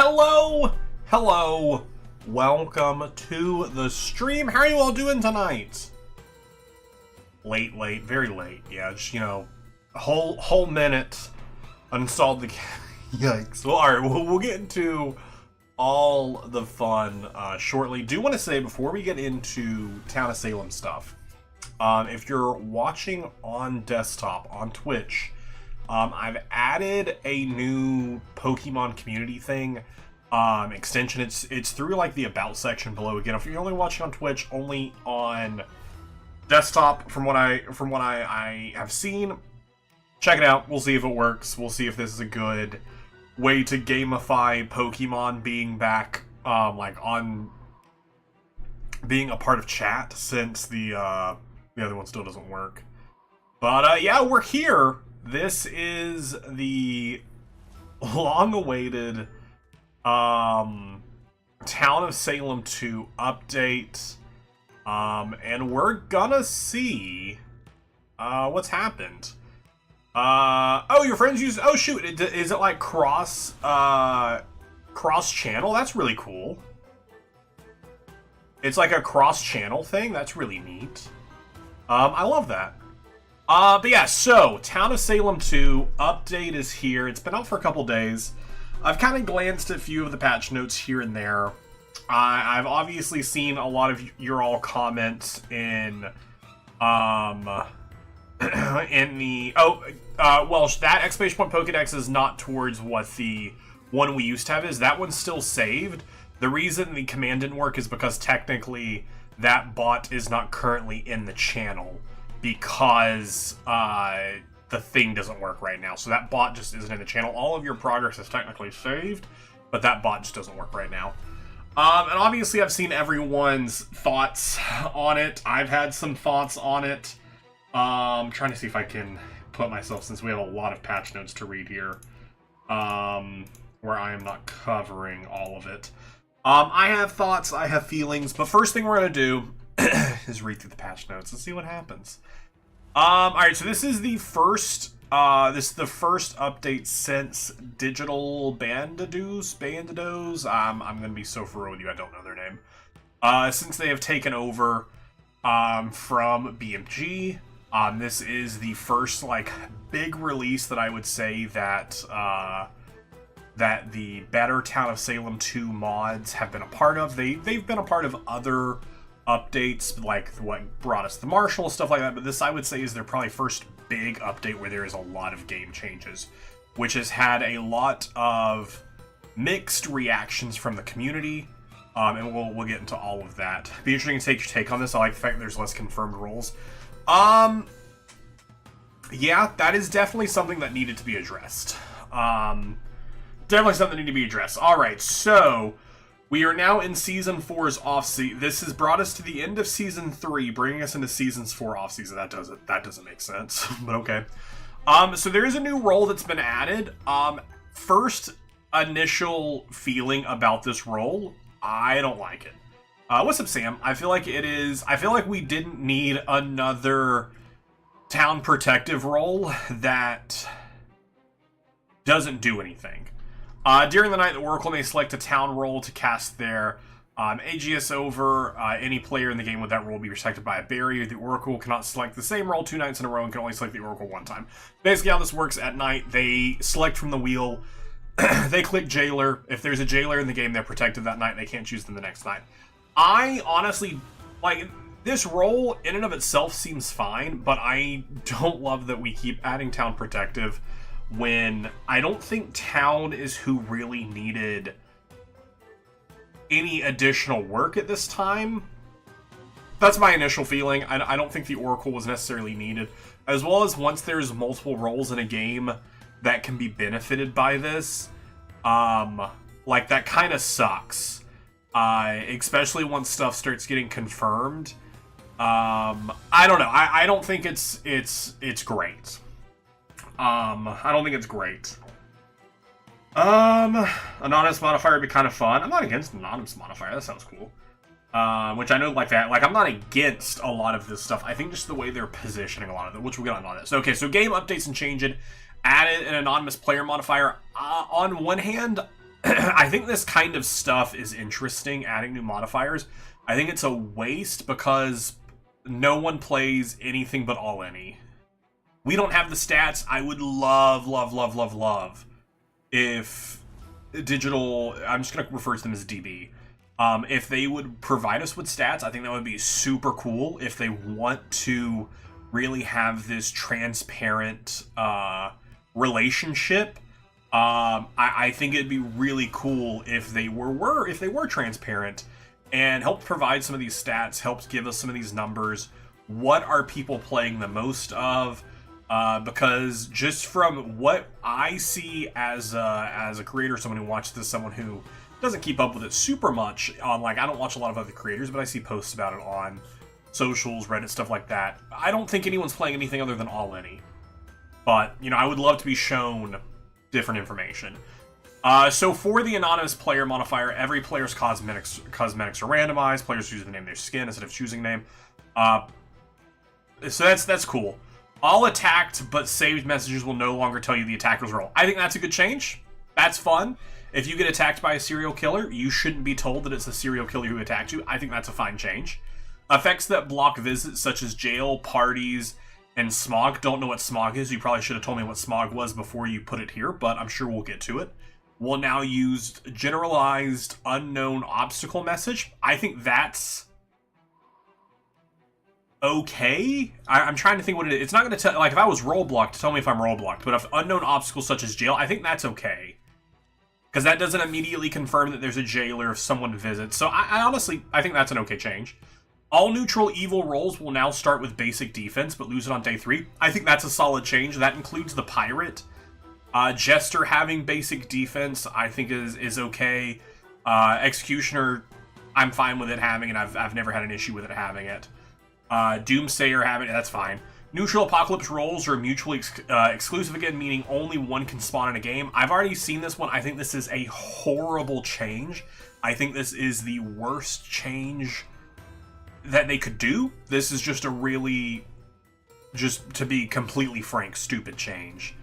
Hello, welcome to the stream. How are you all doing tonight? Late, very late. Yeah, just, a whole minute uninstalled the yikes. Well, alright, we'll get into all the fun shortly. Do want to say, before we get into Town of Salem stuff, if you're watching on desktop, on Twitch, I've added a new Pokemon community thing extension. It's through like the about section below. Again, if you're only watching on Twitch, only on desktop, from what I have seen, check it out. We'll see if it works. We'll see if this is a good way to gamify Pokemon being back, being a part of chat, since the other one still doesn't work. But yeah, we're here. This is the long-awaited Town of Salem 2 update, and we're gonna see what's happened. Oh, your friends use... Oh, shoot, is it like cross-channel? That's really cool. It's like a cross-channel thing? That's really neat. I love that. But yeah, so, Town of Salem 2 update is here. It's been out for a couple days. I've kind of glanced at a few of the patch notes here and there. I've obviously seen a lot of your all comments in the... well, that exclamation point Pokedex is not towards what the one we used to have is. That one's still saved. The reason the command didn't work is because technically that bot is not currently in the channel, because the thing doesn't work right now. So that bot just isn't in the channel. All of your progress is technically saved, but that bot just doesn't work right now. And obviously I've seen everyone's thoughts on it. I've had some thoughts on it. I'm trying to see if I can put myself, since we have a lot of patch notes to read here, where I am not covering all of it. I have thoughts, I have feelings, but first thing we're going to do is read through the patch notes and see what happens. Alright, so this is the first update since Digital Bandidos. I'm going to be so for real with you, I don't know their name. Since they have taken over from BMG. This is the first, big release that I would say that that the better Town of Salem 2 mods have been a part of. They've been a part of other updates, like what brought us the Marshall, stuff like that, but this, I would say, is their probably first big update where there is a lot of game changes, which has had a lot of mixed reactions from the community, and we'll get into all of that. Be interesting to take your take on this. I like the fact that there's less confirmed roles. Yeah, that is definitely something that needed to be addressed. Definitely something that needed to be addressed. Alright, so we are now in Season 4's off-season. This has brought us to the end of Season 3, bringing us into Season 4 off-season. That doesn't make sense, but okay. So there is a new role that's been added. First initial feeling about this role, I don't like it. What's up, Sam? I feel like we didn't need another town protective role that doesn't do anything. During the night, the Oracle may select a town role to cast their AGS over. Any player in the game with that role will be protected by a barrier. The Oracle cannot select the same role 2 nights in a row and can only select the Oracle 1 time. Basically, how this works: at night, they select from the wheel. They click Jailer. If there's a Jailer in the game, they're protected that night. They can't choose them the next night. I honestly, this role in and of itself seems fine, but I don't love that we keep adding Town Protective when I don't think Town is who really needed any additional work at this time. That's my initial feeling. I don't think the Oracle was necessarily needed. As well as, once there's multiple roles in a game that can be benefited by this, that kind of sucks. Especially once stuff starts getting confirmed. I don't know. I don't think it's great. I don't think it's great. Anonymous modifier would be kind of fun. I'm not against anonymous modifier. That sounds cool. Which I know, I'm not against a lot of this stuff. I think just the way they're positioning a lot of it, which we'll get on this. Okay, so game updates and changed. Added an anonymous player modifier. On one hand, I think this kind of stuff is interesting, adding new modifiers. I think it's a waste because no one plays anything but all any. We don't have the stats. I would love if digital, I'm just going to refer to them as DB. If they would provide us with stats, I think that would be super cool. If they want to really have this transparent relationship, I think it'd be really cool if they were transparent and helped provide some of these stats, helped give us some of these numbers. What are people playing the most of? Because just from what I see as a creator, someone who watches this, someone who doesn't keep up with it super much on, like, I don't watch a lot of other creators, but I see posts about it on socials, Reddit, stuff like that. I don't think anyone's playing anything other than all any. But, you know, I would love to be shown different information. So for the anonymous player modifier, every player's cosmetics are randomized. Players choose the name of their skin instead of choosing name. So that's cool. All attacked but saved messages will no longer tell you the attacker's role. I think that's a good change. That's fun. If you get attacked by a serial killer, you shouldn't be told that it's the serial killer who attacked you. I think that's a fine change. Effects that block visits, such as jail, parties, and smog. Don't know what smog is. You probably should have told me what smog was before you put it here, but I'm sure we'll get to it. Will now use generalized unknown obstacle message. I think that's okay. I'm trying to think what it is. It's not going to tell, like, if I was role blocked, tell me if I'm role blocked. But if unknown obstacles such as jail, I think that's okay. Because that doesn't immediately confirm that there's a jailer if someone visits. So I honestly, I think that's an okay change. All neutral evil roles will now start with basic defense, but lose it on day 3. I think that's a solid change. That includes the pirate. Jester having basic defense, I think is okay. Executioner, I'm fine with it having it. I've never had an issue with it having it. Doomsayer having it, that's fine. Neutral Apocalypse roles are mutually exclusive again, meaning only one can spawn in a game. I've already seen this one. I think this is a horrible change. I think this is the worst change that they could do. This is just a really, just to be completely frank, stupid change.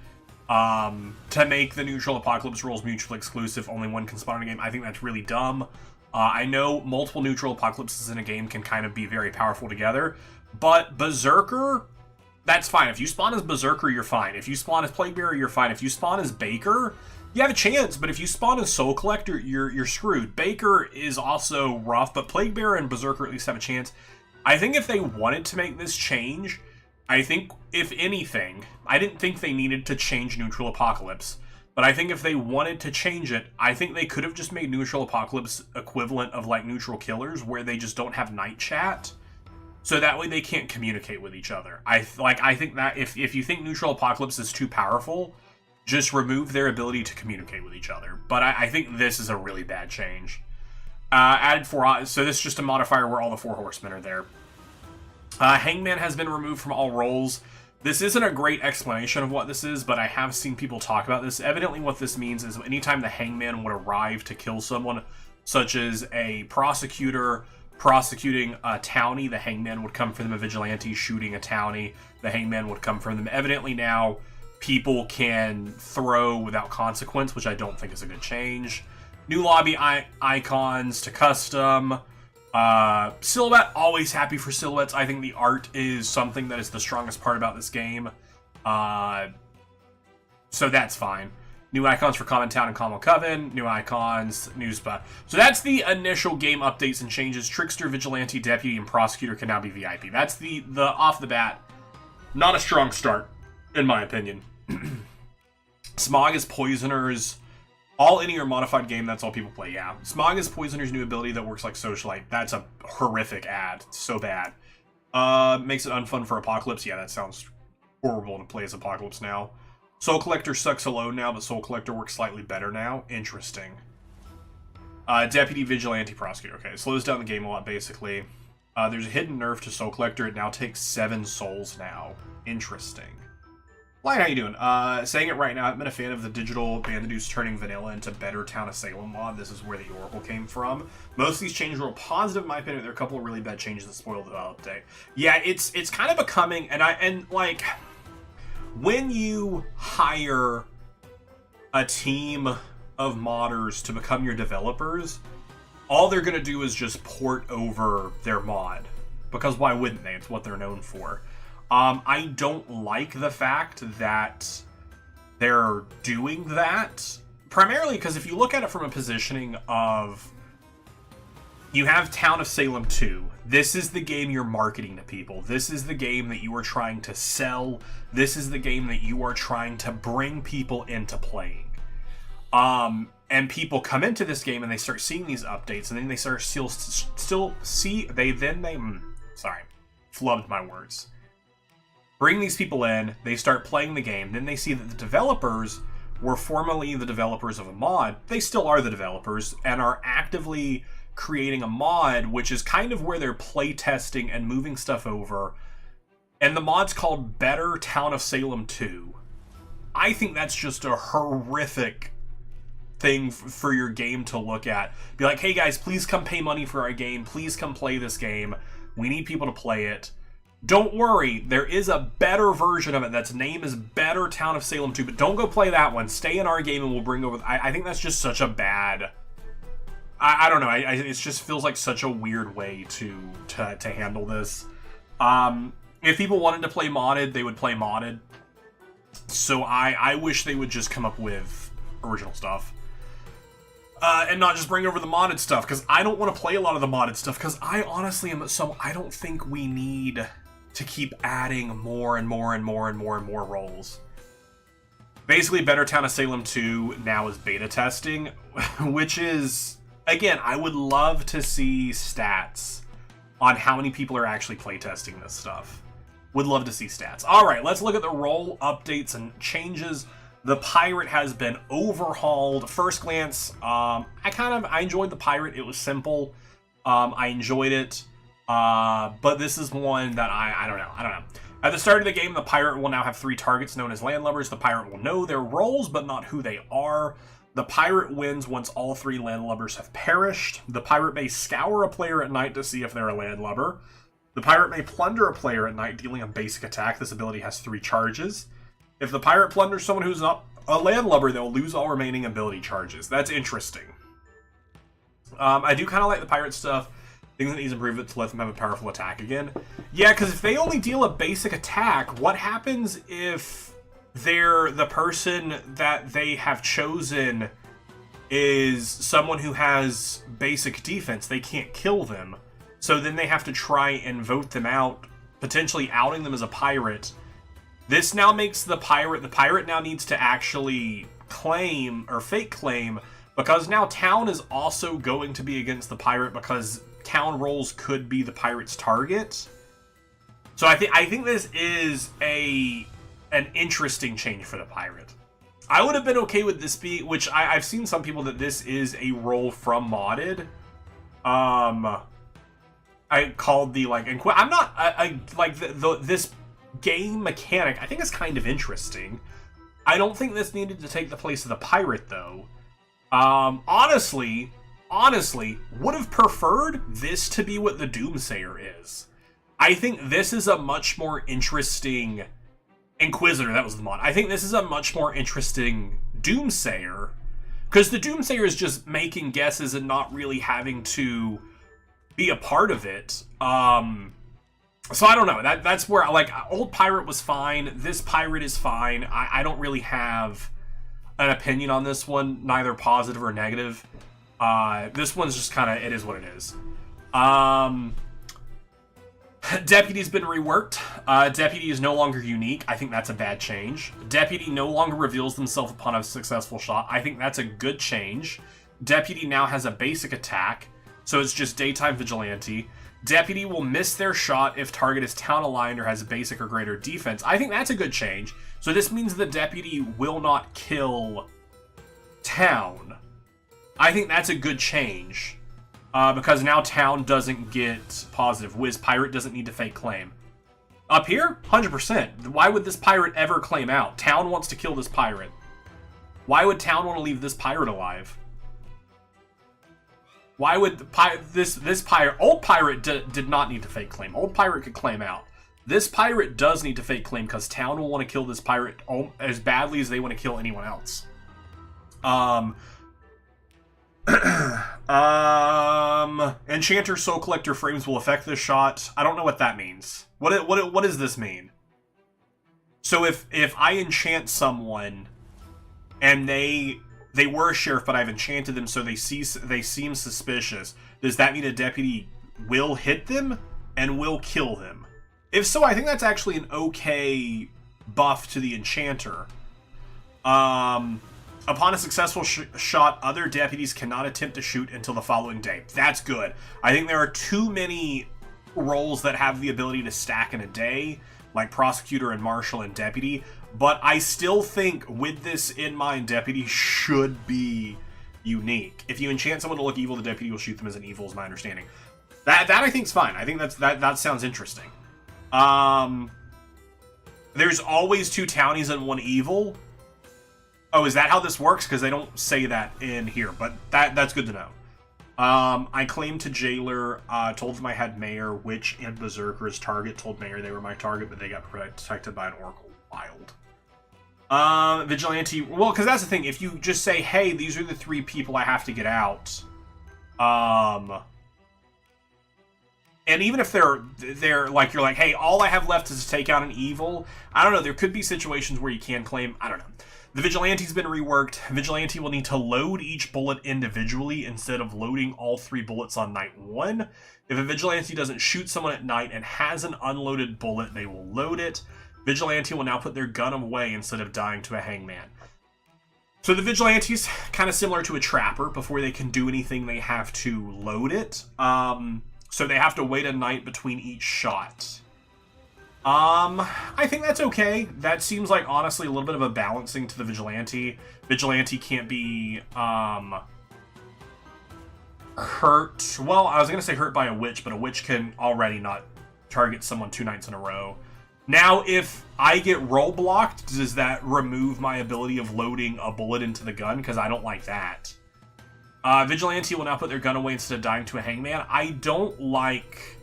To make the neutral Apocalypse roles mutually exclusive, only one can spawn in a game, I think that's really dumb. I know multiple neutral Apocalypses in a game can kind of be very powerful together, but Berserker, that's fine. If you spawn as Berserker, you're fine. If you spawn as Plaguebearer, you're fine. If you spawn as Baker, you have a chance, but if you spawn as Soul Collector, you're screwed. Baker is also rough, but Plaguebearer and Berserker at least have a chance. I think if they wanted to make this change, I think, if anything, I didn't think they needed to change Neutral Apocalypse, but I think if they wanted to change it, I think they could have just made Neutral Apocalypse equivalent of, like, Neutral Killers, where they just don't have night chat. So that way they can't communicate with each other. I think that if you think Neutral Apocalypse is too powerful, just remove their ability to communicate with each other. But I think this is a really bad change. Added 4, so this is just a modifier where all the 4 horsemen are there. Hangman has been removed from all roles. This isn't a great explanation of what this is, but I have seen people talk about this. Evidently what this means is anytime the hangman would arrive to kill someone, such as a prosecutor prosecuting a townie, the hangman would come for them. A vigilante shooting a townie, the hangman would come for them. Evidently now people can throw without consequence, which I don't think is a good change. New lobby icons to custom. Silhouette, always happy for silhouettes. I think the art is something that is the strongest part about this game. So that's fine. New icons for Common Town and Common Coven. New icons, new spot. So that's the initial game updates and changes. Trickster, Vigilante, Deputy, and Prosecutor can now be VIP. That's the off the bat, not a strong start, in my opinion. Smog is Poisoner's all any or modified game, that's all people play, yeah. Smog is Poisoner's new ability that works like Socialite. That's a horrific ad. It's so bad. Makes it unfun for Apocalypse. Yeah, that sounds horrible to play as Apocalypse now. Soul Collector sucks alone now, but Soul Collector works slightly better now. Interesting. Deputy, Vigilante, Prosecutor. Okay, slows down the game a lot, basically. There's a hidden nerf to Soul Collector. It now takes 7 souls now. Interesting. Lion, how you doing? Saying it right now, I've been a fan of the digital Bandidoos turning vanilla into better Town of Salem mod. This is where the Oracle came from. Most of these changes were positive in my opinion. There are a couple of really bad changes that spoiled the update. Yeah, it's kind of becoming, and like, when you hire a team of modders to become your developers, all they're going to do is just port over their mod. Because why wouldn't they? It's what they're known for. I don't like the fact that they're doing that. Primarily because if you look at it from a positioning of... You have Town of Salem 2. This is the game you're marketing to people. This is the game that you are trying to sell. This is the game that you are trying to bring people into playing. And people come into this game and they start seeing these updates, and then they start sorry, flubbed my words. Bring these people in, they start playing the game, then they see that the developers were formerly the developers of a mod. They still are the developers and are actively creating a mod, which is kind of where they're playtesting and moving stuff over. And the mod's called Better Town of Salem 2. I think that's just a horrific thing for your game to look at. Be like, hey guys, please come pay money for our game. Please come play this game. We need people to play it. Don't worry, there is a better version of it that's name is Better Town of Salem 2, but don't go play that one. Stay in our game and we'll bring over... I think that's just such a bad... I don't know, it just feels like such a weird way to handle this. If people wanted to play modded, they would play modded. So I wish they would just come up with original stuff. And not just bring over the modded stuff, because I don't want to play a lot of the modded stuff, because I honestly am I don't think we need to keep adding more and more and more and more and more roles. Basically, Better Town of Salem 2 now is beta testing, which is, again, I would love to see stats on how many people are actually playtesting this stuff. Would love to see stats. Alright, let's look at the role updates and changes. The pirate has been overhauled. First glance, I enjoyed the pirate. It was simple. I enjoyed it. But this is one that I don't know. At the start of the game, the pirate will now have 3 targets known as landlubbers. The pirate will know their roles, but not who they are. The pirate wins once all 3 landlubbers have perished. The pirate may scour a player at night to see if they're a landlubber. The pirate may plunder a player at night, dealing a basic attack. This ability has 3 charges. If the pirate plunders someone who's not a landlubber, they'll lose all remaining ability charges. That's interesting. I do kind of like the pirate stuff. Things that needs improvement to let them have a powerful attack again. Yeah, because if they only deal a basic attack, what happens if the person that they have chosen is someone who has basic defense? They can't kill them. So then they have to try and vote them out, potentially outing them as a pirate. This now makes the pirate now needs to actually claim, or fake claim, because now Town is also going to be against the pirate, because Town roles could be the pirate's target. So I think this is an interesting change for the pirate. I would have been okay with this which I've seen some people that this is a role from modded. I called the I'm not this game mechanic, I think it's kind of interesting. I don't think this needed to take the place of the pirate, though. Honestly, would have preferred this to be what the Doomsayer is. I think this is a much more interesting Inquisitor. That was the mod. I think this is a much more interesting Doomsayer, because the Doomsayer is just making guesses and not really having to be a part of it. So I don't know. That's where, old pirate was fine. This pirate is fine. I don't really have an opinion on this one, neither positive or negative. This one's just kind of, it is what it is. Deputy's been reworked. Deputy is no longer unique. I think that's a bad change. Deputy no longer reveals themselves upon a successful shot. I think that's a good change. Deputy now has a basic attack, so it's just daytime vigilante. Deputy will miss their shot if target is town aligned or has a basic or greater defense. I think that's a good change. So this means the Deputy will not kill Town. I think that's a good change. Because now Town doesn't get positive. Wiz Pirate doesn't need to fake claim. Up here, 100%. Why would this pirate ever claim out? Town wants to kill this pirate. Why would Town want to leave this pirate alive? Why would this pirate... Old pirate did not need to fake claim. Old pirate could claim out. This pirate does need to fake claim because Town will want to kill this pirate as badly as they want to kill anyone else. Enchanter Soul Collector frames will affect this shot. I don't know what that means. What does this mean? So if I enchant someone and they were a sheriff, but I've enchanted them, so they seem suspicious, does that mean a deputy will hit them and will kill them? If so, I think that's actually an okay buff to the enchanter. Upon a successful shot, other deputies cannot attempt to shoot until the following day. That's good. I think there are too many roles that have the ability to stack in a day, like prosecutor and marshal and deputy, but I still think with this in mind, deputy should be unique. If you enchant someone to look evil, the deputy will shoot them as an evil, is my understanding. That I think is fine. I think that sounds interesting. There's always 2 townies and 1 evil. Oh, is that how this works? Because they don't say that in here, but that's good to know. I claimed to jailer, told them I had mayor, witch, and berserker's target. Told mayor they were my target, but they got protected by an oracle. Wild. Vigilante. Well, because that's the thing. If you just say, hey, these are the 3 people I have to get out. And even if they're like, you're like, hey, all I have left is to take out an evil. I don't know. There could be situations where you can claim. I don't know. The Vigilante's been reworked. Vigilante will need to load each bullet individually instead of loading all 3 bullets on night 1. If a Vigilante doesn't shoot someone at night and has an unloaded bullet, they will load it. Vigilante will now put their gun away instead of dying to a hangman. So the Vigilante's kind of similar to a trapper. Before they can do anything, they have to load it. So they have to wait a night between each shot. I think that's okay. That seems like, honestly, a little bit of a balancing to the Vigilante. Vigilante can't be, hurt. Well, I was going to say hurt by a witch, but a witch can already not target someone 2 nights in a row. Now, if I get roll blocked, does that remove my ability of loading a bullet into the gun? Because I don't like that. Vigilante will now put their gun away instead of dying to a hangman. I don't like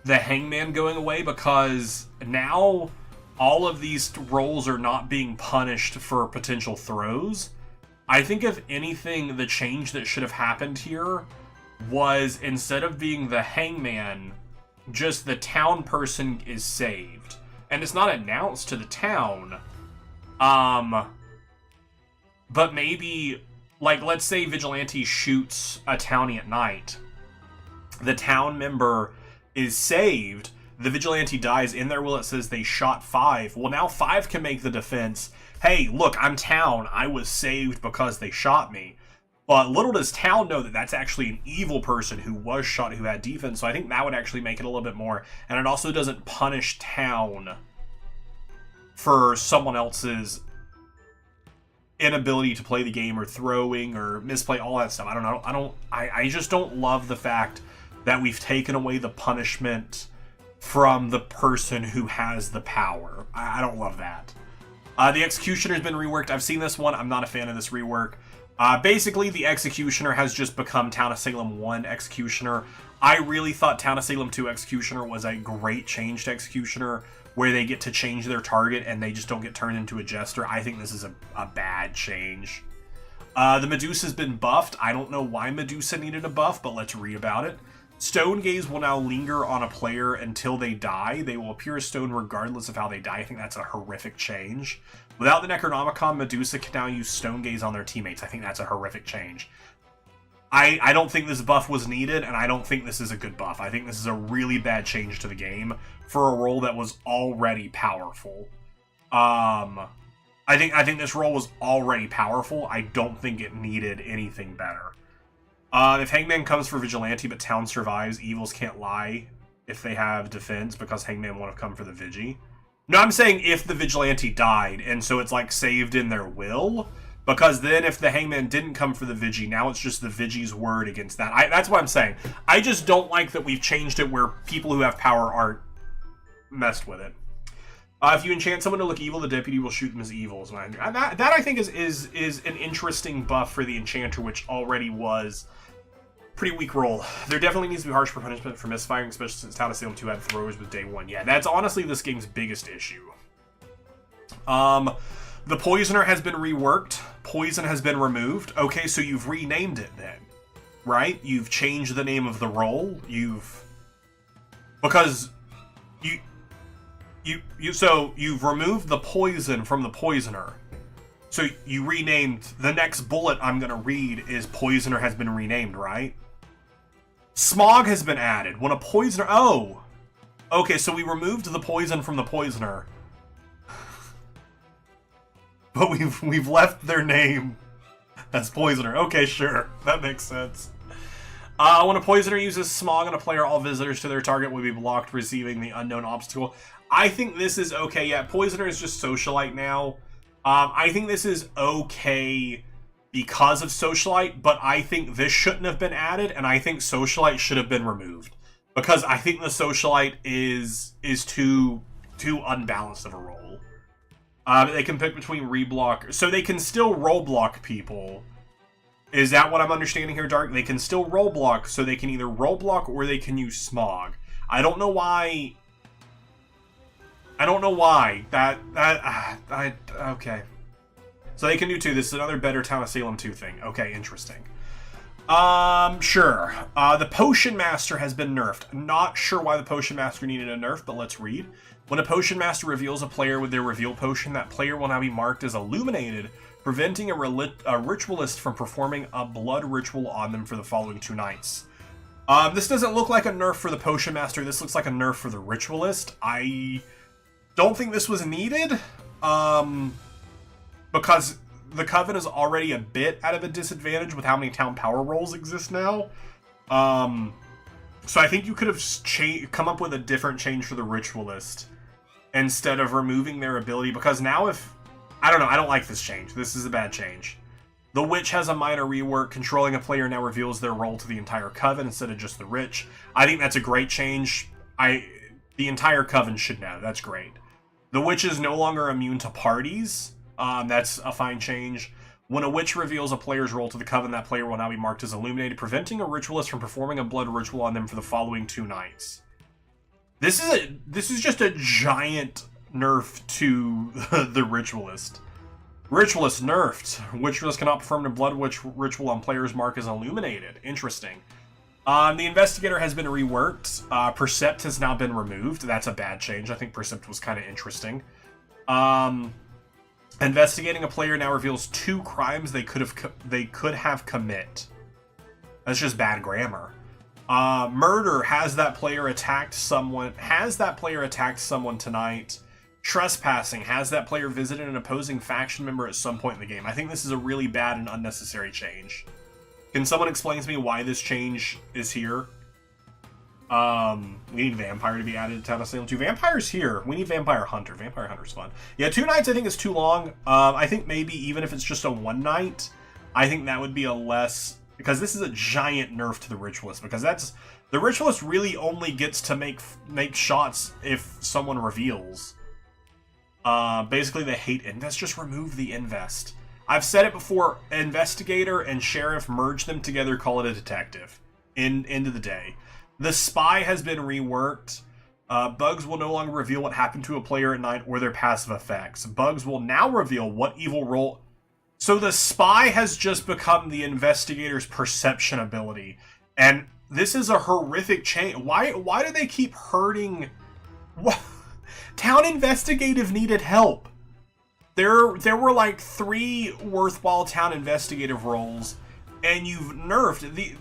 the hangman going away because now all of these rolls are not being punished for potential throws. I think if anything, the change that should have happened here was instead of being the hangman, just the town person is saved. And it's not announced to the town. But maybe, like, let's say Vigilante shoots a townie at night. The town member is saved, the Vigilante dies, in their will it says they shot 5. Well, now 5 can make the defense, hey, look, I'm town, I was saved because they shot me. But little does town know that that's actually an evil person who was shot, who had defense, so I think that would actually make it a little bit more, and it also doesn't punish town for someone else's inability to play the game, or throwing, or misplay, all that stuff. I don't know, I just don't love the fact that we've taken away the punishment from the person who has the power. I don't love that. The Executioner's been reworked. I've seen this one. I'm not a fan of this rework. Basically, the Executioner has just become Town of Salem 1 Executioner. I really thought Town of Salem 2 Executioner was a great change to Executioner, where they get to change their target and they just don't get turned into a jester. I think this is a bad change. The Medusa's been buffed. I don't know why Medusa needed a buff, but let's read about it. Stone Gaze will now linger on a player until they die. They will appear as stone regardless of how they die. I think that's a horrific change. Without the Necronomicon, Medusa can now use Stone Gaze on their teammates. I think that's a horrific change. I don't think this buff was needed, and I don't think this is a good buff. I think this is a really bad change to the game for a role that was already powerful. I think this role was already powerful. I don't think it needed anything better. If Hangman comes for Vigilante but Town survives, evils can't lie if they have defense because Hangman won't have come for the Vigi. No, I'm saying if the Vigilante died, and so it's like saved in their will, because then if the Hangman didn't come for the Vigi, now it's just the Vigi's word against that. That's what I'm saying. I just don't like that we've changed it where people who have power aren't messed with it. If you enchant someone to look evil, the deputy will shoot them as evils. That I think is an interesting buff for the enchanter, which already was pretty weak roll. There definitely needs to be harsh punishment for misfiring, especially since Town of Salem 2 had throwers with day 1. Yeah, that's honestly this game's biggest issue. The Poisoner has been reworked. Poison has been removed. Okay, so you've renamed it then. right? You've changed the name of the role. Because so you've removed the poison from the poisoner. So you renamed, the next bullet I'm going to read is poisoner has been renamed, right? Smog has been added. When a poisoner, oh, okay, so we removed the poison from the poisoner. But we've left their name as poisoner. Okay, sure. That makes sense. When a poisoner uses smog on a player, all visitors to their target will be blocked, receiving the unknown obstacle. I think this is okay. Yeah, poisoner is just socialite now. I think this is okay because of socialite, but I think this shouldn't have been added, and I think socialite should have been removed. Because I think the socialite is too unbalanced of a role. They can pick between reblock, so they can still role block people. Is that what I'm understanding here, Dark? They can still role block, so they can either role block or they can use smog. I don't know why. Okay. So they can do 2. This is another Better Town of Salem 2 thing. Okay, interesting. Sure. The Potion Master has been nerfed. Not sure why the Potion Master needed a nerf, but let's read. When a Potion Master reveals a player with their reveal potion, that player will now be marked as illuminated, preventing a ritualist from performing a blood ritual on them for the following 2 nights. This doesn't look like a nerf for the Potion Master. This looks like a nerf for the ritualist. I don't think this was needed, because the Coven is already a bit out of a disadvantage with how many town power roles exist now. So I think you could have come up with a different change for the ritualist instead of removing their ability, because now I don't know, I don't like this change. This is a bad change. The Witch has a minor rework. Controlling a player now reveals their role to the entire Coven instead of just the Rich. I think that's a great change. The entire Coven should know. That's great. The Witch is no longer immune to parties. That's a fine change. When a Witch reveals a player's role to the Coven, that player will now be marked as illuminated, preventing a ritualist from performing a blood ritual on them for the following 2 nights. This is just a giant nerf to the ritualist. Ritualist nerfed. Ritualist cannot perform a blood witch ritual on players marked as illuminated. Interesting. The Investigator has been reworked. Percept has now been removed. That's a bad change. I think Percept was kind of interesting. Investigating a player now reveals 2 crimes they could have commit. That's just bad grammar. Murder has that player attacked someone. Tonight. Trespassing has that player visited an opposing faction member at some point in the game. I think this is a really bad and unnecessary change. Can someone explain to me why this change is here? We need Vampire to be added to Town of Salem 2. Vampire's here. We need Vampire Hunter. Vampire Hunter's fun. Yeah, 2 nights I think is too long. I think maybe even if it's just a 1 night, I think that would be a less... Because this is a giant nerf to the Ritualist. Because the Ritualist really only gets to make shots if someone reveals. Basically, they hate Invest. Just remove the Invest. I've said it before. Investigator and Sheriff, merge them together, call it a detective. End of the day. The Spy has been reworked. Bugs will no longer reveal what happened to a player at night or their passive effects. Bugs will now reveal what evil role... So the Spy has just become the Investigator's perception ability. And this is a horrific change. Why do they keep hurting... What? Town Investigative needed help. There were like 3 worthwhile Town Investigative roles, and you've nerfed.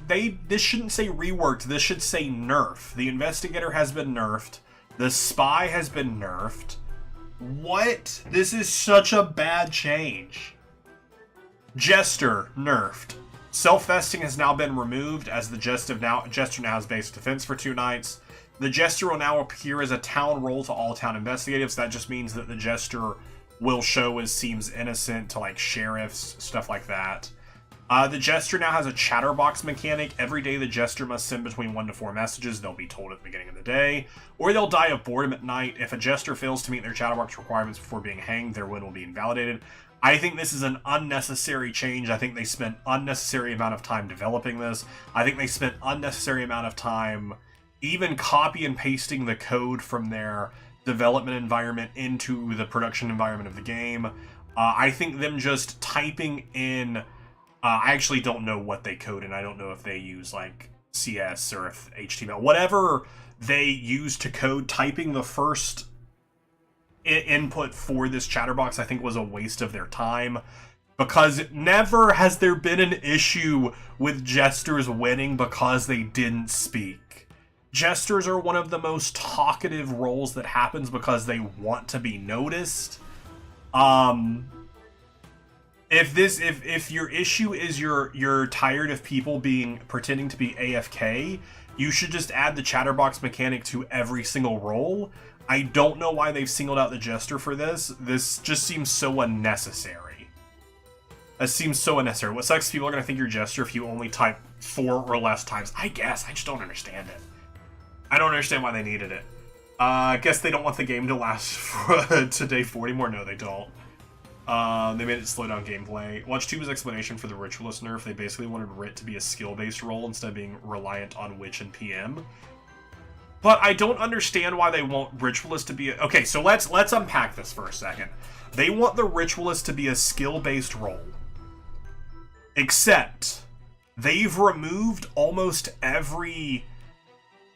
This shouldn't say reworked. This should say nerf. The Investigator has been nerfed. The Spy has been nerfed. What? This is such a bad change. Jester nerfed. Self-vesting has now been removed, as the Jester now has base defense for 2 nights. The Jester will now appear as a town role to all town investigatives. That just means that the Jester will show as seems innocent to like sheriffs, stuff like that. The Jester now has a chatterbox mechanic. Every day the Jester must send between 1 to 4 messages. They'll be told at the beginning of the day. Or they'll die of boredom at night. If a Jester fails to meet their chatterbox requirements before being hanged, their win will be invalidated. I think this is an unnecessary change. I think they spent unnecessary amount of time developing this. I think they spent unnecessary amount of time even copy and pasting the code from their development environment into the production environment of the game. I think them just typing in I actually don't know what they code, and I don't know if they use like CS or if HTML. Whatever they use to code, typing the first input for this chatterbox I think was a waste of their time, because never has there been an issue with jesters winning because they didn't speak. Jesters are one of the most talkative roles that happens because they want to be noticed. If your issue is you're tired of people pretending to be AFK, you should just add the chatterbox mechanic to every single role. I don't know why they've singled out the jester for this. This just seems so unnecessary. It seems so unnecessary. What sucks, people are going to think you're jester if you only type 4 or less times. I guess. I just don't understand it. I don't understand why they needed it. I guess they don't want the game to last to day 40 more. No, they don't. They made it slow down gameplay. Watch Tuba's explanation for the Ritualist nerf. They basically wanted Rit to be a skill-based role instead of being reliant on Witch and PM. But I don't understand why they want Ritualist to be a... Okay, so let's unpack this for a second. They want the Ritualist to be a skill-based role. Except, they've removed almost every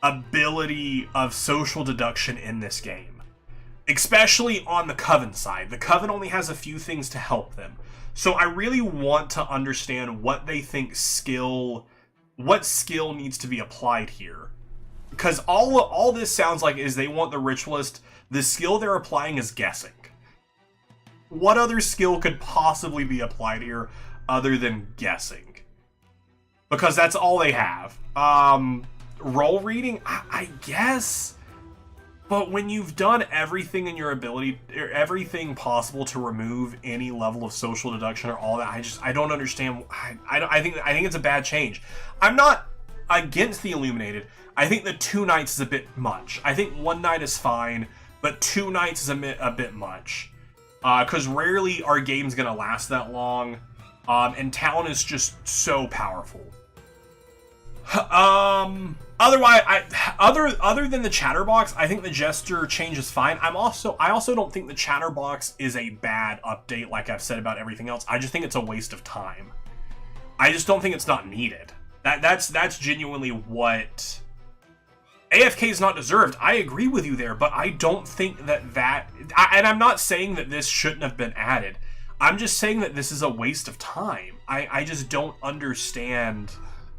ability of social deduction in this game. Especially on the Coven side. The Coven only has a few things to help them. So I really want to understand what they think what skill needs to be applied here. Because all this sounds like is they want the Ritualist, the skill they're applying is guessing. What other skill could possibly be applied here other than guessing? Because that's all they have. Role reading, I guess. But when you've done everything in your ability, everything possible to remove any level of social deduction or all that, I don't understand. I think it's a bad change. I'm not against the Illuminated. I think the 2 nights is a bit much. I think 1 night is fine, but 2 nights is a bit much. Because rarely are games going to last that long. And Town is just so powerful. Otherwise, other than the chatterbox, I think the Jester change is fine. I also don't think the chatterbox is a bad update, like I've said about everything else. I just think it's a waste of time. I just don't think it's not needed. That's genuinely what AFK is not deserved. I agree with you there, but I don't think and I'm not saying that this shouldn't have been added. I'm just saying that this is a waste of time. I just don't understand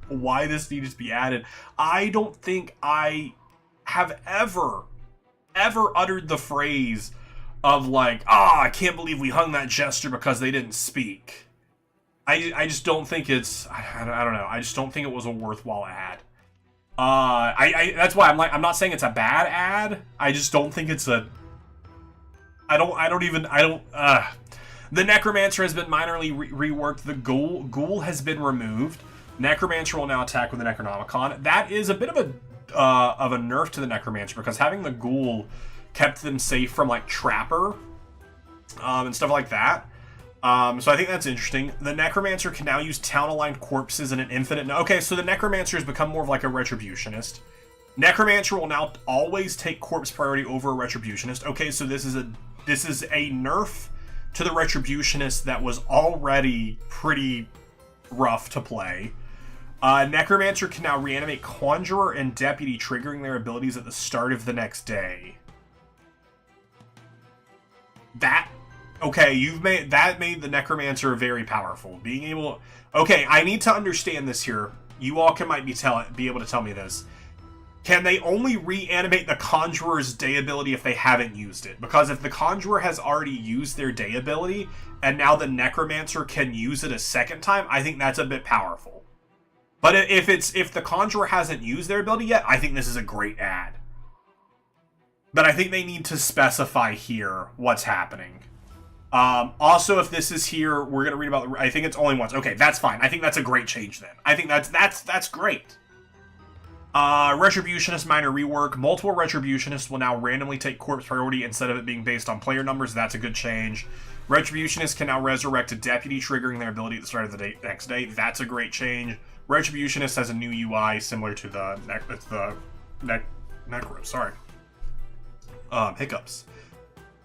why this needed to be added. I don't think I have ever uttered the phrase of like, I can't believe we hung that Jester because they didn't speak. I just don't think it's, I don't know. I just don't think it was a worthwhile ad. That's why I'm not saying it's a bad ad. I just don't think it's a, the Necromancer has been minorly reworked. The Ghoul has been removed. Necromancer will now attack with the Necronomicon. That is a bit of a nerf to the Necromancer, because having the Ghoul kept them safe from like Trapper and stuff like that. So I think that's interesting. The Necromancer can now use town-aligned corpses in an infinite... Okay, so the Necromancer has become more of like a Retributionist. Necromancer will now always take corpse priority over a Retributionist. Okay, so this is a nerf to the Retributionist that was already pretty rough to play. Necromancer can now reanimate Conjurer and Deputy, triggering their abilities at the start of the next day. Okay, made the Necromancer very powerful. Being able... Okay, I need to understand this here. You all might be able to tell me this. Can they only reanimate the Conjurer's day ability if they haven't used it? Because if the Conjurer has already used their day ability, and now the Necromancer can use it a second time, I think that's a bit powerful. But if the Conjurer hasn't used their ability yet, I think this is a great ad. But I think they need to specify here what's happening. Also, if this is here, we're going to read about... I think it's only once. Okay, that's fine. I think that's a great change then. I think that's great. Retributionist minor rework. Multiple Retributionists will now randomly take corpse priority instead of it being based on player numbers. That's a good change. Retributionists can now resurrect a Deputy, triggering their ability at the start of the next day. That's a great change. Retributionist has a new UI similar to the Necro. Sorry. Hiccups.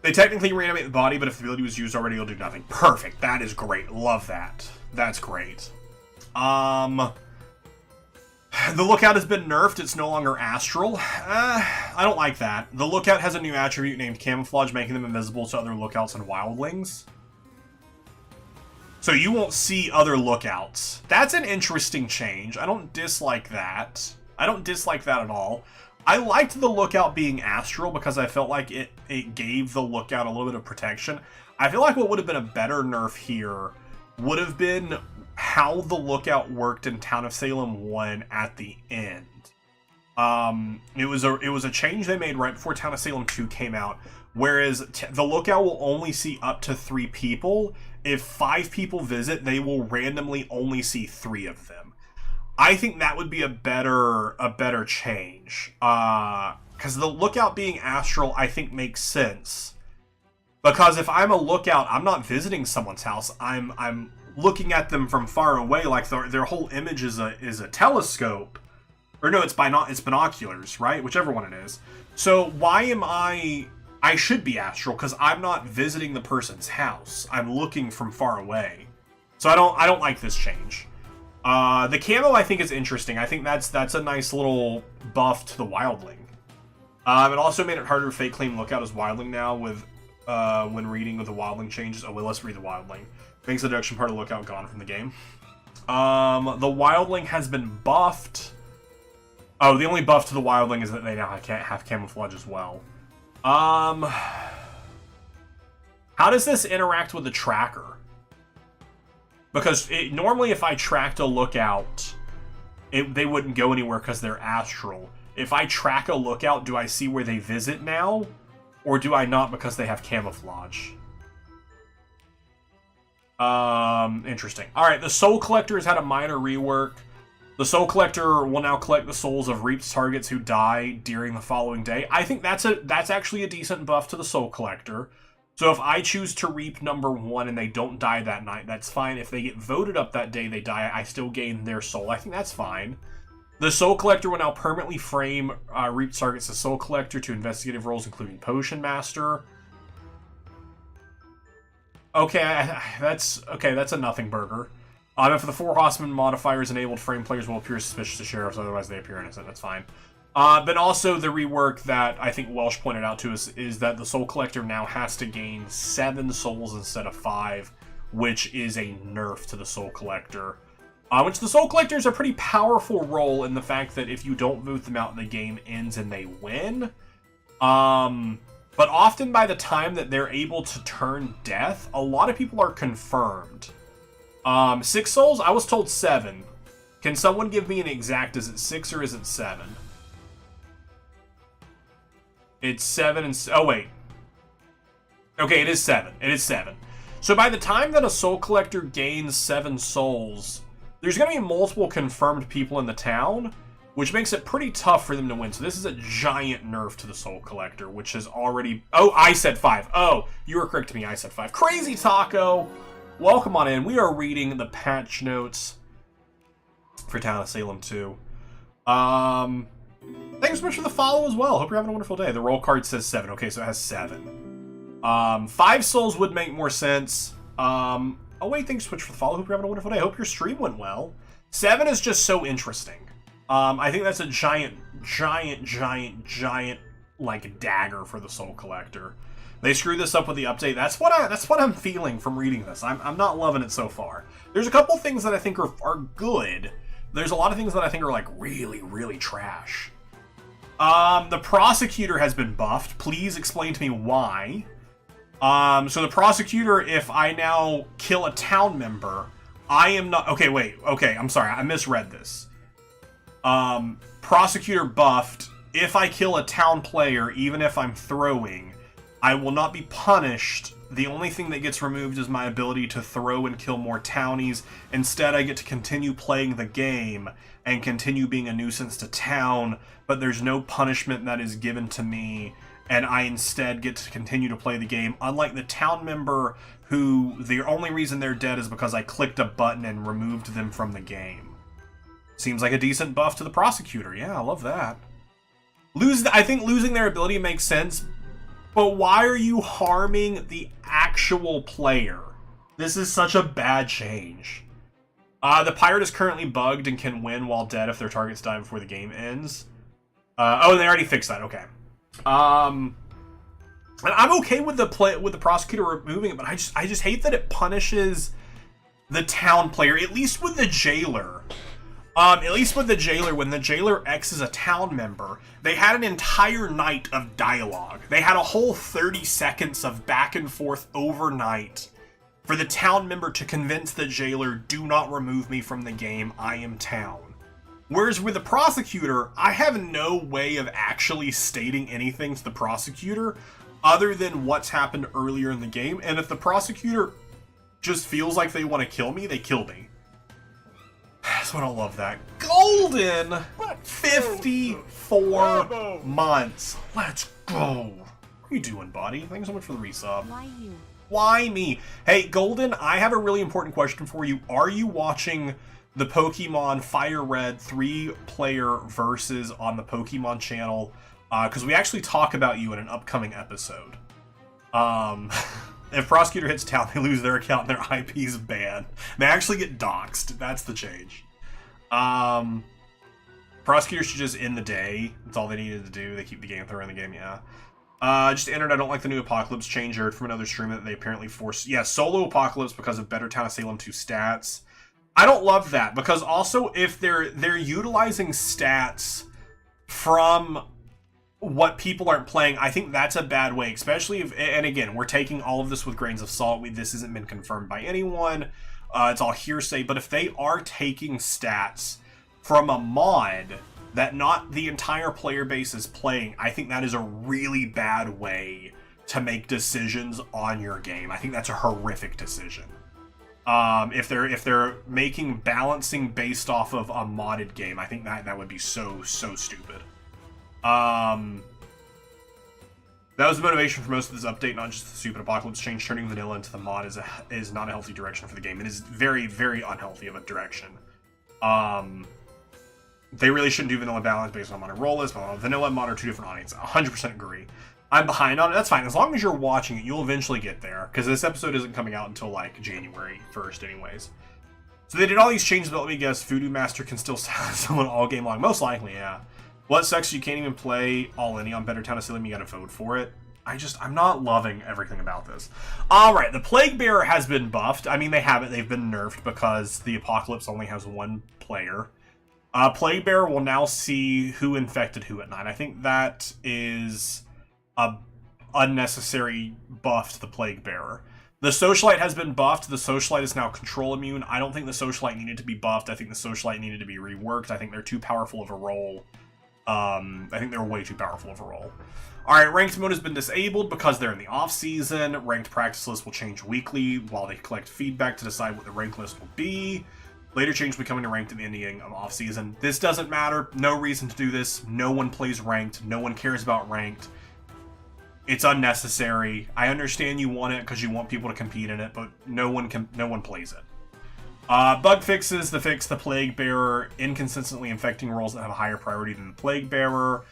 They technically reanimate the body, but if the ability was used already, it'll do nothing. Perfect. That is great. Love that. That's great. The Lookout has been nerfed. It's no longer astral. I don't like that. The Lookout has a new attribute named Camouflage, making them invisible to other Lookouts and Wildlings. So you won't see other Lookouts. That's an interesting change. I don't dislike that. I don't dislike that at all. I liked the Lookout being astral because I felt like it gave the Lookout a little bit of protection. I feel like what would have been a better nerf here would have been how the Lookout worked in Town of Salem 1 at the end. It was a change they made right before Town of Salem 2 came out, whereas the Lookout will only see up to 3 people. If 5 people visit, they will randomly only see 3 of them. I think that would be a better change. Because the Lookout being astral, I think makes sense. Because if I'm a Lookout, I'm not visiting someone's house. I'm looking at them from far away, like their whole image is a telescope. Or no, it's binoculars, right? Whichever one it is. So why am I should be astral because I'm not visiting the person's house. I'm looking from far away. So I don't like this change. The camo I think is interesting. I think that's a nice little buff to the Wildling. It also made it harder to fake claim Lookout as Wildling now with when reading with the Wildling changes. Oh, well, let's read the Wildling. Makes the deduction part of Lookout gone from the game. The Wildling has been buffed. Oh, the only buff to the Wildling is that they now can't have camouflage as well. How does this interact with the tracker? Because normally if I tracked a Lookout, they wouldn't go anywhere because they're astral. If I track a Lookout, do I see where they visit now? Or do I not because they have camouflage? Interesting. Alright, the Soul Collector has had a minor rework. The Soul Collector will now collect the souls of reaped targets who die during the following day. I think that's actually a decent buff to the Soul Collector. So if I choose to reap number 1 and they don't die that night, that's fine. If they get voted up that day, they die, I still gain their soul. I think that's fine. The Soul Collector will now permanently frame reaped targets as Soul Collector to investigative roles, including Potion Master. Okay, that's a nothing burger. If the 4 Horsemen modifier is enabled, frame players will appear suspicious to sheriffs, otherwise they appear innocent. That's fine. But also the rework that I think Welsh pointed out to us is that the Soul Collector now has to gain 7 souls instead of 5, which is a nerf to the Soul Collector. Which the Soul Collector is a pretty powerful role in the fact that if you don't vote them out, the game ends and they win. But often by the time that they're able to turn death, a lot of people are confirmed. 6 souls? I was told 7. Can someone give me an exact? Is it 6 or is it 7? It's 7 and... Oh, wait. Okay, it is 7. It is 7. So by the time that a Soul Collector gains 7 souls, there's going to be multiple confirmed people in the town, which makes it pretty tough for them to win. So this is a giant nerf to the Soul Collector, which has already... Oh, I said 5. Oh, you were correct to me. I said 5. Crazy Taco! Welcome on in. We are reading the patch notes for Town of Salem 2. Thanks so much for the follow as well. Hope you're having a wonderful day. The roll card says 7. Okay, so it has 7. 5 souls would make more sense. Oh wait, thanks so much for the follow. Hope you're having a wonderful day. Hope your stream went well. 7 is just so interesting. I think that's a giant, like, dagger for the Soul Collector. They screwed this up with the update. That's what I'm feeling from reading this. I'm not loving it so far. There's a couple things that I think are good. There's a lot of things that I think are, like, really, really trash. The Prosecutor has been buffed. Please explain to me why. So the Prosecutor, if I now kill a town member, I am not... Okay, wait. Okay, I'm sorry. I misread this. Prosecutor buffed. If I kill a town player, even if I'm throwing, I will not be punished. The only thing that gets removed is my ability to throw and kill more townies. Instead, I get to continue playing the game and continue being a nuisance to town, but there's no punishment that is given to me, and I instead get to continue to play the game. Unlike the town member who the only reason they're dead is because I clicked a button and removed them from the game. Seems like a decent buff to the Prosecutor. Yeah, I love that. I think losing their ability makes sense. But why are you harming the actual player? This is such a bad change. The pirate is currently bugged and can win while dead if their targets die before the game ends. Oh, and they already fixed that. Okay. And I'm okay with the prosecutor removing it, but I just hate that it punishes the town player. At least with the jailer. When the jailer X's a town member, they had an entire night of dialogue. They had a whole 30 seconds of back and forth overnight for the town member to convince the jailer, do not remove me from the game, I am town. Whereas with the prosecutor, I have no way of actually stating anything to the prosecutor other than what's happened earlier in the game. And if the prosecutor just feels like they want to kill me, they kill me. So I don't love that. Golden! 54 months. Let's go. What are you doing, buddy? Thanks so much for the resub. Why you? Why me? Hey, Golden, I have a really important question for you. Are you watching the Pokemon Fire Red 3-player versus on the Pokemon channel? Because we actually talk about you in an upcoming episode. If Prosecutor hits town, they lose their account and their IP is banned. They actually get doxxed. That's the change. Prosecutor should just end the day. That's all they needed to do. They keep the game, they're in the game, yeah. Just entered, I don't like the new Apocalypse change. I heard from another streamer that they apparently forced... Yeah, solo Apocalypse because of better Town of Salem 2 stats. I don't love that, because also if they're utilizing stats from what people aren't playing, I think that's a bad way, especially if... And again, we're taking all of this with grains of salt. This hasn't been confirmed by anyone. It's all hearsay, but if they are taking stats from a mod that not the entire player base is playing, I think that is a really bad way to make decisions on your game. I think that's a horrific decision. If they're making balancing based off of a modded game, I think that would be so stupid. That was the motivation for most of this update, not just the stupid Apocalypse change. Turning vanilla into the mod is not a healthy direction for the game. It is very, very unhealthy of a direction. They really shouldn't do vanilla balance based on mod role list. Vanilla and mod are two different audiences. 100% agree. I'm behind on it. That's fine. As long as you're watching it, you'll eventually get there. Because this episode isn't coming out until, like, January 1st anyways. So they did all these changes, but let me guess, Voodoo Master can still silence someone all game long. Most likely, yeah. What sucks, you can't even play all any on Better Town of Salem. You gotta vote for it. I'm not loving everything about this. Alright, the Plague Bearer has been buffed. I mean, they haven't. They've been nerfed because the Apocalypse only has one player. Plague Bearer will now see who infected who at night. I think that is a unnecessary buff to the Plague Bearer. The Socialite has been buffed. The Socialite is now control immune. I don't think the Socialite needed to be buffed. I think the Socialite needed to be reworked. I think they're too powerful of a role. I think they're way too powerful of a role. Alright, ranked mode has been disabled because they're in the off-season. Ranked practice list will change weekly while they collect feedback to decide what the rank list will be. Later change will be coming to ranked in the ending of off-season. This doesn't matter. No reason to do this. No one plays ranked. No one cares about ranked. It's unnecessary. I understand you want it because you want people to compete in it, but no one plays it. Bug fixes to fix the Plague Bearer, inconsistently infecting roles that have a higher priority than the Plague Bearer,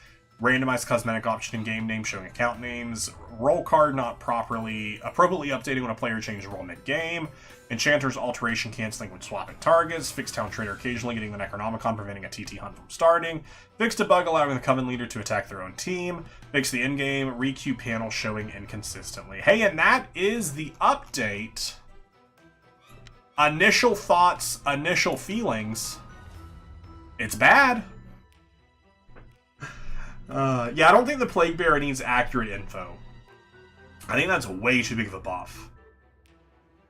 randomized cosmetic option in game name showing account names, roll card not appropriately updating when a player changes role mid-game, Enchanter's alteration canceling when swapping targets, fixed Town Trader occasionally getting the Necronomicon preventing a TT hunt from starting, fixed a bug allowing the Coven leader to attack their own team, fixed the in-game requeue panel showing inconsistently. Hey, and that is the update. Initial thoughts, initial feelings. It's bad. Yeah, I don't think the Plague Bearer needs accurate info. I think that's way too big of a buff.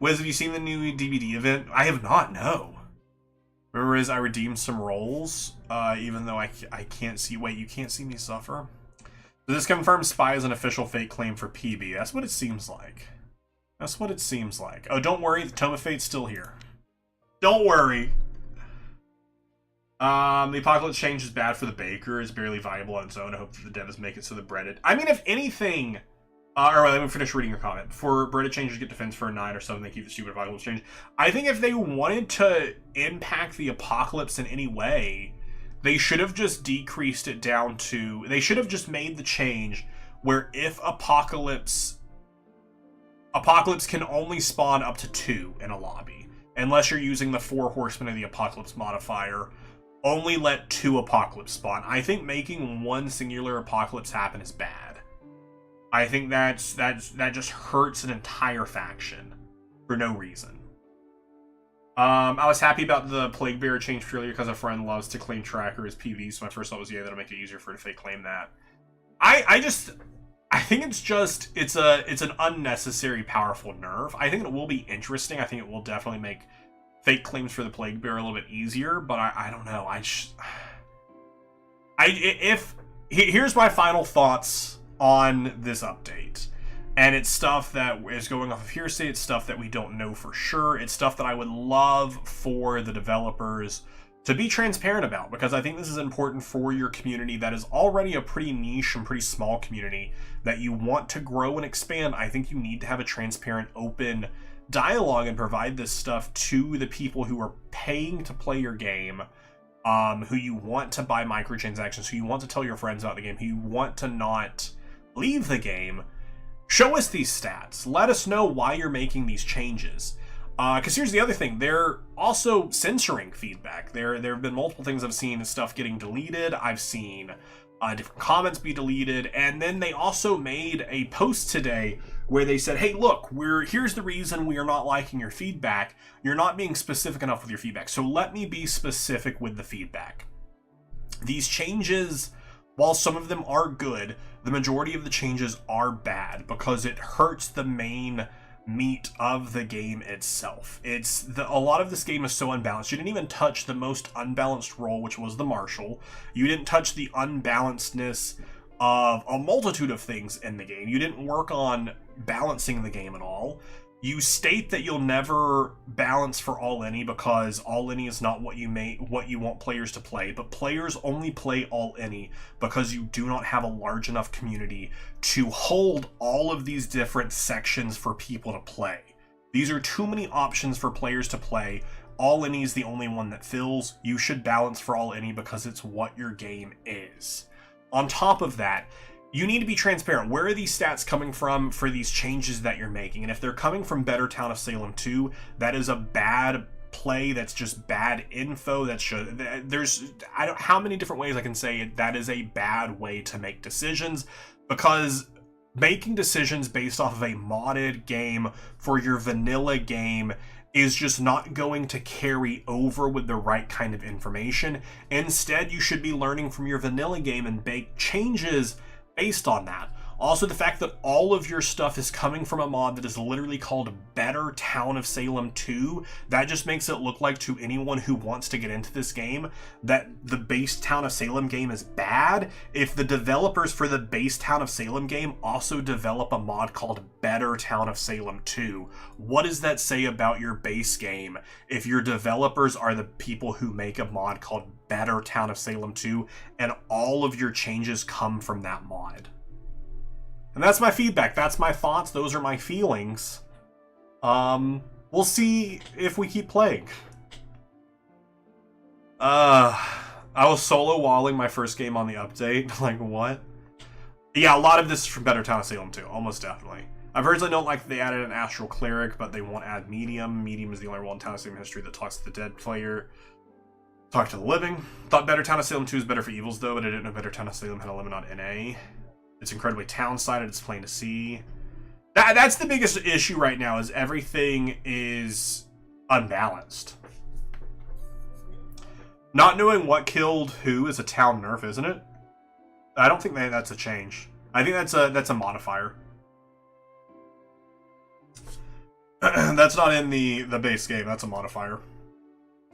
Wiz, have you seen the new DVD event? I have not, no. Remember, I redeemed some roles, even though I can't see... Wait, you can't see me suffer? Does this confirm Spy is an official fake claim for PB? That's what it seems like. That's what it seems like. Oh, don't worry, the Tome of Fate's still here. Don't worry. The Apocalypse change is bad for the Baker. It's barely viable on its own. I hope that the devs make it so the breaded... I mean, if anything... Alright, let me finish reading your comment. Before breaded changes get defense for a 9 or something, they keep the stupid Apocalypse change. I think if they wanted to impact the Apocalypse in any way, they should have just decreased it down to... They should have just made the change where if Apocalypse can only spawn up to 2 in a lobby, unless you're using the 4 Horsemen of the Apocalypse modifier. Only let 2 Apocalypse spawn. I think making 1 singular Apocalypse happen is bad. I think that just hurts an entire faction for no reason. I was happy about the Plague Bearer change purely because a friend loves to claim tracker as PV, so my first thought was, yeah, that'll make it easier for it if they claim that. I think it's an unnecessary powerful nerf. I think it will be interesting. I think it will definitely make fake claims for the Plague Bearer a little bit easier, but I don't know. Here's my final thoughts on this update. And it's stuff that is going off of hearsay. It's stuff that we don't know for sure. It's stuff that I would love for the developers to be transparent about, because I think this is important for your community that is already a pretty niche and pretty small community that you want to grow and expand. I think you need to have a transparent, open dialogue and provide this stuff to the people who are paying to play your game, who you want to buy microtransactions, who you want to tell your friends about the game, who you want to not leave the game. Show us these stats. Let us know why you're making these changes. Because here's the other thing. They're also censoring feedback. There have been multiple things I've seen, stuff getting deleted. I've seen different comments be deleted. And then they also made a post today where they said, hey, look, here's the reason we are not liking your feedback. You're not being specific enough with your feedback. So let me be specific with the feedback. These changes, while some of them are good, the majority of the changes are bad because it hurts the main meat of the game itself. A lot of this game is so unbalanced. You didn't even touch the most unbalanced role, which was the Marshal. You didn't touch the unbalancedness of a multitude of things in the game. You didn't work on balancing the game at all. You state that you'll never balance for all any because all any is not what you want players to play, but players only play all any because you do not have a large enough community to hold all of these different sections for people to play. These are too many options for players to play. All any is the only one that fills. You should balance for all any because it's what your game is. On top of that, you need to be transparent. Where are these stats coming from for these changes that you're making? And if they're coming from Better Town of Salem 2, that is a bad play. That's just bad info. That's just, how many different ways I can say it. That is a bad way to make decisions, because making decisions based off of a modded game for your vanilla game is just not going to carry over with the right kind of information. Instead, you should be learning from your vanilla game and make changes based on that. Also, the fact that all of your stuff is coming from a mod that is literally called Better Town of Salem 2, that just makes it look like to anyone who wants to get into this game that the base Town of Salem game is bad. If the developers for the base Town of Salem game also develop a mod called Better Town of Salem 2, what does that say about your base game if your developers are the people who make a mod called Better Town of Salem 2 and all of your changes come from that mod? And that's my feedback. That's my thoughts. Those are my feelings. We'll see if we keep playing. I was solo walling my first game on the update. Like, what? Yeah, a lot of this is from Better Town of Salem 2. Almost definitely. I personally don't like that they added an Astral Cleric, but they won't add Medium. Medium is the only role in Town of Salem history that talks to the dead player. Talk to the living. Thought Better Town of Salem 2 is better for evils, though, but I didn't know Better Town of Salem had a limit on NA. It's incredibly town-sided. It's plain to see. That's the biggest issue right now, is everything is unbalanced. Not knowing what killed who is a town nerf, isn't it? I don't think that's a change. I think that's a modifier. That's not in the base game. That's a modifier.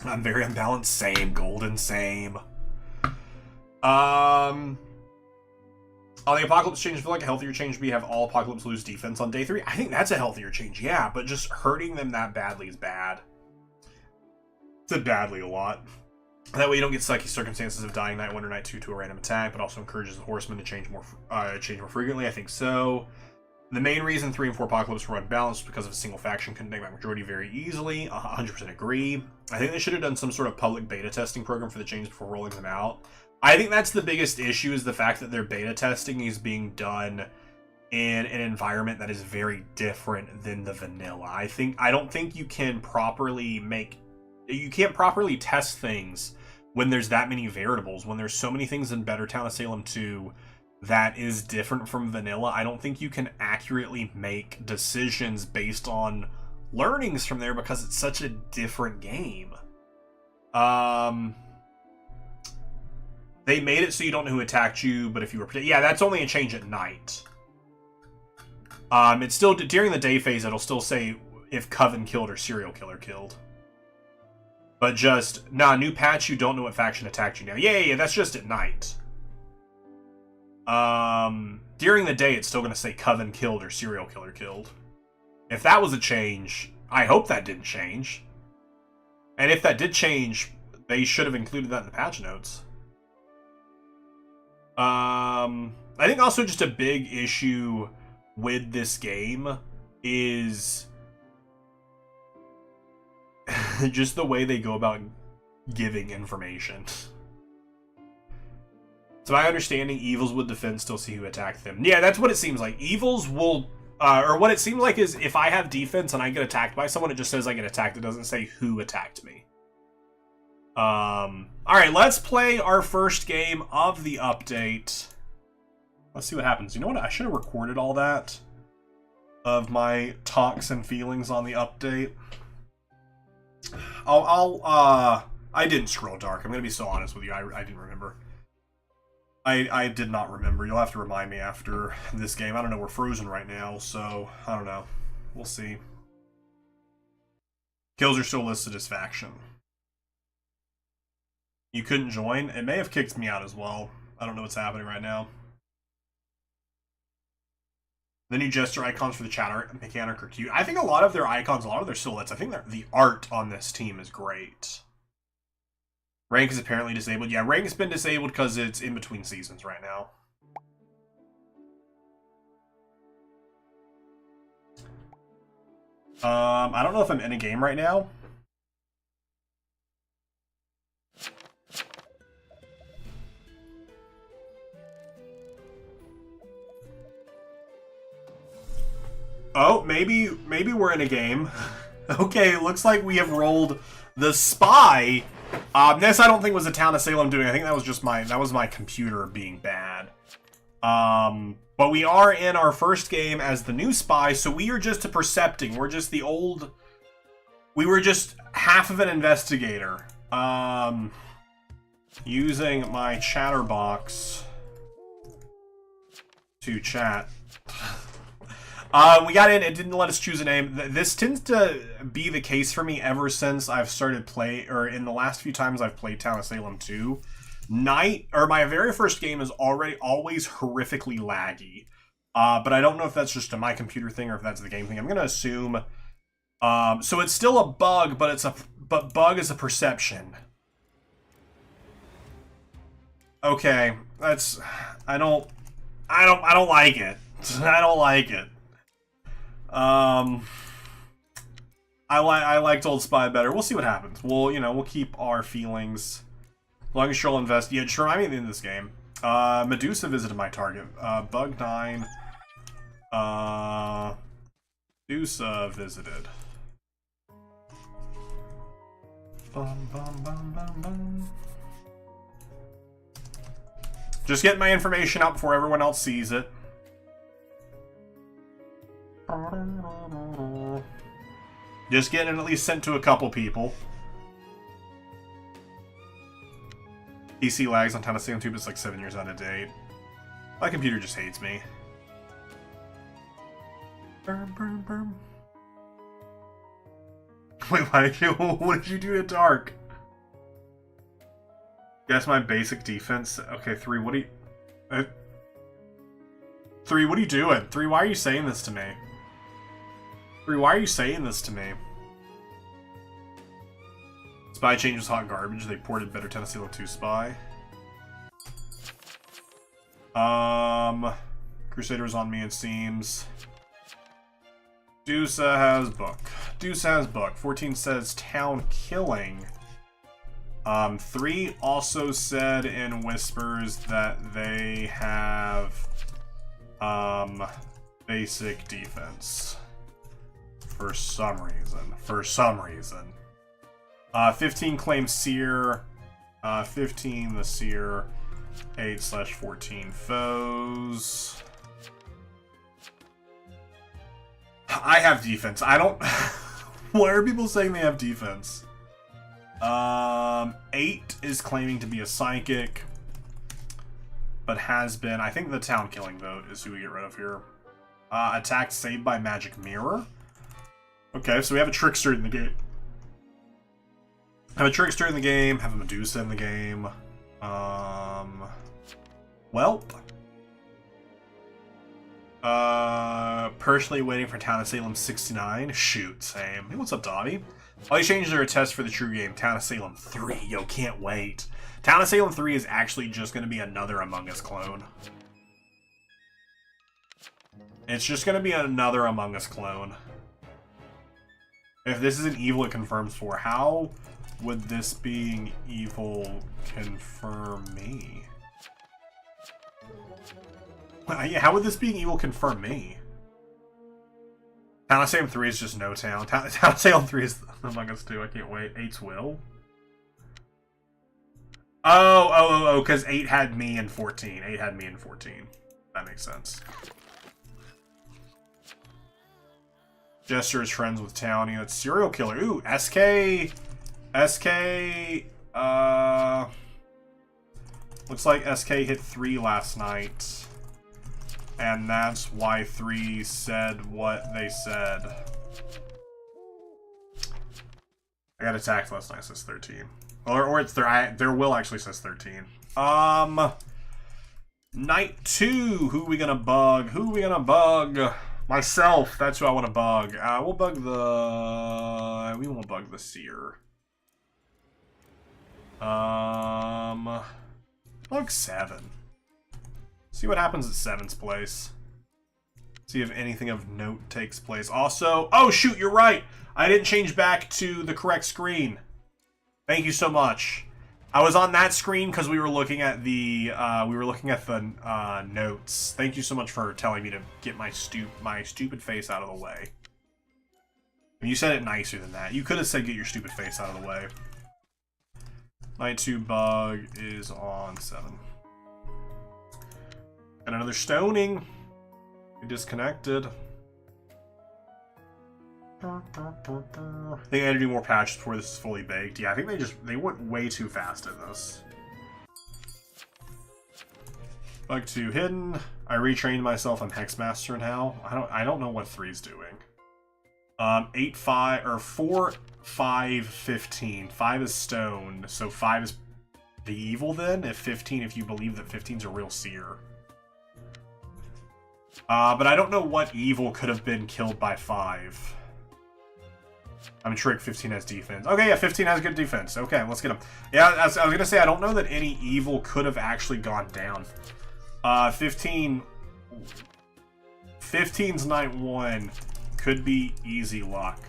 I'm very unbalanced. Same. Golden. Same. On the Apocalypse change, I feel like a healthier change would be have all Apocalypse lose defense on day 3. I think that's a healthier change, yeah, but just hurting them that badly is bad. It's badly a lot. That way you don't get sucky circumstances of dying night 1 or night 2 to a random attack, but also encourages the horsemen to change more frequently. I think so. The main reason 3 and 4 Apocalypse were unbalanced because of a single faction couldn't take back majority very easily. 100% agree. I think they should have done some sort of public beta testing program for the changes before rolling them out. I think that's the biggest issue, is the fact that their beta testing is being done in an environment that is very different than the vanilla. I don't think you can you can't properly test things when there's that many variables, when there's so many things in Better Town of Salem 2 that is different from vanilla. I don't think you can accurately make decisions based on learnings from there because it's such a different game. They made it so you don't know who attacked you, but if you were... Yeah, that's only a change at night. It's still... During the day phase, it'll still say if Coven killed or serial killer killed. But just... Nah, new patch, you don't know what faction attacked you now. Yeah, that's just at night. During the day, it's still going to say Coven killed or serial killer killed. If that was a change, I hope that didn't change. And if that did change, they should have included that in the patch notes. I think also just a big issue with this game is just the way they go about giving information. So my understanding, evils would defend, still see who attacked them. Yeah, that's what it seems like. Evils will, or what it seems like is if I have defense and I get attacked by someone, it just says I get attacked. It doesn't say who attacked me. Alright, let's play our first game of the update. Let's see what happens. You know what? I should have recorded all that of my talks and feelings on the update. I didn't scroll dark. I'm gonna be so honest with you. I didn't remember. I did not remember. You'll have to remind me after this game. I don't know. We're frozen right now, so I don't know. We'll see. Kills are still listed as faction. You couldn't join? It may have kicked me out as well. I don't know what's happening right now. The new gesture icons for the chat mechanic are cute. I think a lot of their icons, a lot of their silhouettes, I think the art on this team is great. Rank is apparently disabled. Yeah, rank has been disabled because it's in between seasons right now. I don't know if I'm in a game right now. Oh, maybe we're in a game. Okay, looks like we have rolled the spy. This I don't think was the Town of Salem doing. I think that was just my computer being bad. But we are in our first game as the new spy, so we are just a percepting. We're just the old. We were just half of an investigator. Using my chatterbox to chat. We got in, it didn't let us choose a name. This tends to be the case for me ever since I've started in the last few times I've played Town of Salem 2. My very first game is always horrifically laggy. But I don't know if that's just a my computer thing or if that's the game thing. I'm gonna assume, so it's still a bug, but bug is a perception. Okay, I don't like it. I don't like it. I liked Old Spy better. We'll see what happens. We'll keep our feelings. Long as you'll invest. Yeah, just remind me at the end of this game. Medusa visited my target. Bug 9. Medusa visited. Bum, bum, bum, bum, bum. Just getting my information out before everyone else sees it. Just getting it at least sent to a couple people. PC lags on Town of Salem 2, but it's like 7 years out of date. My computer just hates me. Burn, burn, burn. Wait, what did you do to Dark? Guess my basic defense. Okay, 3, what are you... 3, what are you doing? 3, why are you saying this to me? 3, why are you saying this to me? Spy change was hot garbage. They ported Better Town of Salem 2 Spy. Crusader was on me, it seems. Deusa has book. Deusa has book. 14 says town killing. 3 also said in whispers that they have basic defense. For some reason. For some reason. 15 claims Seer. 15 the Seer. 8/14 foes. I have defense. I don't... Why are people saying they have defense? 8 is claiming to be a psychic. But has been... I think the town killing vote is who we get rid of here. Attack saved by magic mirror. Okay, so we have a trickster in the game. Have a trickster in the game. Have a Medusa in the game. Welp. Personally waiting for Town of Salem 69. Shoot, same. Hey, what's up, Dobby? All these changes are a test for the true game. Town of Salem 3. Yo, can't wait. Town of Salem 3 is actually just going to be another Among Us clone. It's just going to be another Among Us clone. If this is an evil, it confirms 4. How would this being evil confirm me? Yeah, how would this being evil confirm me? Town of Salem 3 is just no town. Town of Salem 3 is Among Us 2. I can't wait. 8's will. Oh, because 8 had me and 14. 8 had me and 14. That makes sense. Jester is friends with Townie. That's serial killer. Ooh, SK. Looks like SK hit 3 last night. And that's why 3 said what they said. I got attacked last night, says 13. Or it's their will actually says 13. Night 2. Who we gonna bug? Who we gonna bug? Myself. That's who I want to bug. We'll bug the... We won't bug the Seer. Bug 7. See what happens at 7's place. See if anything of note takes place. Also... Oh, shoot, you're right! I didn't change back to the correct screen. Thank you so much. I was on that screen because we were looking at the notes. Thank you so much for telling me to get my stupid face out of the way. You said it nicer than that. You could have said get your stupid face out of the way. Night 2 bug is on 7. And another stoning. We disconnected. I think they had to do more patches before this is fully baked. Yeah, I think they went way too fast in this. Bug 2 hidden. I retrained myself on Hexmaster now. I don't know what 3's doing. 8, 5 or 4, 5, 15. 5 is stoned, so 5 is the evil then. If you believe that 15's a real seer. But I don't know what evil could have been killed by 5. I'm tricked. 15 has defense. Okay, yeah, 15 has good defense. Okay, let's get him. Yeah, I was gonna say, I don't know that any evil could have actually gone down. 15's night 1 could be easy luck.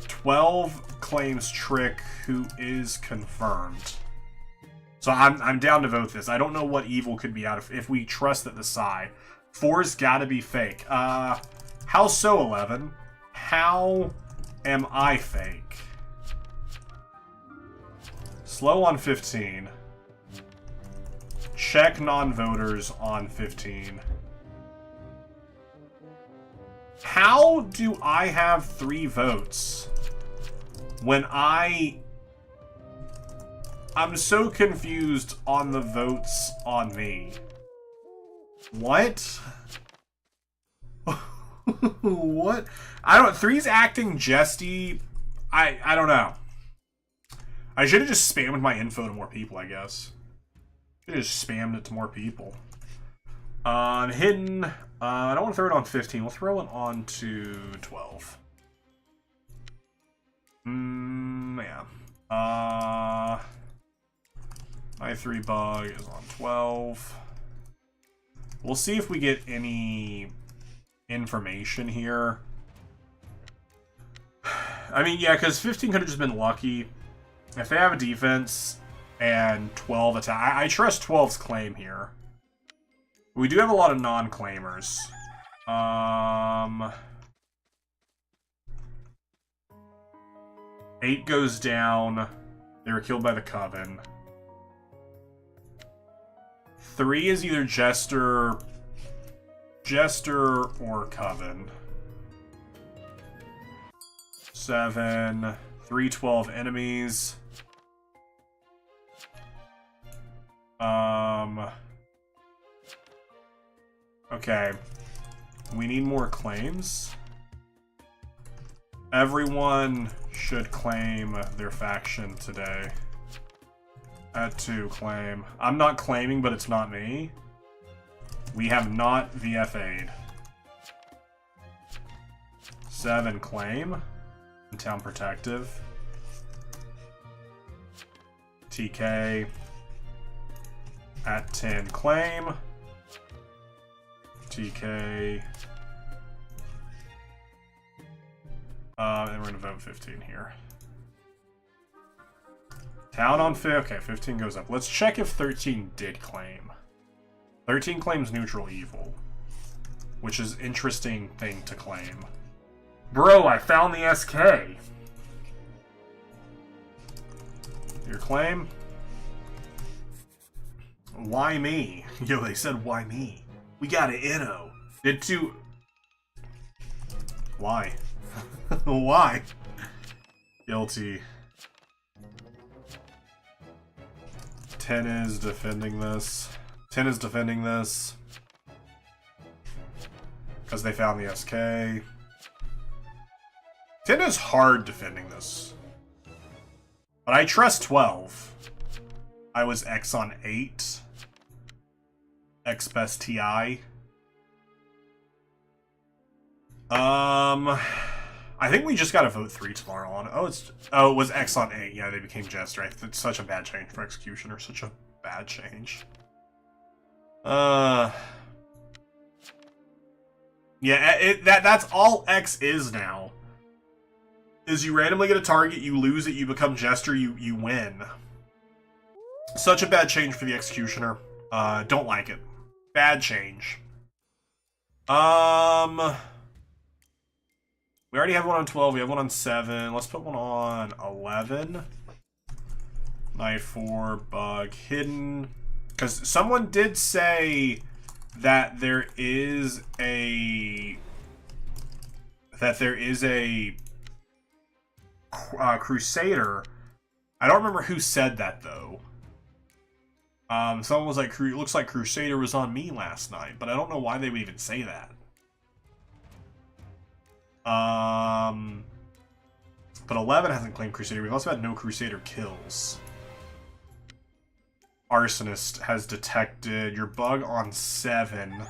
12 claims trick, who is confirmed. So I'm down to vote this. I don't know what evil could be out if we trust that the Psy. 4's gotta be fake. How so, 11? How am I fake? Slow on 15. Check non-voters on 15. How do I have 3 votes when I'm so confused on the votes on me? What? What? 3's acting jesty. I don't know. I should have just spammed my info to more people, I guess. Should have just spammed it to more people. Hidden. I don't want to throw it on 15. We'll throw it on to 12. Yeah. My 3 bug is on 12. We'll see if we get any information here. I mean, yeah, because 15 could have just been lucky. If they have a defense and 12 attack, I trust 12's claim here. We do have a lot of non-claimers. Eight goes down. They were killed by the Coven. 3 is either Jester or Coven. 7, 3, 12 enemies. Okay. We need more claims. Everyone should claim their faction today. At 2, claim. I'm not claiming, but it's not me. We have not VFA'd. 7, claim. Town Protective. TK. At 10, claim. TK. And we're gonna vote 15 here. Town on 5. Okay, 15 goes up. Let's check if 13 did claim. 13 claims neutral evil, which is interesting thing to claim. Bro, I found the SK. Your claim? Why me? Yo, they said why me? We got an Inno. Did 2... Why? Why? Guilty. 10 is defending this. 10 is defending this. Because they found the SK. 10 is hard defending this. But I trust 12. I was X on 8. X best TI. I think we just gotta vote 3 tomorrow on. Oh, it was X on 8. Yeah, they became Jester. It's such a bad change for Executioner. Such a bad change. Yeah, that's all X is now. Is you randomly get a target, you lose it, you become Jester, you win. Such a bad change for the Executioner. Don't like it. Bad change. We already have one on 12, we have one on 7. Let's put one on 11. Night 4, bug, hidden. Because someone did say that there is a... Crusader. I don't remember who said that, though. Someone was like, it looks like Crusader was on me last night, but I don't know why they would even say that. But 11 hasn't claimed Crusader. We've also had no Crusader kills. Arsonist has detected your bug on 7.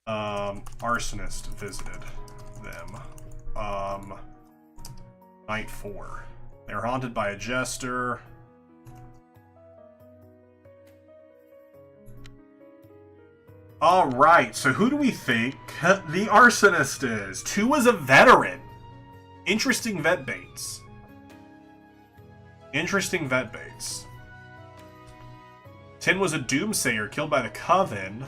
Arsonist visited them. Night 4. They're haunted by a Jester. Alright, so who do we think the Arsonist is? 2 is a veteran. Interesting vet baits. Interesting vet baits. 10 was a Doomsayer killed by the Coven.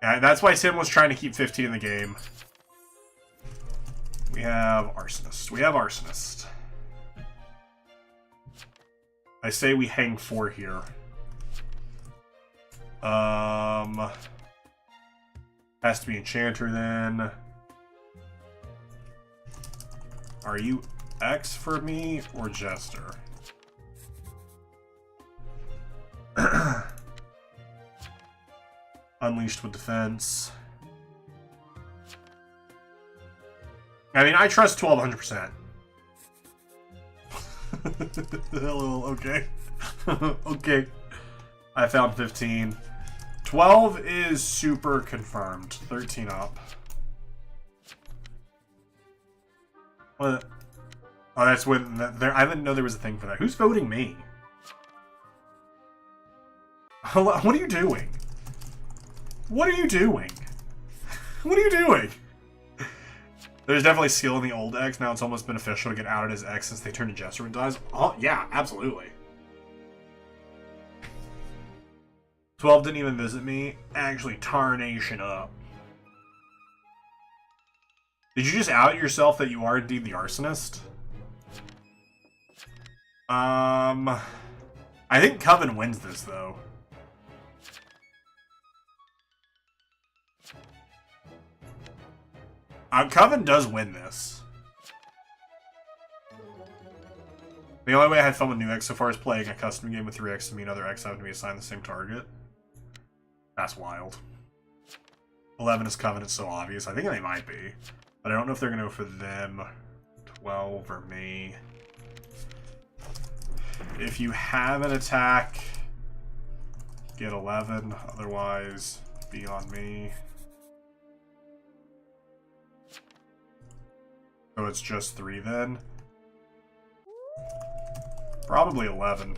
Yeah, that's why 10 was trying to keep 15 in the game. We have Arsonist. We have Arsonist. I say we hang 4 here. Has to be Enchanter then. Are you X for me or Jester? Unleashed with defense. I mean, I trust 12 100%. Hello, okay. Okay. I found 15. 12 is super confirmed. 13 up. What? Oh, that's when... I didn't know there was a thing for that. Who's voting me? What are you doing? What are you doing? What are you doing? There's definitely skill in the old X. Now it's almost beneficial to get outed as X since they turn to Jester when dies. Oh, yeah, absolutely. 12 didn't even visit me. Actually, tarnation up. Did you just out yourself that you are indeed the arsonist? I think Coven wins this, though. Coven does win this. The only way I had fun with new X so far is playing a custom game with 3X to mean other X having to be assigned the same target. That's wild. 11 is Coven, it's so obvious. I think they might be. But I don't know if they're going to go for them. 12 or me. If you have an attack, get 11. Otherwise, be on me. So it's just 3 then. Probably 11.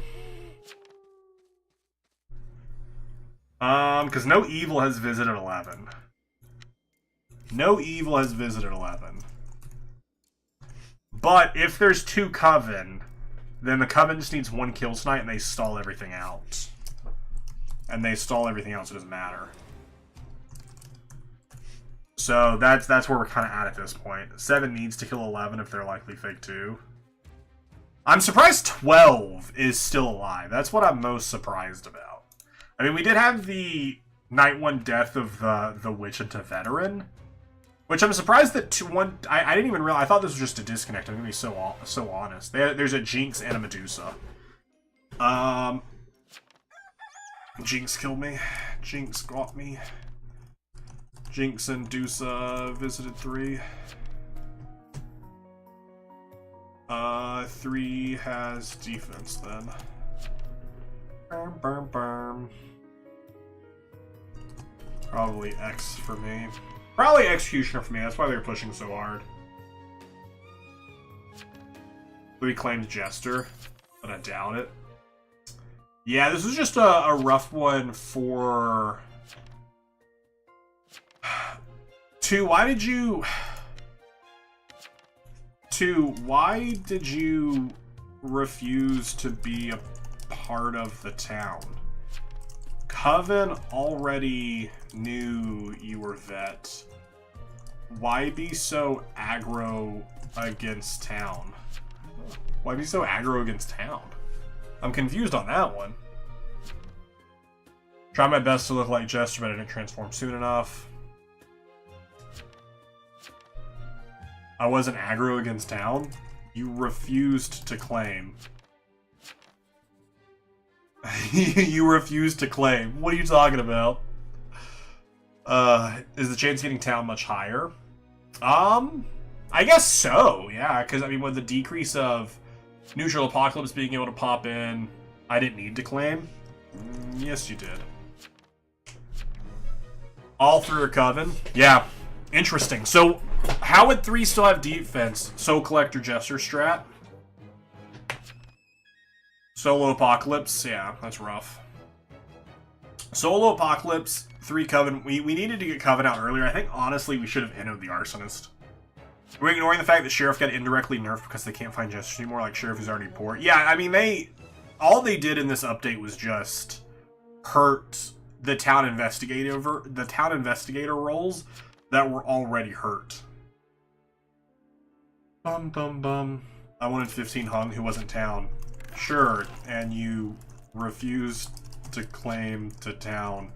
Because no evil has visited 11. No evil has visited 11. But if there's 2 Coven, then the Coven just needs 1 kill tonight and they stall everything out. And they stall everything else, so it doesn't matter. So that's where we're kind of at this point. 7 needs to kill 11 if they're likely fake 2. I'm surprised 12 is still alive. That's what I'm most surprised about. I mean, we did have the Night 1 death of the Witch into Veteran, which I'm surprised that I didn't even realize. I thought this was just a disconnect. I'm gonna be so honest. There's a Jinx and a Medusa. Jinx killed me. Jinx got me. Jinx and Medusa visited 3. 3 has defense then. Burm, burm, burm. Probably X for me. Probably Executioner for me. That's why they were pushing so hard. We claimed Jester, but I doubt it. Yeah, this was just a rough one for... 2, why did you... 2, why did you refuse to be a part of the town? Coven already knew you were vet. Why be so aggro against town? Why be so aggro against town? I'm confused on that one. Try my best to look like Jester, but I didn't transform soon enough. I wasn't aggro against town. You refused to claim. You refused to claim. What are you talking about? Is the chance of getting town much higher? I guess so, yeah. Because, I mean, with the decrease of Neutral Apocalypse being able to pop in, I didn't need to claim. Yes, you did. All through a Coven? Yeah. Interesting. So, how would 3 still have defense? Soul Collector Jester strat? Solo Apocalypse? Yeah, that's rough. Solo Apocalypse, 3 Coven. We needed to get Coven out earlier. I think, honestly, we should have entered the Arsonist. We're ignoring the fact that Sheriff got indirectly nerfed because they can't find Jester anymore, like Sheriff is already poor. Yeah, I mean, all they did in this update was just hurt the town investigator roles that were already hurt. Bum, bum, bum. I wanted 15 hung who wasn't town. Sure, and you refused to claim to town.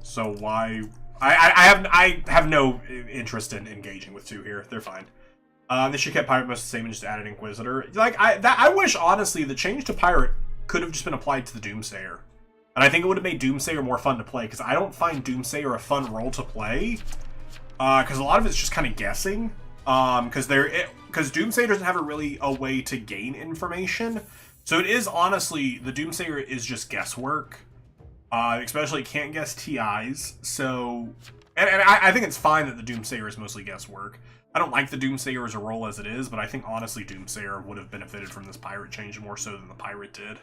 So why... I have no interest in engaging with 2 here. They're fine. They should kept Pirate most the same and just added Inquisitor. Like, I wish, honestly, the change to Pirate could have just been applied to the Doomsayer. And I think it would have made Doomsayer more fun to play, because I don't find Doomsayer a fun role to play. Because a lot of it's just kind of guessing. Because Doomsayer doesn't have a way to gain information. So it is, honestly, the Doomsayer is just guesswork. Especially can't guess TIs. So, and I think it's fine that the Doomsayer is mostly guesswork. I don't like the Doomsayer as a role as it is, but I think, honestly, Doomsayer would have benefited from this Pirate change more so than the Pirate did.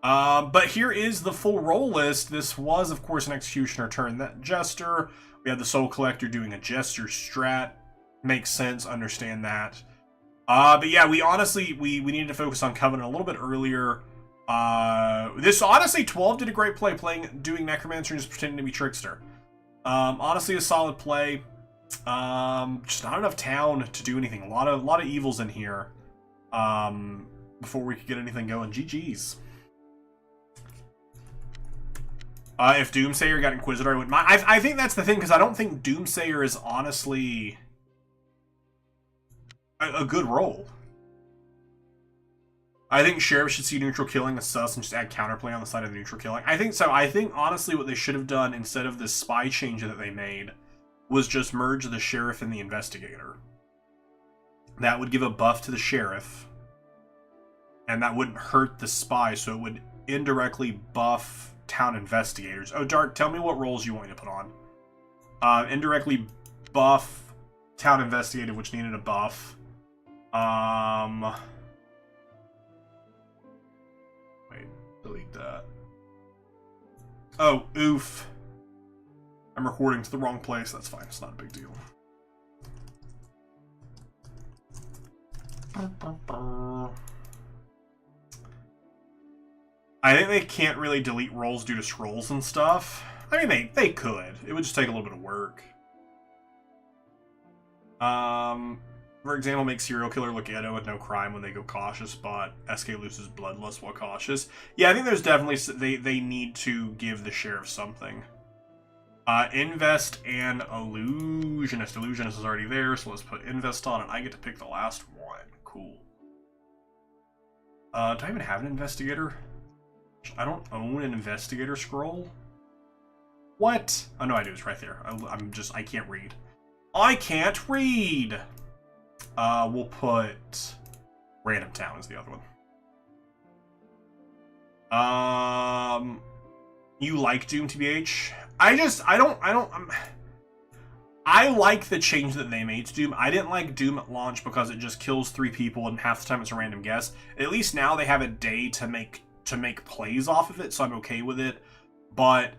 But here is the full role list. This was, of course, an Executioner turn. That Jester. We had the Soul Collector doing a Jester strat. Makes sense. Understand that. But yeah, we honestly, we needed to focus on Covenant a little bit earlier. This, honestly, 12 did a great play doing Necromancer and just pretending to be Trickster. Honestly, a solid play. Just not enough town to do anything. A lot of evils in here. Before we could get anything going. GG's. If Doomsayer got Inquisitor, I wouldn't mind. I think that's the thing, because I don't think Doomsayer is honestly a good role. I think Sheriff should see neutral killing as sus and just add counterplay on the side of the neutral killing. I think so. I think, honestly, what they should have done instead of this spy change that they made was just merge the Sheriff and the Investigator. That would give a buff to the Sheriff, and that wouldn't hurt the spy, so it would indirectly buff town investigators. Oh, Dark, tell me what roles you want me to put on. Indirectly buff town investigator, which needed a buff. Wait, delete that. Oh, oof. I'm recording to the wrong place. That's fine. It's not a big deal. I think they can't really delete roles due to scrolls and stuff. I mean, they could. It would just take a little bit of work. For example, make Serial Killer look ghetto with no crime when they go cautious, but SK loses bloodlust while cautious. Yeah, I think there's definitely... They need to give the Sheriff something. Invest and Illusionist. Illusionist is already there, so let's put Invest on, and I get to pick the last one. Cool. Do I even have an Investigator? I don't own an Investigator scroll. What? Oh, no, I do. It's right there. I can't read. I can't read! We'll put Random Town as the other one. You like Doom, TBH? I like the change that they made to Doom. I didn't like Doom at launch because it just kills 3 people and half the time it's a random guess. At least now they have a day to make plays off of it, so I'm okay with it. But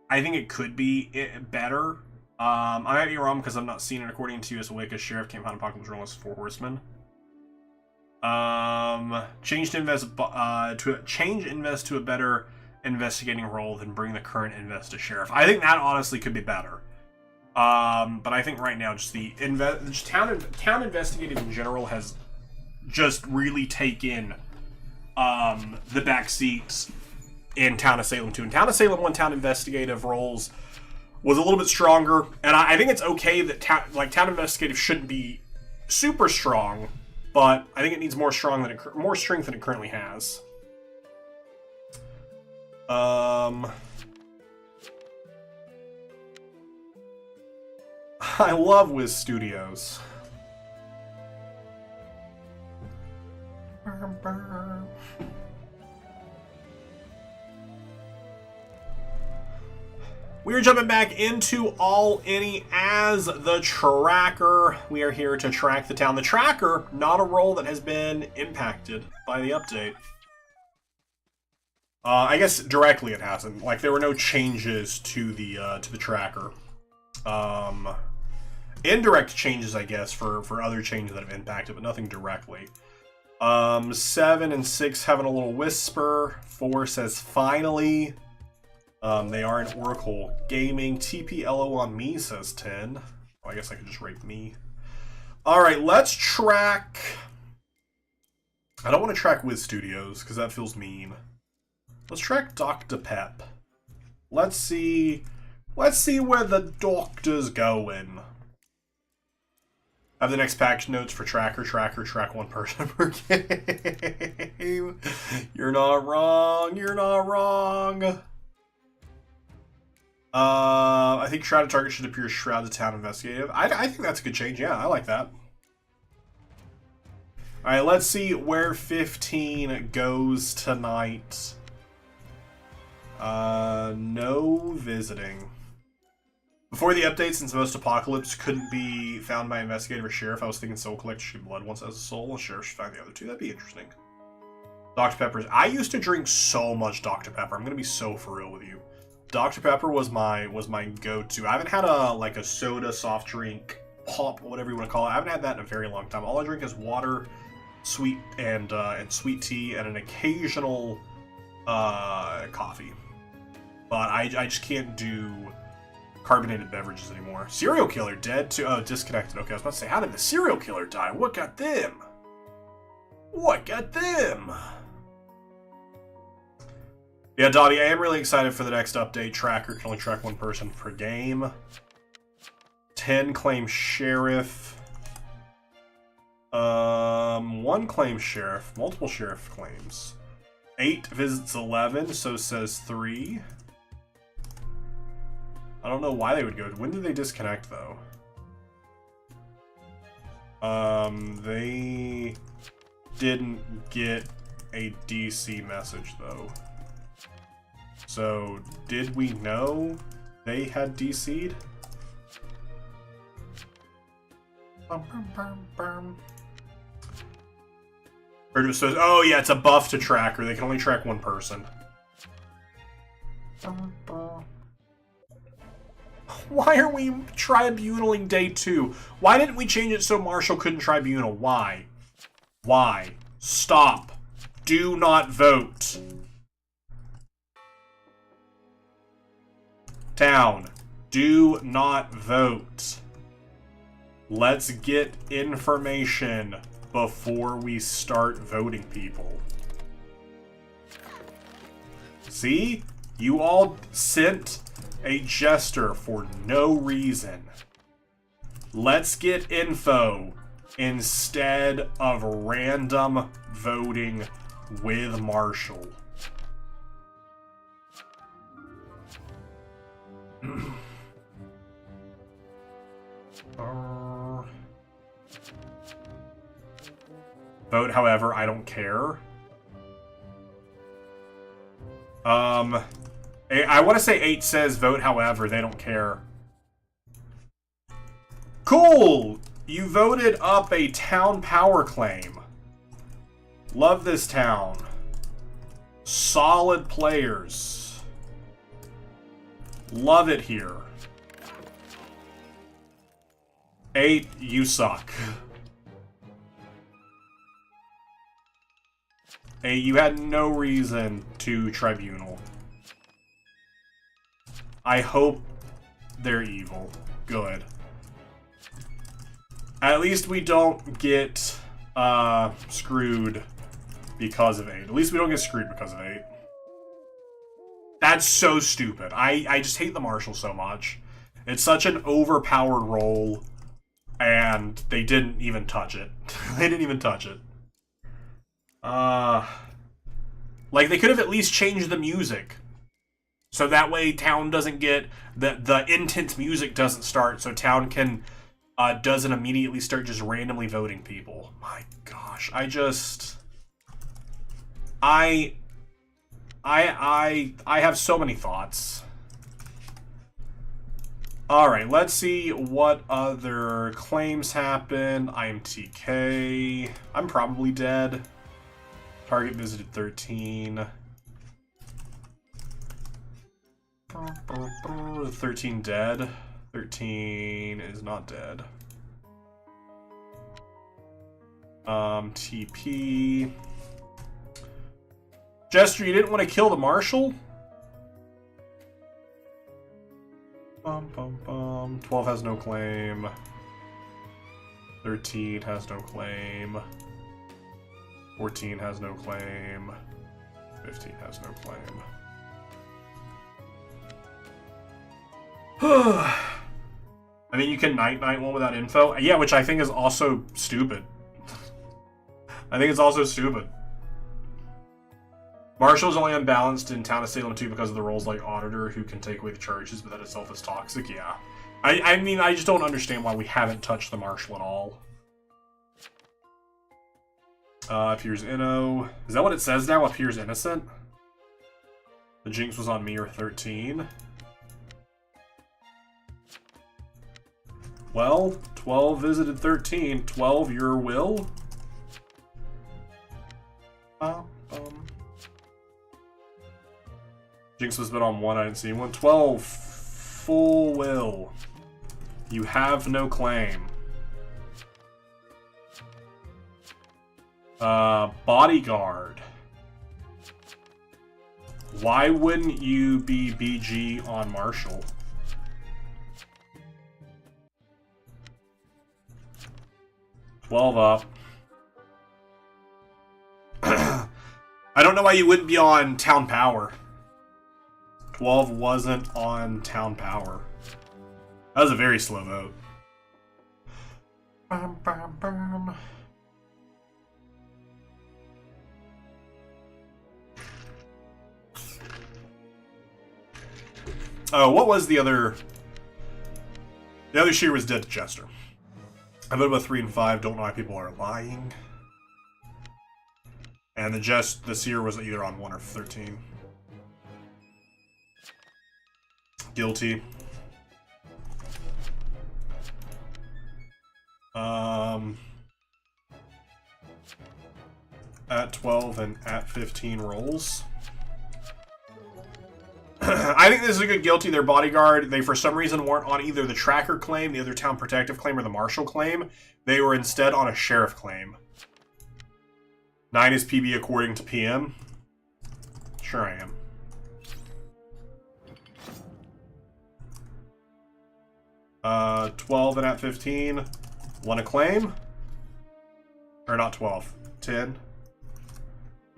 I think it could be better. I might be wrong because I'm not seeing it according to US Wicca. Sheriff can't find Apocalypse Journalist 4 Horsemen. Change Invest to a better investigating role than bring the current Invest to Sheriff. I think that honestly could be better. But I think right now just the town investigative in general has just really taken the back seats in Town of Salem 2. In Town of Salem 1, town investigative roles was a little bit stronger, and I think it's okay that town investigative shouldn't be super strong, but I think it needs more strength than it currently has. I love WizStudios. We are jumping back into All Any as the Tracker. We are here to track the town. The Tracker, not a role that has been impacted by the update. I guess directly it hasn't. Like, there were no changes to the Tracker. Indirect changes, I guess, for other changes that have impacted, but nothing directly. 7 and 6 having a little whisper. 4 says finally. They are in Oracle Gaming. TPLO on me says 10. Oh, I guess I could just rate me. Alright, let's track... I don't want to track WizStudios, because that feels mean. Let's track Dr. Pep. Let's see where the doctor's going. I have the next patch notes for track one person per game. You're not wrong. I think Shrouded Target should appear Shrouded Town Investigative. I think that's a good change. Yeah, I like that. Alright, let's see where 15 goes tonight. No visiting. Before the update, since most Apocalypse couldn't be found by Investigator or Sheriff, I was thinking Soul Collector should be Blood once as a soul, and Sheriff should find the other two. That'd be interesting. Dr. Pepper's. I used to drink so much Dr. Pepper. I'm gonna be so for real with you. Dr. Pepper was my go-to. I haven't had a soda soft drink pop, whatever you want to call it. I haven't had that in a very long time. All I drink is water, sweet and sweet tea, and an occasional coffee. But I just can't do carbonated beverages anymore. Serial killer dead too. Oh, disconnected. Okay, I was about to say, how did the serial killer die? What got them? What got them? Yeah, Dottie, I am really excited for the next update. Tracker can only track one person per game. 10 claim sheriff. 1 claim sheriff. Multiple sheriff claims. 8 visits 11, so says 3. I don't know why they would go. When did they disconnect, though? They didn't get a DC message, though. So, did we know they had DC'd? Or just says, oh yeah, it's a buff to tracker. They can only track one person. Why are we tribunaling day 2? Why didn't we change it so Marshall couldn't tribunal? Why? Why? Stop. Do not vote. Town. Do not vote. Let's get information before we start voting people. See? You all sent a jester for no reason. Let's get info instead of random voting with Marshall. Vote, however, I don't care. I want to say 8 says vote, however, they don't care. Cool! You voted up a town power claim. Love this town. Solid players. Love it here. 8, you suck. 8, you had no reason to tribunal. I hope they're evil. Good. At least we don't get screwed because of 8. At least we don't get screwed because of 8. That's so stupid. I just hate the Marshal so much. It's such an overpowered role, and they didn't even touch it. They didn't even touch it. Like, they could have at least changed the music. So that way Town doesn't get... The intense music doesn't start, so Town can... doesn't immediately start just randomly voting people. My gosh, I have so many thoughts. Alright, let's see what other claims happen. I am TK. I'm probably dead. Target visited 13. 13 dead. 13 is not dead. TP. Jester, you didn't want to kill the Marshal? 12 has no claim. 13 has no claim. 14 has no claim. 15 has no claim. I mean, you can night-night one without info. Yeah, which I think is also stupid. I think it's also stupid. Marshall's only unbalanced in Town of Salem 2 because of the roles like Auditor, who can take away the charges, but that itself is toxic. Yeah. I mean, I just don't understand why we haven't touched the Marshal at all. Appears Inno. Is that what it says now? Appears innocent? The Jinx was on me or 13. Well, 12 visited 13. 12 your will? Jinx was been on 1, I didn't see one. 12 full will. You have no claim. Bodyguard. Why wouldn't you be BG on Marshall? $12 up. I don't know why you wouldn't be on Town Power. 12 wasn't on Town Power. That was a very slow vote. Bum, bum, bum. Oh, what was the other? The other shear was Dead to Chester. I voted about 3 and 5. Don't know why people are lying. And the seer was either on 1 or 13. Guilty. At 12 and at 15 rolls. I think this is a good guilty. Their bodyguard, they for some reason weren't on either the tracker claim, the other town protective claim, or the marshal claim. They were instead on a sheriff claim. 9 is PB according to PM. Sure I am. Uh, 12 and at 15. Want a claim? Or not 12. 10.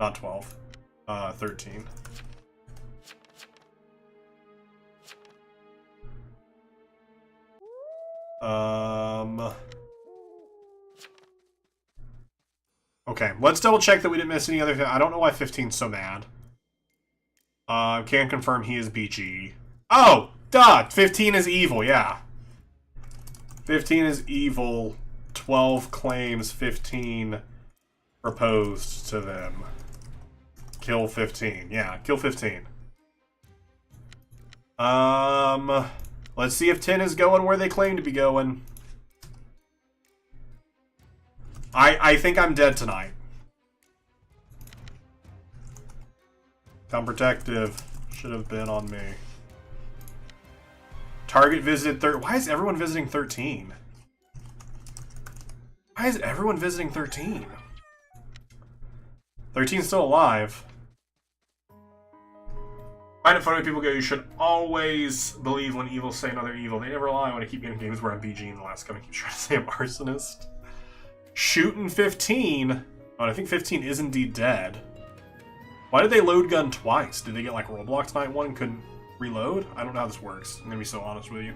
Not 12. 13. Okay, let's double check that we didn't miss any other. I don't know why 15's so mad. Can confirm he is BG. Oh, duh! 15 is evil, yeah. 15 is evil. 12 claims, 15 proposed to them. Kill 15. Yeah, kill 15. Let's see if 10 is going where they claim to be going. I think I'm dead tonight. Town protective should have been on me. Target visited why is everyone visiting 13? Why is everyone visiting 13? 13's still alive. I find it funny when people go, you should always believe when evil say another evil. They never lie when I keep getting games where I'm BG in the last game. I keep trying to say I'm arsonist. Shooting 15. Oh, I think 15 is indeed dead. Why did they load gun twice? Did they get like Roblox night 1 and couldn't reload? I don't know how this works. I'm gonna be so honest with you.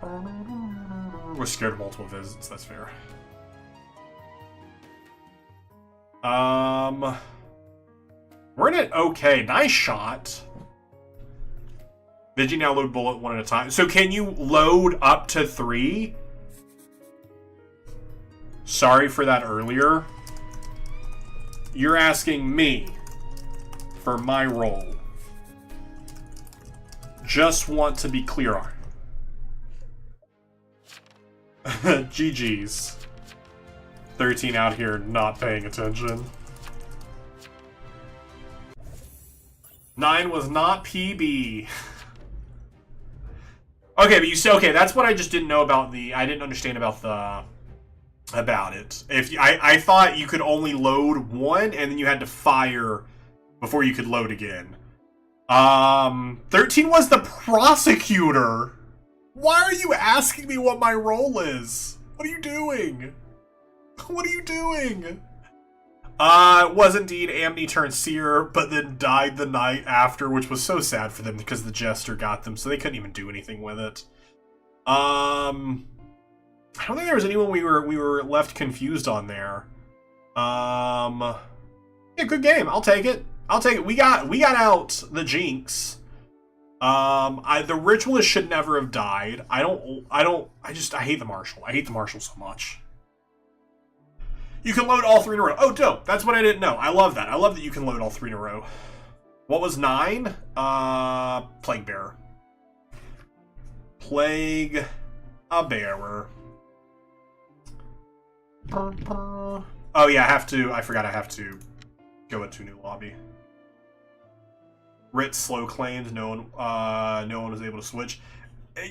We're scared of multiple visits, that's fair. We're in it okay. Nice shot. Did you now load bullet 1 at a time? So can you load up to 3? Sorry for that earlier. You're asking me for my role. Just want to be clear on. GG's. 13 out here not paying attention. 9 was not PB. Okay, but you say okay. That's what I just didn't know about the. I didn't understand about the. About it. I thought you could only load 1 and then you had to fire before you could load again. 13 was the prosecutor. Why are you asking me what my role is? What are you doing? What are you doing? It was indeed Amity turned seer, but then died the night after, which was so sad for them because the jester got them, so they couldn't even do anything with it. I don't think there was anyone we were left confused on there. Yeah, good game. I'll take it. I'll take it. We got out the Jinx. The ritualist should never have died. I hate the marshal. I hate the marshal so much. You can load all 3 in a row. Oh, dope. That's what I didn't know. I love that. I love that you can load all 3 in a row. What was 9? Plague Bearer. Plague a Bearer. Oh yeah, I forgot I have to go into a new lobby. Writ slow claims, no one was able to switch.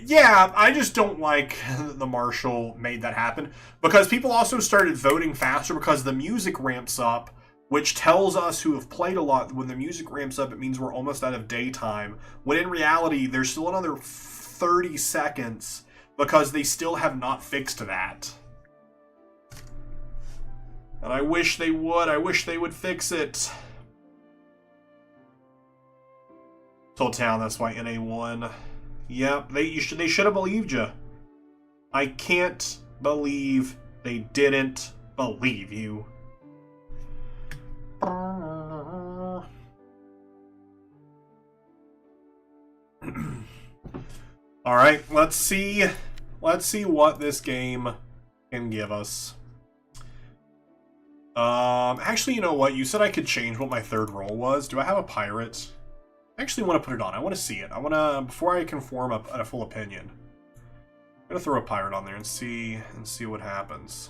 Yeah, I just don't like that the Marshal made that happen. Because people also started voting faster because the music ramps up, which tells us who have played a lot, when the music ramps up, it means we're almost out of daytime. When in reality, there's still another 30 seconds because they still have not fixed that. And I wish they would. I wish they would fix it. Told Town, that's why NA won. Yep, they should have believed you. I can't believe they didn't believe you. All right, let's see what this game can give us. Actually, you know what? You said I could change what my third role was. Do I have a pirate? I actually want to put it on. I want to see it. I want to, before I can form a full opinion, I'm gonna throw a pirate on there and see what happens.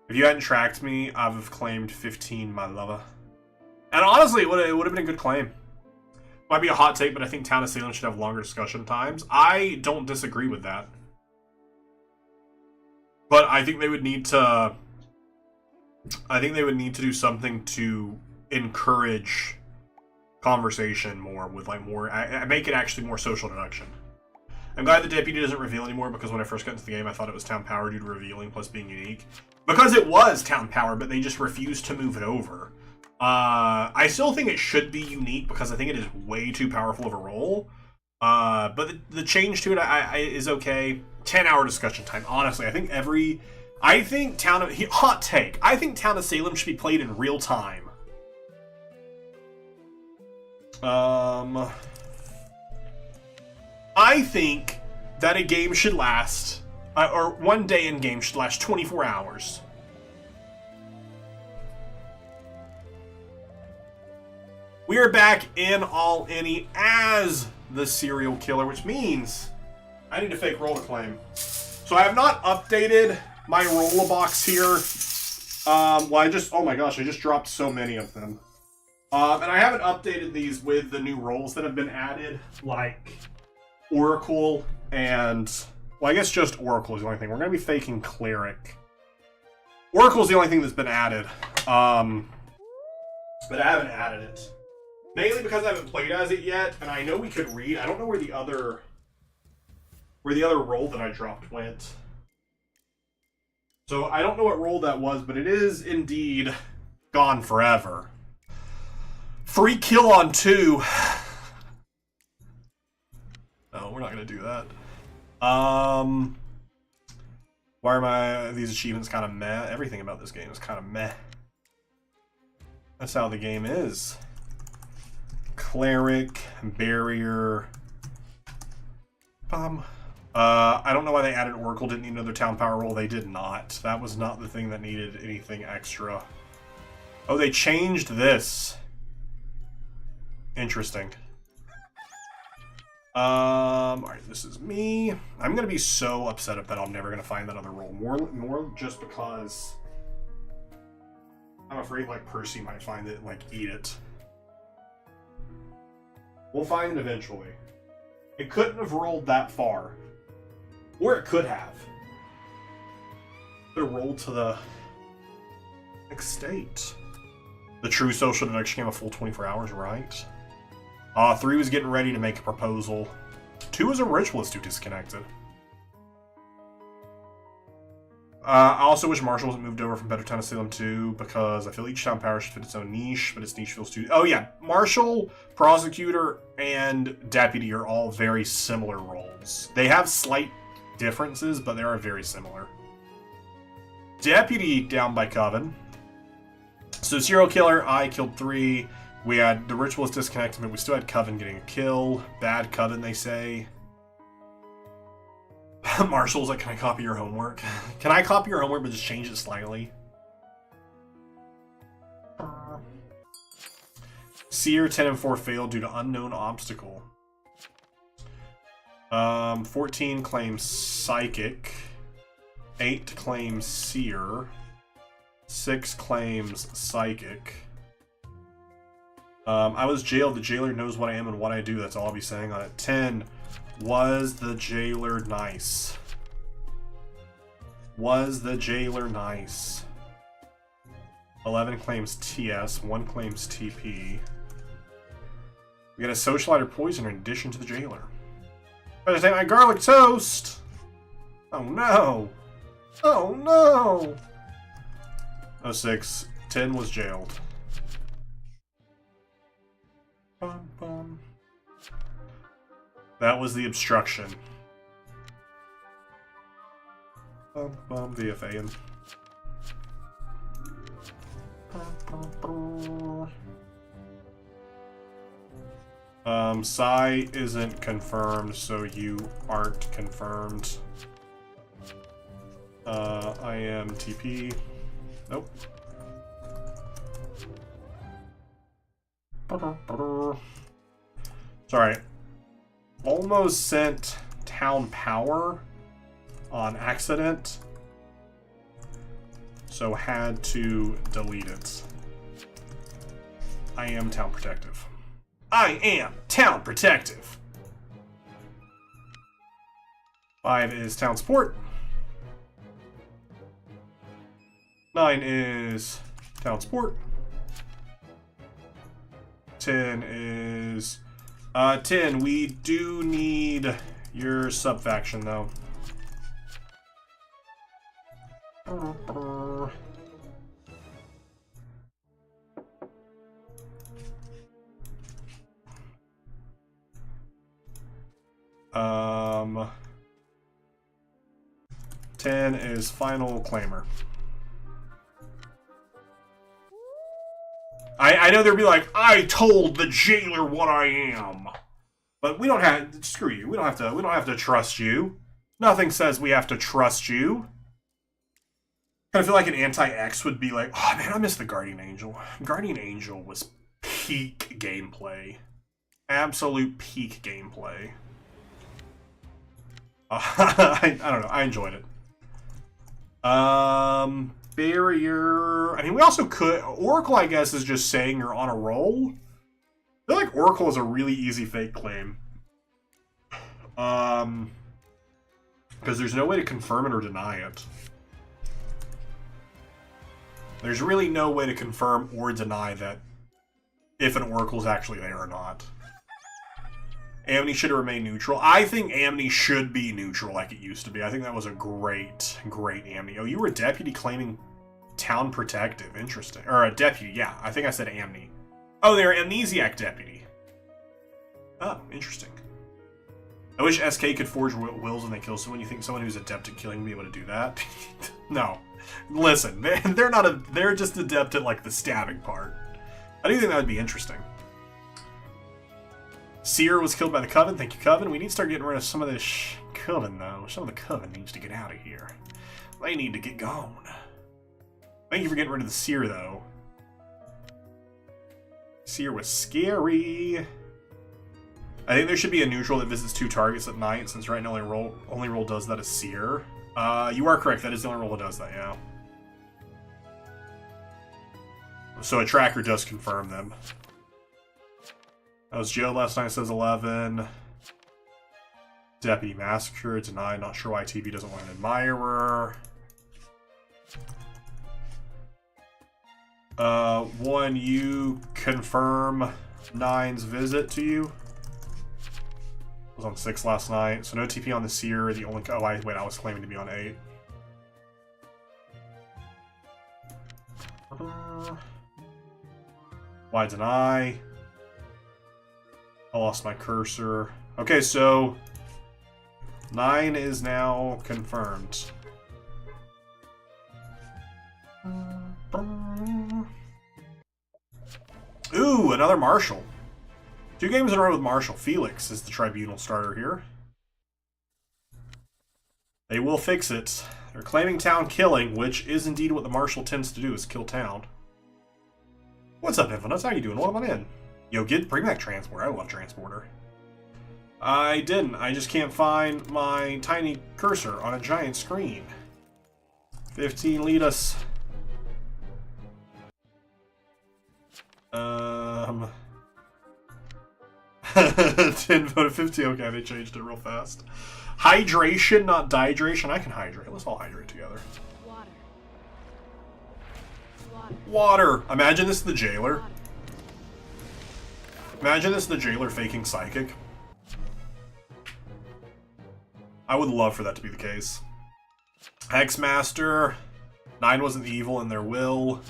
If you hadn't tracked me, I would have claimed 15, my lover. And honestly, it would have been a good claim. Might be a hot take, but I think Town of Salem should have longer discussion times. I don't disagree with that. But I think they would need to... do something to encourage conversation more with, like, more... make it actually more social deduction. I'm glad the deputy doesn't reveal anymore, because when I first got into the game, I thought it was Town Power due to revealing plus being unique. Because it was Town Power, but they just refused to move it over. I still think it should be unique, because I think it is way too powerful of a role. But the change to it is okay. 10-hour discussion time. Honestly, I think hot take. I think Town of Salem should be played in real time. I think that a game should last, or one day in game should last 24 hours. We are back in all any as the serial killer, which means I need to fake roll to claim. So I have not updated my roll box here. Oh my gosh, I just dropped so many of them. And I haven't updated these with the new roles that have been added, like Oracle and, well, I guess just Oracle is the only thing. We're going to be faking Cleric. Oracle is the only thing that's been added. But I haven't added it. Mainly because I haven't played as it yet, and I know we could read. I don't know where the other roll that I dropped went. So I don't know what roll that was, but it is indeed gone forever. Free kill on 2. No, we're not gonna do that. Why are these achievements kind of meh? Everything about this game is kind of meh. That's how the game is. Cleric, barrier. I don't know why they added Oracle. Didn't need another Town Power roll. They did not. That was not the thing that needed anything extra. Oh, they changed this. Interesting. Alright, this is me. I'm gonna be so upset if that I'm never gonna find that other roll. More just because I'm afraid, like, Percy might find it and, like, eat it. We'll find it eventually. It couldn't have rolled that far. Or it could have. Could have rolled to the next state. The true social deduction came a full 24 hours, right? 3 was getting ready to make a proposal. 2 was a ritualist who disconnected. I also wish Marshall wasn't moved over from Better Town of Salem 2, because I feel each Town Power should fit its own niche, but its niche feels too... Oh yeah, Marshal, Prosecutor, and Deputy are all very similar roles. They have slight differences, but they are very similar. Deputy down by Coven. So serial killer, I killed 3. We had the ritualist disconnected, but we still had Coven getting a kill. Bad Coven, they say. Marshall's like, can I copy your homework? Can I copy your homework but just change it slightly? Seer 10 and 4 failed due to unknown obstacle. 14 claims Psychic. 8 claims Seer. 6 claims Psychic. I was jailed. The jailer knows what I am and what I do. That's all I'll be saying on it. 10. Was the jailer nice? Was the jailer nice? 11 claims TS, 1 claims TP. We got a socialite poisoner in addition to the jailer. Better take my garlic toast! Oh no! Oh no! 06. 10 was jailed. Bum, bum. That was the obstruction. Bum, bum, VFA. Psy isn't confirmed, so you aren't confirmed. I am TP. Nope. Sorry. Almost sent town power on accident, so had to delete it. I am town protective. I am town protective. 5 is town support. 9 is town support. 10 is 10. We do need your sub faction though. Um, 10 is final claimer. I know they'll be like, I told the jailer what I am. But we don't have, screw you. We don't have to trust you. Nothing says we have to trust you. Kind of feel like an anti-X would be like, oh man, I miss the Guardian Angel. Guardian Angel was peak gameplay. Absolute peak gameplay. I don't know. I enjoyed it. Barrier. I mean, we also could. Oracle, I guess, is just saying you're on a roll. I feel like Oracle is a really easy fake claim. Because there's no way to confirm it or deny it. There's really no way to confirm or deny that if an Oracle's actually there or not. Amity should remain neutral. I think Amity should be neutral like it used to be. I think that was a great Amity. Oh, you were a deputy claiming town protective. Interesting. Or a deputy, yeah. I think I said Amity. Oh, they're amnesiac deputy. Oh, interesting. I wish SK could forge wills when they kill someone. You think someone who's adept at killing would be able to do that? No. Listen, they're just adept at like the stabbing part. I do think that would be interesting. Seer was killed by the Coven. Thank you, Coven. We need to start getting rid of some of this Coven, though. Some of the Coven needs to get out of here. They need to get gone. Thank you for getting rid of the Seer, though. Seer was scary. I think there should be a neutral that visits 2 targets at night, since right now only roll does that is Seer. You are correct. That is the only roll that does that, yeah. So a tracker does confirm them. I was jailed last night, says 11. Deputy Massacre, denied. Not sure why TV doesn't want an admirer. 1, you confirm 9's visit to you. I was on 6 last night, so no TP on the Seer. The only wait, I was claiming to be on 8. Why deny? I lost my cursor. Okay, so 9 is now confirmed. Ooh, another Marshal. 2 games in a row with Marshal. Felix is the Tribunal starter here. They will fix it. They're claiming town killing, which is indeed what the Marshal tends to do, is kill town. What's up, Infinite? How you doing? Welcome on in. Yo, bring back Transporter. I love Transporter. I didn't. I just can't find my tiny cursor on a giant screen. 15, lead us. 10 voted 50. Okay, they changed it real fast. Hydration, not dehydration. I can hydrate. Let's all hydrate together. Water. Imagine this is the jailer. Imagine this is the jailer faking psychic. I would love for that to be the case. Hexmaster. 9 wasn't evil in their will.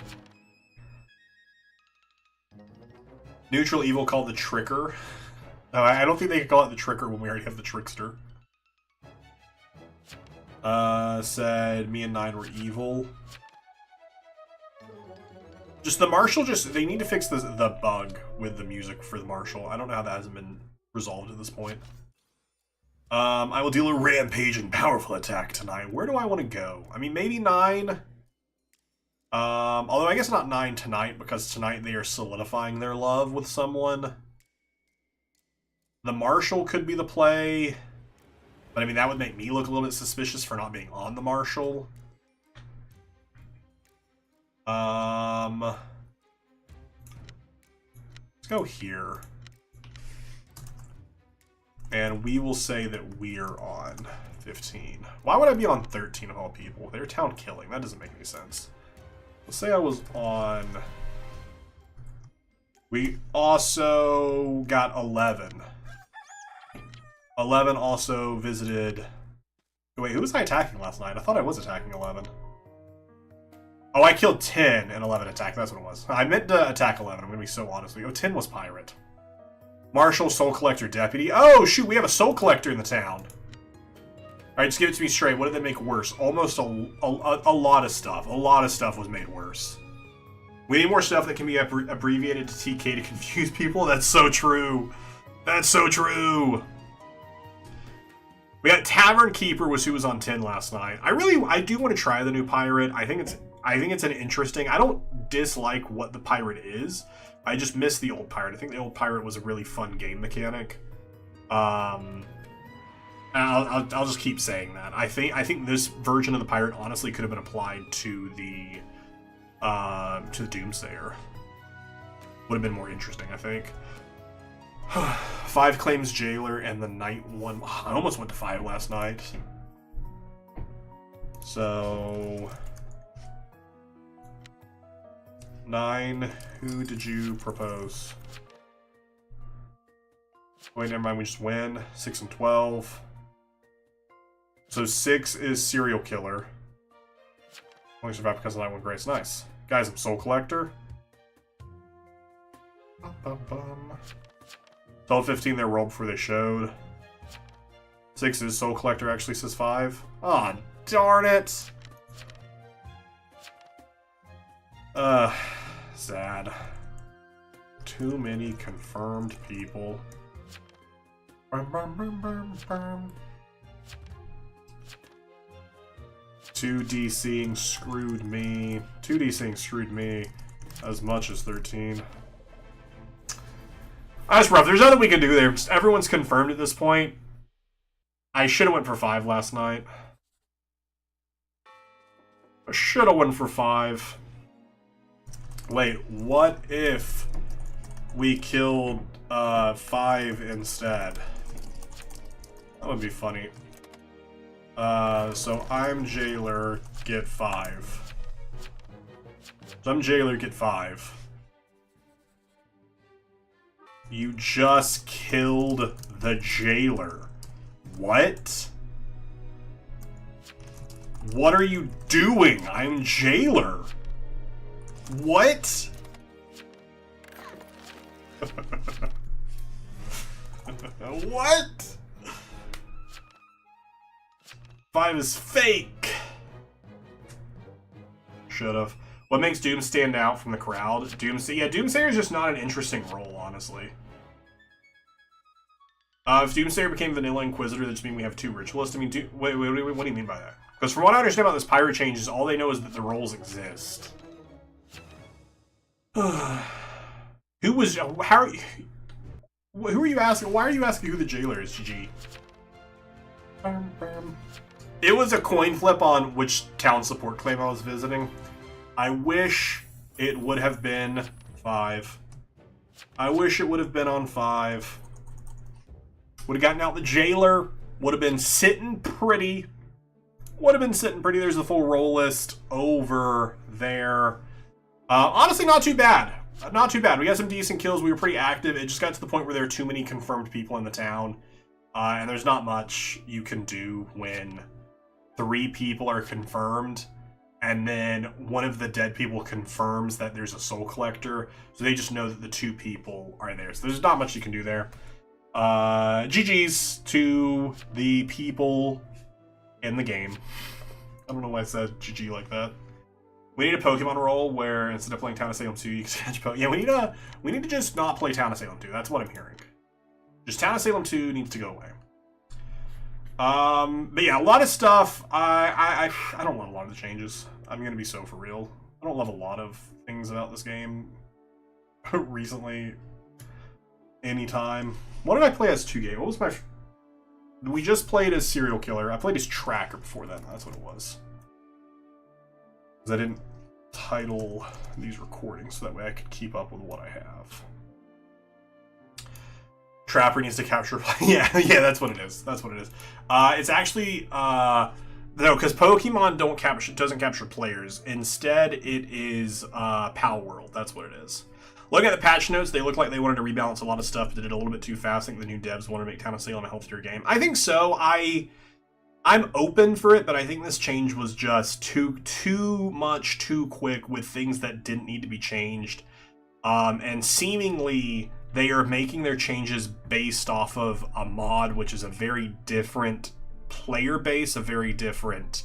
Neutral evil called the Tricker. No, I don't think they could call it the Tricker when we already have the Trickster. Said me and 9 were evil. Just the Marshal, they need to fix the bug with the music for the Marshal. I don't know how that hasn't been resolved at this point. I will deal a rampaging powerful attack tonight. Where do I want to go? I mean, maybe 9. Although I guess not 9 tonight, because tonight they are solidifying their love with someone. The Marshal could be the play. But I mean, that would make me look a little bit suspicious for not being on the Marshal. Let's go here. And we will say that we're on 15. Why would I be on 13 of all people? They're town killing. That doesn't make any sense. Let's say I was on... We also got 11. 11 also visited... Wait, who was I attacking last night? I thought I was attacking 11. Oh, I killed 10 and 11 attacked. That's what it was. I meant to attack 11. I'm going to be so honest with you. Oh, 10 was Pirate. Marshal, Soul Collector, Deputy. Oh, shoot, we have a Soul Collector in the town. Alright, just give it to me straight. What did they make worse? Almost a lot of stuff. A lot of stuff was made worse. We need more stuff that can be abbreviated to TK to confuse people. That's so true. That's so true. We got Tavern Keeper was who was on 10 last night. I do want to try the new Pirate. I think it's an interesting... I don't dislike what the Pirate is. I just miss the old Pirate. I think the old Pirate was a really fun game mechanic. I'll just keep saying that. I think this version of the Pirate honestly could have been applied to the Doomsayer. Would have been more interesting, I think. 5 claims Jailer and the Night one. I almost went to 5 last night. So 9. Who did you propose? Wait, never mind. We just win. 6 and 12. So 6 is Serial Killer. Only survived because of that one grace. Nice. Guys, I'm Soul Collector. 12, 15, they rolled before they showed. 6 is Soul Collector, actually says 5. Aw, oh, darn it! Sad. Too many confirmed people. 2D-seeing screwed me. 2D-seeing screwed me as much as 13. That's rough. There's nothing we can do there. Everyone's confirmed at this point. I should have went for 5 last night. I should have went for 5. Wait, what if we killed 5 instead? That would be funny. So I'm Jailer, get 5. So I'm Jailer, get 5. You just killed the Jailer. What? What are you doing? I'm Jailer. What? What? 5 is fake. Should've. What makes Doom stand out from the crowd? Doomsayer is just not an interesting role, honestly. If Doomsayer became Vanilla Inquisitor, that just mean we have 2 Ritualists? I mean, wait, what do you mean by that? Because from what I understand about this pirate change is all they know is that the roles exist. Who are you asking? Why are you asking who the Jailer is, GG? It was a coin flip on which town support claim I was visiting. I wish it would have been 5. I wish it would have been on 5. Would have gotten out the jailer. Would have been sitting pretty. Would have been sitting pretty. There's the full roll list over there. Honestly, not too bad. Not too bad. We got some decent kills. We were pretty active. It just got to the point where there were too many confirmed people in the town. And there's not much you can do when 3 people are confirmed. And then one of the dead people confirms that there's a soul collector. So they just know that the 2 people are there. So there's not much you can do there. GG's to the people in the game. I don't know why I said GG like that. We need a Pokemon roll where instead of playing Town of Salem 2, you can catch Pokemon. Yeah, we need to just not play Town of Salem 2. That's what I'm hearing. Just Town of Salem 2 needs to go away. But yeah, a lot of stuff. I don't love a lot of the changes. I'm gonna be so for real. I don't love a lot of things about this game recently. Anytime. What did I play as 2 game? What was my? We just played as serial killer. I played as tracker before that. That's what it was. Because I didn't title these recordings so that way I could keep up with what I have. Trapper needs to capture. yeah, that's what it is. That's what it is. It's actually no, because Pokemon doesn't capture players. Instead, it is Pal World. That's what it is. Looking at the patch notes, they look like they wanted to rebalance a lot of stuff, but did it a little bit too fast. I think the new devs want to make Town of Salem a healthier game. I think so. I'm open for it, but I think this change was just too much, too quick with things that didn't need to be changed. And seemingly, they are making their changes based off of a mod, which is a very different player base, a very different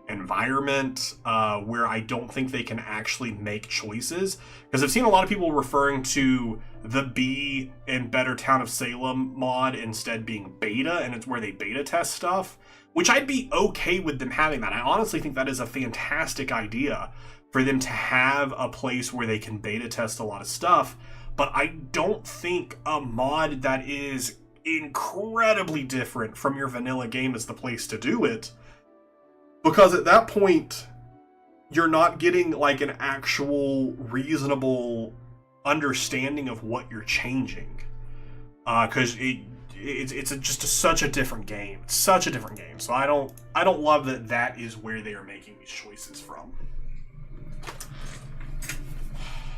environment, where I don't think they can actually make choices. Because I've seen a lot of people referring to the B in Better Town of Salem mod instead being beta, and it's where they beta test stuff, which I'd be okay with them having that. I honestly think that is a fantastic idea for them to have a place where they can beta test a lot of stuff. But I don't think a mod that is incredibly different from your vanilla game is the place to do it. Because at that point, you're not getting like an actual reasonable understanding of what you're changing. Because it's just such a different game. It's such a different game. So I don't love that is where they are making these choices from.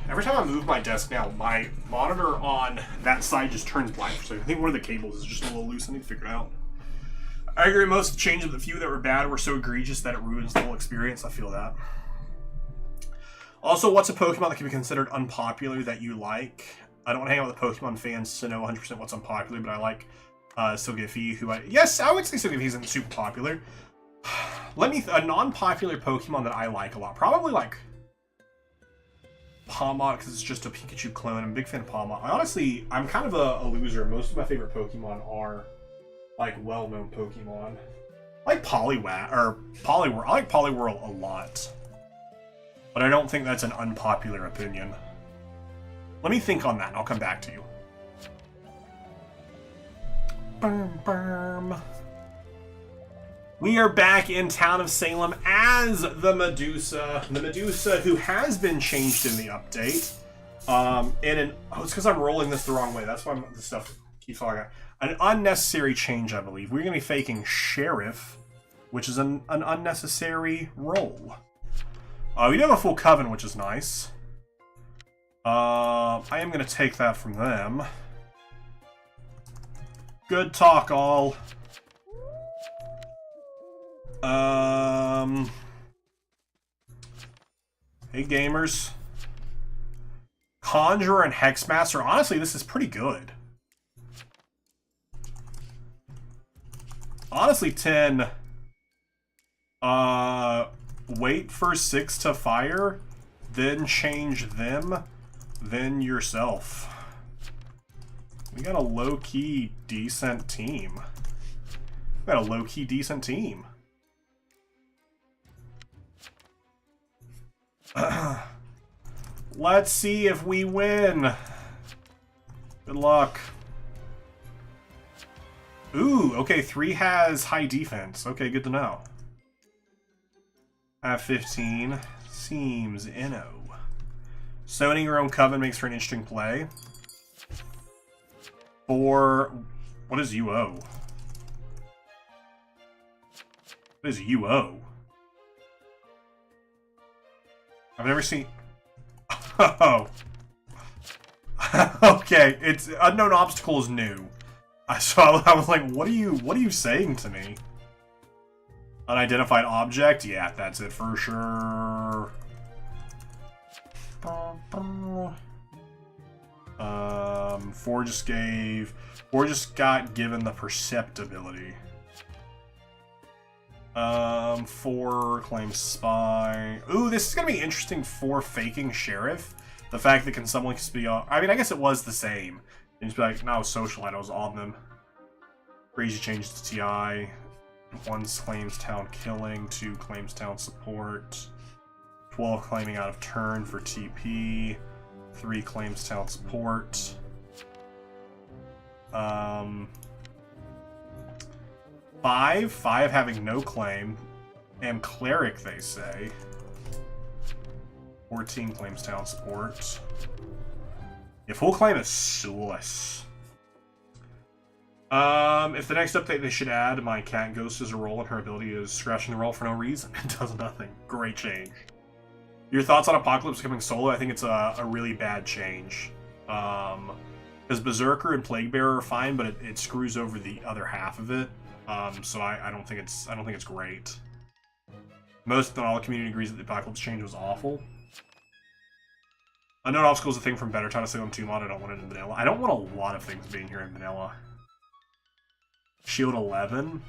Every time I move my desk now, my monitor on that side just turns black. So I think one of the cables is just a little loose. I need to figure it out. I agree, most of the changes, the few that were bad were so egregious that it ruins the whole experience. I feel that. Also, what's a Pokemon that can be considered unpopular that you like? I don't want to hang out with Pokemon fans to know 100% what's unpopular, but I like Silgiffy, who yes, I would say Silgiffy isn't super popular. A non-popular Pokemon that I like a lot, probably like Palmot, because it's just a Pikachu clone. I'm a big fan of Palmot. I'm kind of a loser. Most of my favorite Pokemon are like well-known Pokemon. I like Poliwag or Poliwhirl. I like Poliwhirl a lot, but I don't think that's an unpopular opinion. Let me think on that, and I'll come back to you. We are back in Town of Salem as the Medusa. The Medusa who has been changed in the update. It's because I'm rolling this the wrong way. That's why the stuff keeps falling out. An unnecessary change, I believe. We're going to be faking Sheriff, which is an unnecessary roll. We do have a full Coven, which is nice. I am going to take that from them. Good talk, all. Hey, gamers. Conjurer and Hexmaster. Honestly, this is pretty good. Honestly, 10. Wait for 6 to fire, then change them, then yourself. We got a low-key decent team. Let's see if we win. Good luck. Ooh, okay, 3 has high defense. Okay, good to know. At 15, seems inno. Summoning your own Coven makes for an interesting play. For What is UO? What is UO? I've never seen... Oh. Okay, it's unknown obstacle is new. So I was like, what are you saying to me? Unidentified object? Yeah, that's it for sure. Four just got given the perceptibility. 4 claims spy. Ooh, this is gonna be interesting for faking sheriff. The fact that can someone just be I mean, I guess it was the same. And just be like, no, socialite, I was on them. Crazy changes to TI. 1 claims town killing, 2 claims town support. 12 claiming out of turn for TP. 3 claims town support. 5 having no claim. And cleric, they say. 14 claims town support. Yeah, full claim is soulless. If the next update they should add, my cat ghost is a roll and her ability is scratching the roll for no reason. It does nothing. Great change. Your thoughts on Apocalypse coming solo? I think it's a really bad change. Because Berserker and Plaguebearer are fine, but it screws over the other half of it. So I don't think it's great. Most, if not all, the community agrees that the Apocalypse change was awful. Unknown obstacle is a thing from Better Time to Salem 2 mod. I don't want it in vanilla. I don't want a lot of things being here in vanilla. Shield 11.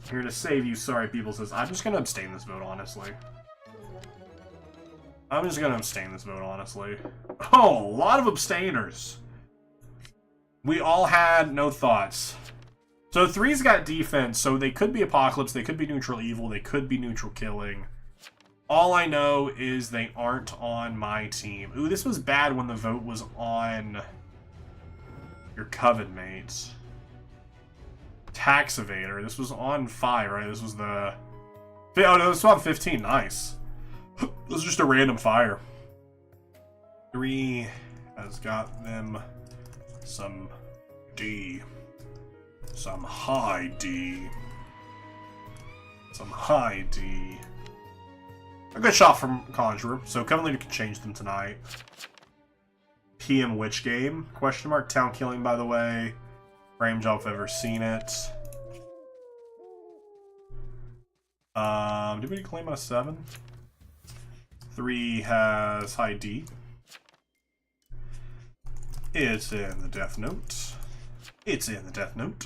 Here to save you, sorry people says, I'm just gonna abstain this vote, honestly. I'm just gonna abstain this vote, honestly. Oh, a lot of abstainers. We all had no thoughts. So 3's got defense, so they could be Apocalypse, they could be neutral evil, they could be neutral killing. All I know is they aren't on my team. Ooh, this was bad when the vote was on your Coven mates. Tax Evader. This was on 5, right? This was the... Oh, no, this was on 15. Nice. This was just a random fire. 3 has got them some D. Some high D. Some high D. A good shot from Conjurer. So Coven Leader can change them tonight. PM Witch Game? Question mark. Town Killing, by the way. Frame job if I've ever seen it. Did we claim a 7? 3 has high D. It's in the Death Note. It's in the Death Note.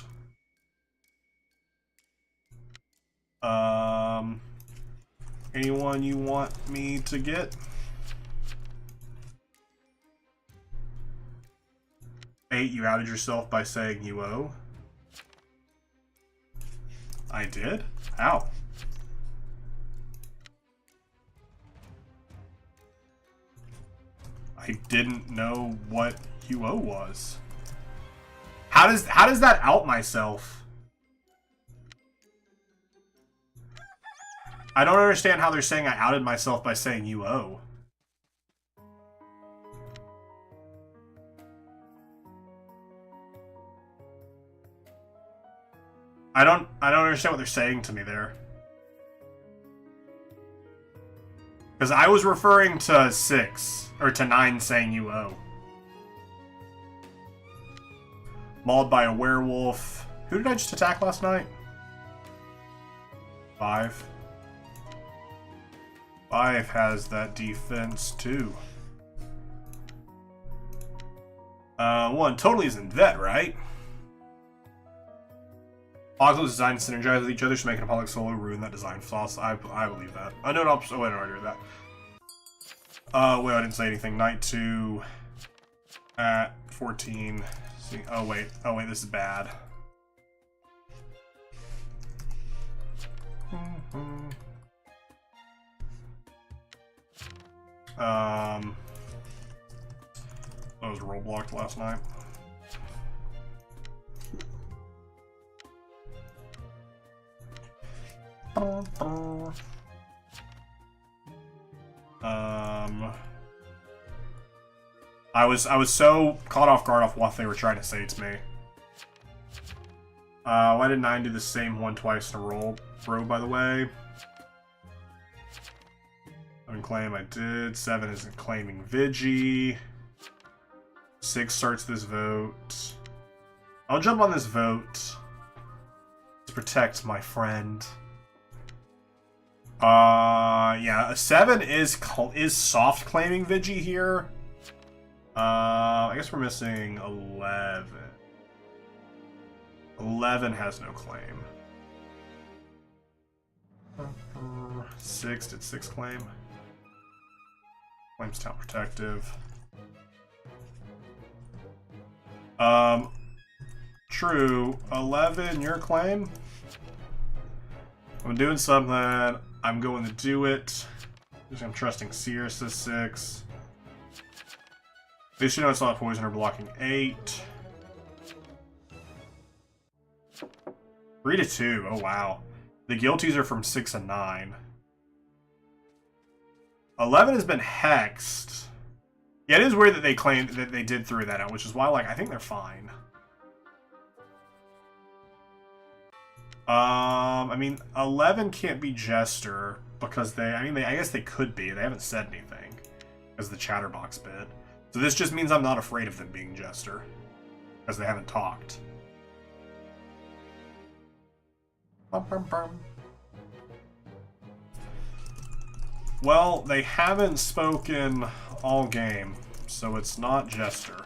Anyone you want me to get? 8, you outed yourself by saying UO. I did? How? I didn't know what UO was. How does that out myself? I don't understand how they're saying I outed myself by saying UO. I don't understand what they're saying to me there. Because I was referring to 6, or to 9 saying UO. Mauled by a werewolf. Who did I just attack last night? 5. 5 has that defense too. 1 totally isn't vet, right? Apocalypse design synergize with each other to make an Apocalypse solo ruin that design flaws. I believe that. I know not. Oh, wait, I already read that. Wait, I didn't say anything. Night 2 at 14. See, oh wait, this is bad. I was roadblocked last night. I was so caught off guard off what they were trying to say to me. Why did 9 do the same one twice in a row, by the way? 7 claim, I did. 7 isn't claiming Vigi. 6 starts this vote. I'll jump on this vote to protect my friend. Yeah, a 7 is soft claiming Vigi here. I guess we're missing 11. 11 has no claim. 6, did 6 claim? Claims town protective. True. 11, your claim? I'm doing something. I'm going to do it. I'm trusting Seer says 6. At least you know it's not poison or blocking 8. 3 to 2. Oh wow. The guilties are from 6 and 9. 11 has been hexed. Yeah, it is weird that they claimed that they did throw that out, which is why, like, I think they're fine. I mean, 11 can't be Jester because I guess they could be. They haven't said anything as the chatterbox bit. So this just means I'm not afraid of them being Jester because they haven't talked. Bum, bum, bum. Well, they haven't spoken all game, so it's not Jester.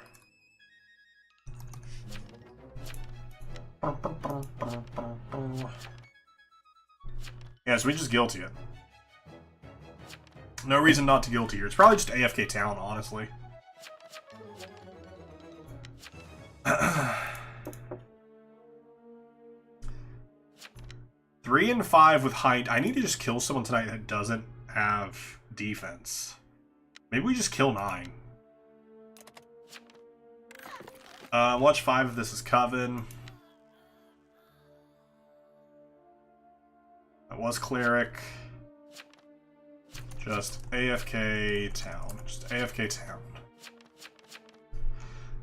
Yeah, so we just guilty it. No reason not to guilty here. It's probably just AFK town, honestly. 3 and 5 with high... I need to just kill someone tonight that doesn't have defense. Maybe we just kill 9. Watch 5 of this is Coven. That was Cleric. Just AFK town. Just AFK town.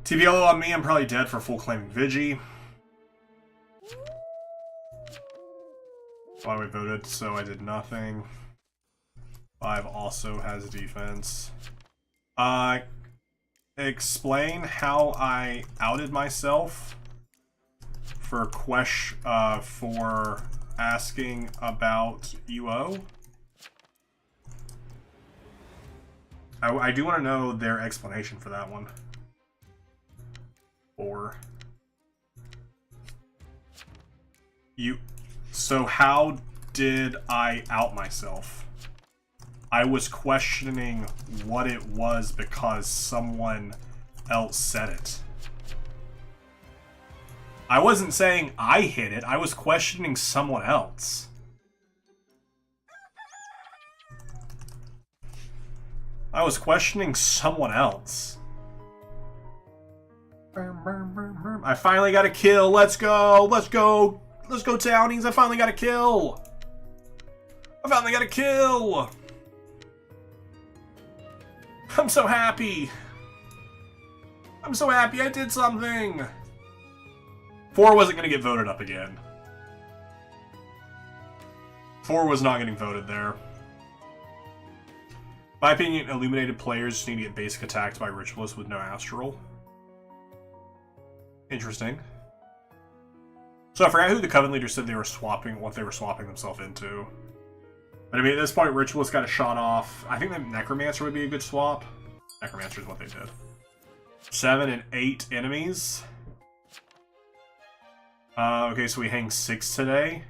TVLO on me, I'm probably dead for full claiming Vigi. Why we voted, so I did nothing. 5 also has defense. Explain how I outed myself for for asking about UO. I do want to know their explanation for that one. Or so how did I out myself? I was questioning what it was because someone else said it. I wasn't saying I hit it, I was questioning someone else. I was questioning someone else. I finally got a kill. Let's go. Let's go. Let's go, townies. I finally got a kill. I finally got a kill. I'm so happy. I'm so happy I did something. 4 wasn't going to get voted up again. 4 was not getting voted there. In my opinion, illuminated players just need to get basic attacked by ritualists with no astral. Interesting. So I forgot who the Coven leader said they were swapping, what they were swapping themselves into. But I mean, at this point, Ritualist got a shot off. I think the Necromancer would be a good swap. Necromancer is what they did. 7 and 8 enemies. Okay, so we hang 6 today.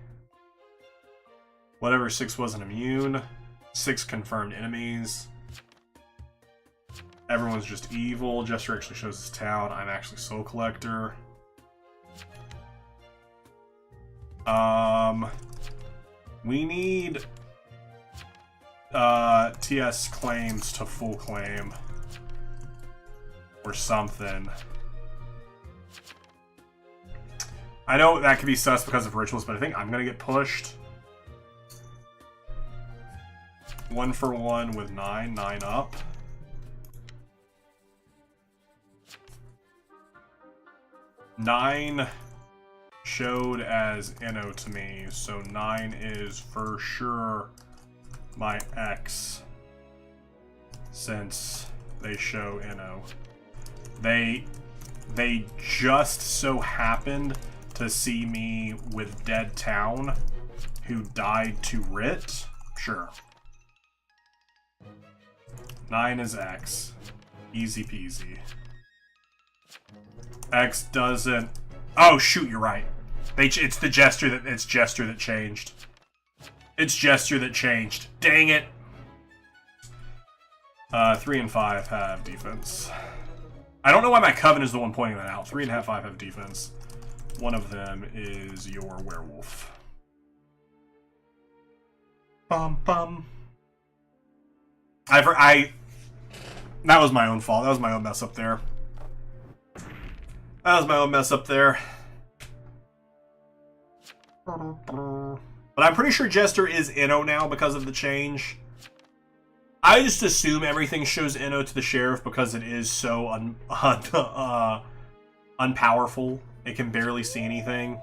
Whatever 6 wasn't immune. 6 confirmed enemies. Everyone's just evil. Jester actually shows his town. I'm actually Soul Collector. We need TS claims to full claim or something. I know that could be sus because of rituals, but I think I'm gonna get pushed. 1 for 1 with 9 up. showed as Inno to me, so 9 is for sure my X, since they show Inno. They just so happened to see me with Dead Town, who died to Writ. Sure. 9 is X. Easy peasy. X doesn't... Oh, shoot, you're right. It's the gesture that... It's gesture that changed. It's gesture that changed. Dang it. 3 and 5 have defense. I don't know why my Coven is the one pointing that out. 3 and 5 have defense. One of them is your werewolf. Bum bum. That was my own fault. That was my own mess up there. That was my own mess up there. But I'm pretty sure Jester is Inno now because of the change. I just assume everything shows Inno to the sheriff because it is so unpowerful. It can barely see anything.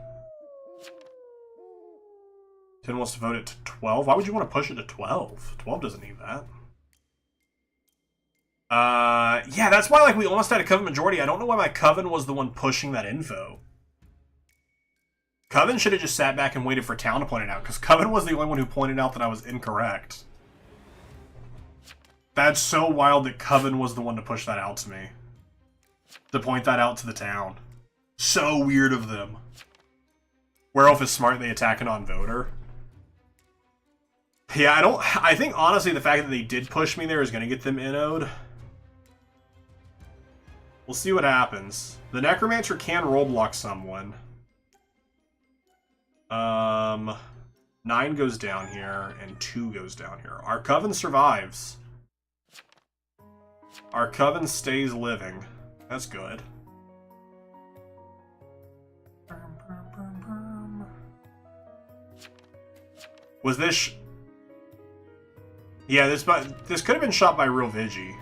10 wants to vote it to 12. Why would you want to push it to 12? 12 doesn't need that. Yeah, that's why, like, we almost had a Coven majority. I don't know why my Coven was the one pushing that info. Coven should have just sat back and waited for Town to point it out, because Coven was the only one who pointed out that I was incorrect. That's so wild that Coven was the one to push that out to me. To point that out to the Town. So weird of them. Werewolf is smart, they attack a non-voter. Yeah, I think, honestly, the fact that they did push me there is going to get them inno'd. We'll see what happens. The Necromancer can rollblock someone. 9 goes down here, and 2 goes down here. Our Coven survives. Our Coven stays living. That's good. Was this... Yeah, this could have been shot by real Vigi.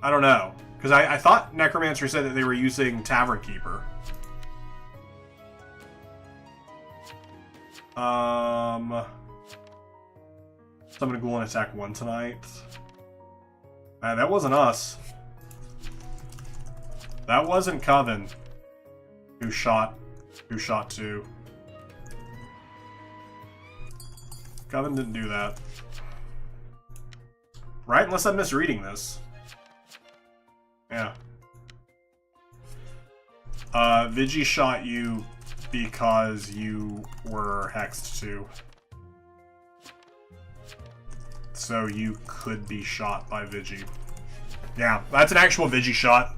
I don't know. Because I thought Necromancer said that they were using Tavern Keeper. So I'm gonna go and attack 1 tonight. That wasn't us. That wasn't Coven who shot 2. Coven didn't do that. Right? Unless I'm misreading this. Yeah. Vigi shot you because you were hexed too. So you could be shot by Vigi. Yeah, that's an actual Vigi shot.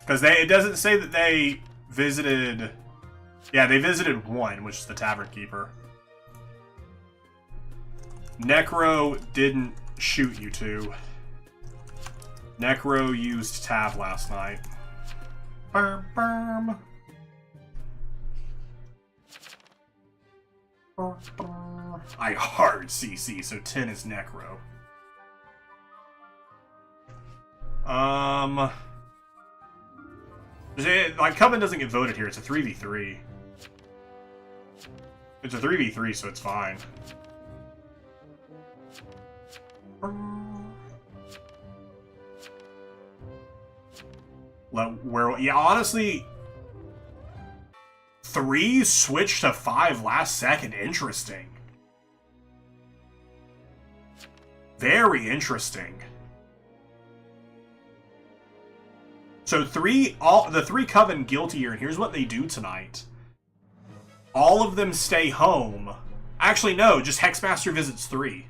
Because it doesn't say that they visited... Yeah, they visited 1, which is the Tavern Keeper. Necro didn't shoot you 2. Necro used Tav last night. I hard CC, so 10 is Necro. Like, Coven doesn't get voted here. It's a 3v3. It's a 3v3, so it's fine. Yeah, honestly, 3 switched to 5 last second. Interesting. Very interesting. So the 3 Coven guilty here, and here's what they do tonight. All of them stay home. Actually, no, just Hexmaster visits 3.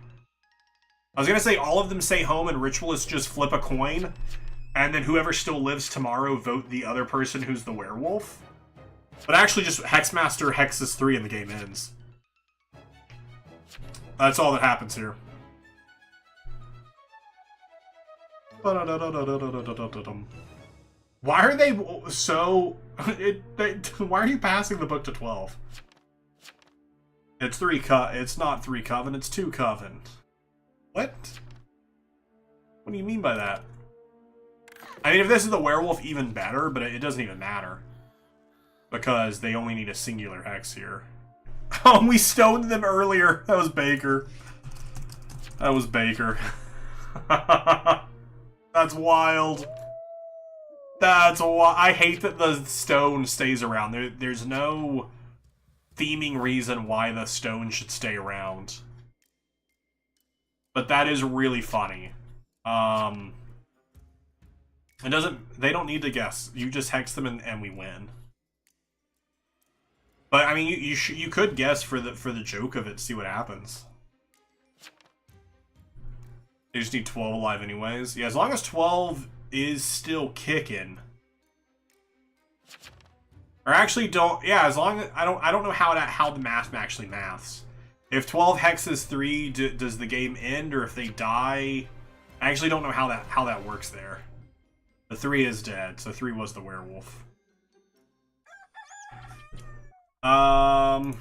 I was gonna say all of them stay home and Ritualists just flip a coin, and then whoever still lives tomorrow vote the other person who's the werewolf. But actually just Hexmaster hexes 3 and the game ends. That's all that happens here. Why are they so... why are you passing the book to 12? It's it's not 3 Coven, it's 2 Coven. What? What do you mean by that? I mean, if this is the werewolf, even better, but it doesn't even matter. Because they only need a singular hex here. Oh, we stoned them earlier. That was Baker. That was Baker. That's wild. That's wild. I hate that the stone stays around. There's no theming reason why the stone should stay around. But that is really funny. It doesn't. They don't need to guess. You just hex them and we win. But I mean, you could guess for the joke of it, see what happens. You just need 12 alive anyways. Yeah, as long as 12 is still kicking. Or actually don't. Yeah, as long as I don't know how the math actually maths. If 12 hexes 3, does the game end, or if they die? I actually don't know how that works there. The 3 is dead, so 3 was the werewolf. I'm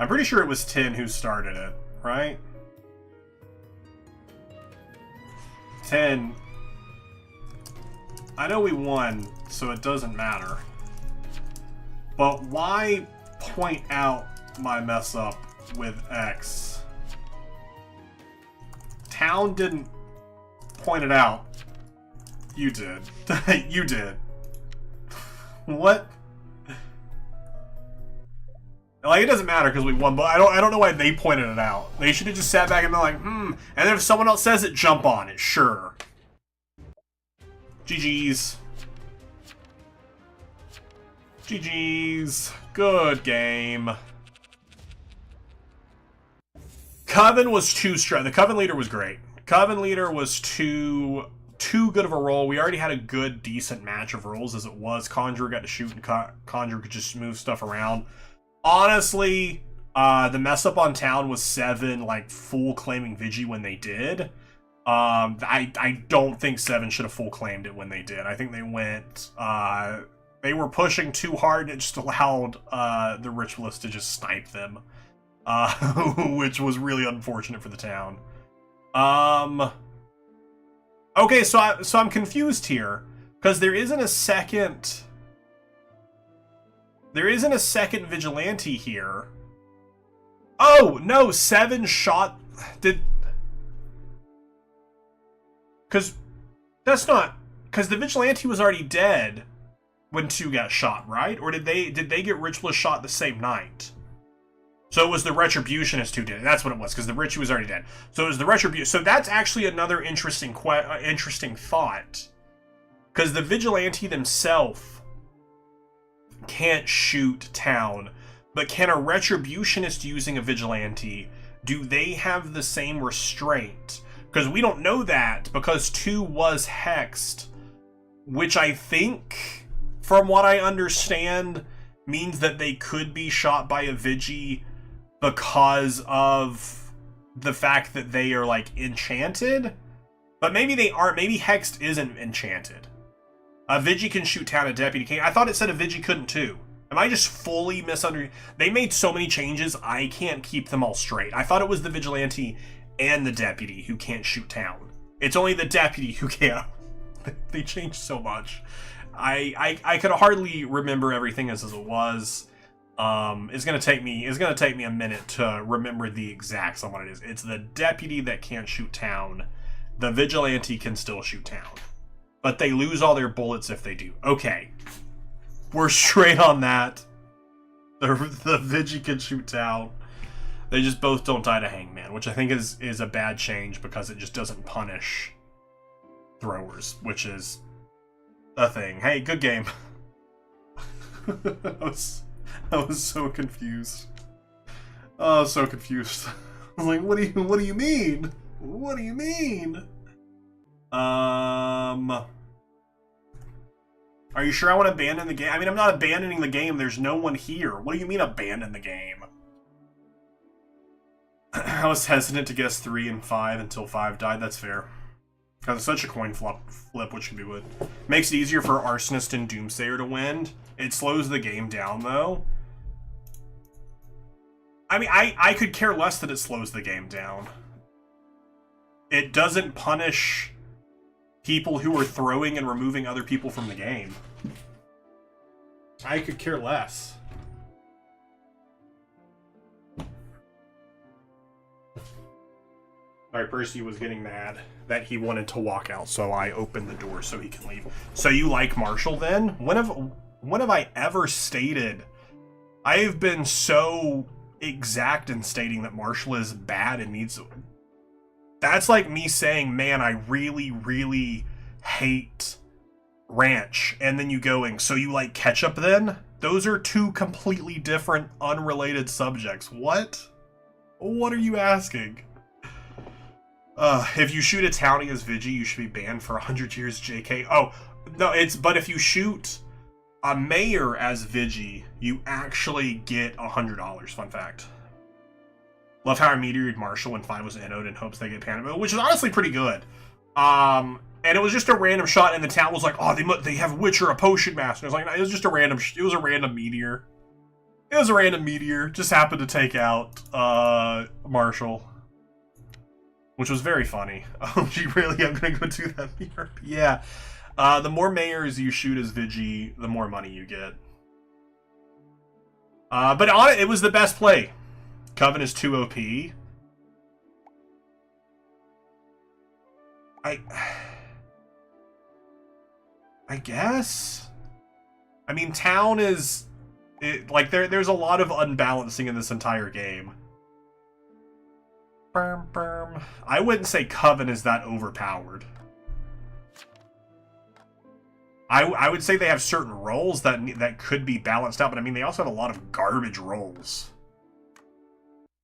pretty sure it was 10 who started it, right? 10. I know we won, so it doesn't matter. But why point out my mess up with X? Town didn't point it out. You did. You did. What? Like, it doesn't matter because we won, but I don't know why they pointed it out. They should have just sat back and been like, and then if someone else says it, jump on it, sure. GG's. GG's. Good game. Coven was too strong. The Coven leader was great. Coven leader was too good of a role. We already had a good, decent match of roles as it was. Conjurer got to shoot, and Conjurer could just move stuff around. Honestly, the mess up on Town was 7, like, full claiming Vigi when they did. I don't think 7 should have full claimed it when they did. I think they went, they were pushing too hard, and it just allowed, the Ritualist to just snipe them. Which was really unfortunate for the Town. Okay, so I'm confused here, because there isn't a second vigilante here. Oh, no, 7 shot... Because that's not... Because the vigilante was already dead when 2 got shot, right? Or did they get Ritualist shot the same night? So it was the Retributionist who did it. That's what it was, because the Rich was already dead. So it was the Retribution. So that's actually another interesting thought. Because the vigilante themselves can't shoot Town, but can a Retributionist using a vigilante, do they have the same restraint? Because we don't know that, because 2 was hexed, which I think, from what I understand, means that they could be shot by a Vigi because of the fact that they are, like, enchanted. But maybe they aren't. Maybe hexed isn't enchanted. A Vigi can shoot Town, a Deputy can't. I thought it said a Vigi couldn't too. Am I just fully misunderstanding? They made so many changes, I can't keep them all straight. I thought it was the Vigilante and the Deputy who can't shoot Town. It's only the Deputy who can't. They changed so much. I could hardly remember everything as it was. It's gonna take me a minute to remember the exacts on what it is. It's the Deputy that can't shoot Town. The Vigilante can still shoot Town, but they lose all their bullets if they do. Okay, we're straight on that. The Vigi can shoot Town. They just both don't die to Hangman, which I think is a bad change because it just doesn't punish throwers, which is a thing. Hey, good game. I was so confused. Oh, so confused. I was like, what do you mean? What do you mean? Are you sure I want to abandon the game? I mean, I'm not abandoning the game. There's no one here. What do you mean abandon the game? I was hesitant to guess 3 and 5 until 5 died. That's fair. Because it's such a coin flip, which could be good. Makes it easier for Arsonist and Doomsayer to win. It slows the game down, though. I mean, I could care less that it slows the game down. It doesn't punish people who are throwing and removing other people from the game. I could care less. Alright, Percy was getting mad that he wanted to walk out, so I opened the door so he can leave. So you like Marshall then? When have I ever stated... I have been so exact in stating that Marshall is bad and needs... That's like me saying, man, I really, really hate ranch. And then you going, so you like ketchup then? Those are two completely different, unrelated subjects. What? What are you asking? If you shoot a townie as Vigi, you should be banned for 100 years, JK. Oh, no, but if you shoot a mayor as Vigi, you actually get $100. Fun fact. Love how I meteored Marshall when 5 was NO'd in hopes they get panicked, which is honestly pretty good. And it was just a random shot, and the town was like, oh, they have a witch or a potion master. It was like, it was just a random, it was a random meteor. It was a random meteor, just happened to take out, Marshall. Which was very funny. Oh, gee, really? I'm gonna go do that here? Yeah. The more mayors you shoot as Vigi, the more money you get. But on it was the best play. Coven is too OP. I guess. I mean, town is like there's a lot of unbalancing in this entire game. I wouldn't say Coven is that overpowered. I would say they have certain roles that could be balanced out, but I mean they also have a lot of garbage roles.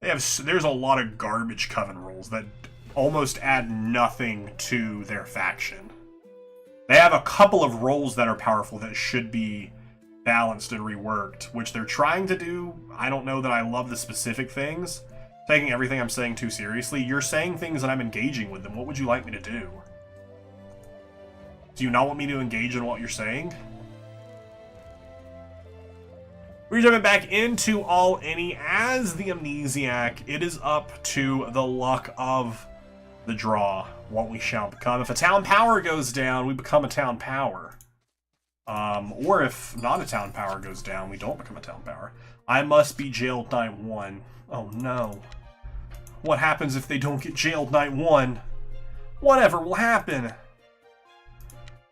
There's a lot of garbage Coven roles that almost add nothing to their faction. They have a couple of roles that are powerful that should be balanced and reworked, which they're trying to do. I don't know that I love the specific things. Taking everything I'm saying too seriously. You're saying things and I'm engaging with them. What would you like me to do? Do you not want me to engage in what you're saying? We're jumping back into All Any as the Amnesiac. It is up to the luck of the draw, what we shall become. If a town power goes down, we become a town power. Or if not a town power goes down, we don't become a town power. I must be jailed night 1. Oh no. What happens if they don't get jailed night 1? Whatever will happen.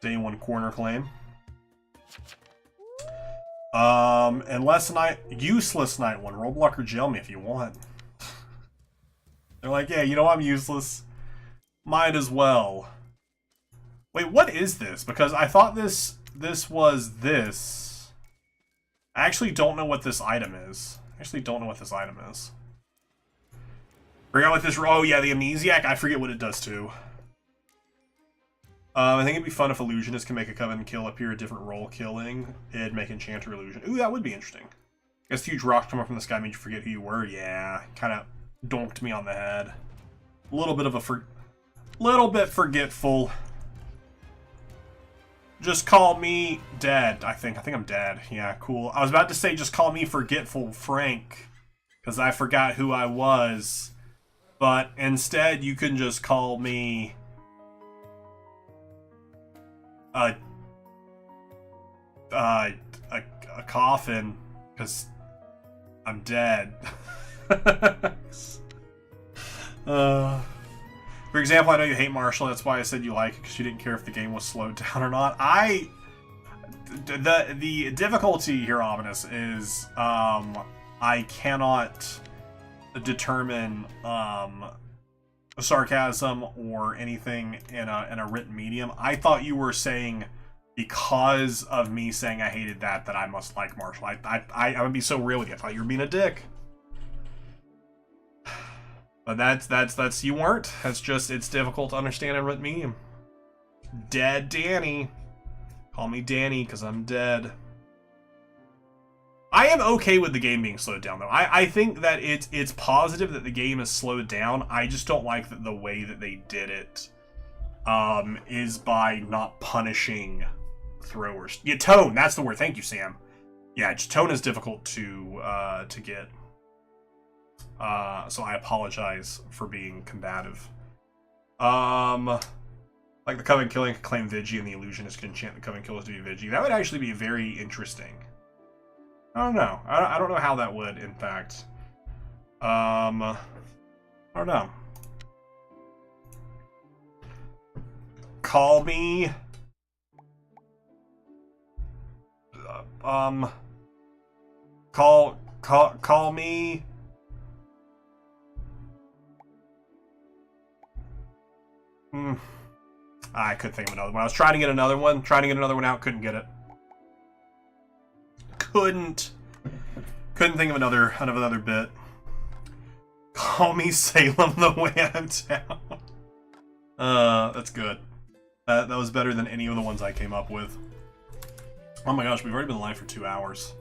Day 1 corner claim. Useless night 1. Roadblock or jail me if you want. They're like, yeah, you know I'm useless. Might as well. Wait, what is this? Because I thought this was this. I actually don't know what this item is. Forgot what this... Oh, yeah, the Amnesiac. I forget what it does, too. I think it'd be fun if Illusionist can make a Coven kill appear a different role killing. It'd make Enchanter Illusion. Ooh, that would be interesting. Guess huge rocks come up from the sky made you forget who you were. Yeah, kind of donked me on the head. A little bit of a little bit forgetful. Just call me dead. I think I'm dead. Yeah, cool. I was about to say just call me forgetful Frank, because I forgot who I was. But instead, you can just call me a coffin, because I'm dead. For example, I know you hate Marshall. That's why I said you like it, because you didn't care if the game was slowed down or not. The difficulty here, Ominous, is I cannot determine sarcasm or anything in a written medium. I thought you were saying because of me saying I hated that I must like Marshall. I'm gonna be so real with you. I thought you were being a dick. But that's you weren't. That's just, it's difficult to understand in written medium. Dead Danny. Call me Danny because I'm dead. I am okay with the game being slowed down, though. I think that it's positive that the game is slowed down. I just don't like the way that they did it. is by not punishing throwers. Yeah, tone, that's the word. Thank you, Sam. Yeah, tone is difficult to get. So I apologize for being combative. Like the Coven Killing can claim Vigi, and the Illusionist can enchant the Coven Killers to be Vigi. That would actually be very interesting. I don't know. I don't know how that would impact. I don't know. Call me. Call me. I couldn't think of another one. I was trying to get another one. Out. Couldn't get it. Couldn't think of another bit. Call me Salem the way I'm down. That's good. That was better than any of the ones I came up with. Oh my gosh, we've already been live for 2 hours.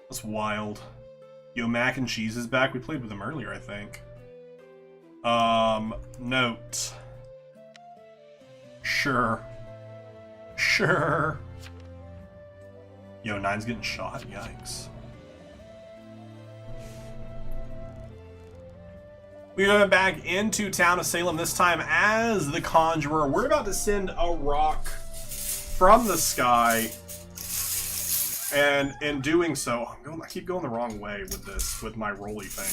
That's wild. Yo, Mac and Cheese is back. We played with him earlier, I think. Note. Sure. Yo, Nine's getting shot. Yikes. We went back into town of Salem, this time as the Conjurer. We're about to send a rock from the sky. And in doing so, I keep going the wrong way with this, with my rolly thing.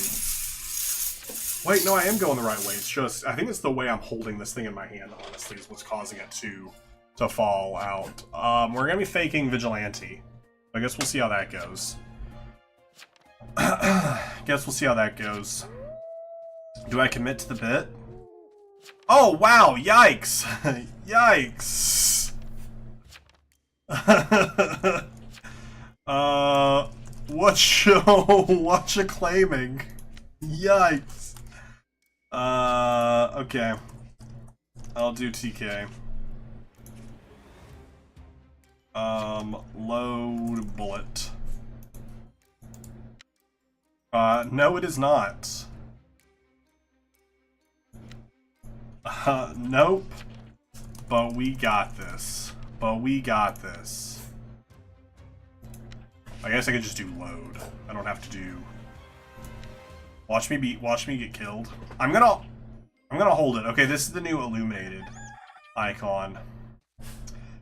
Wait, no, I am going the right way. It's just, I think it's the way I'm holding this thing in my hand, honestly, is what's causing it to fall out. We're going to be faking Vigilante. I guess we'll see how that goes. Do I commit to the bit? Oh, wow, yikes. Yikes. What you claiming? Yikes. Okay. I'll do TK. Load bullet. No it is not. Nope. But we got this. I guess I could just do load. I don't have to do... Watch me get killed. I'm gonna hold it. Okay, this is the new illuminated icon.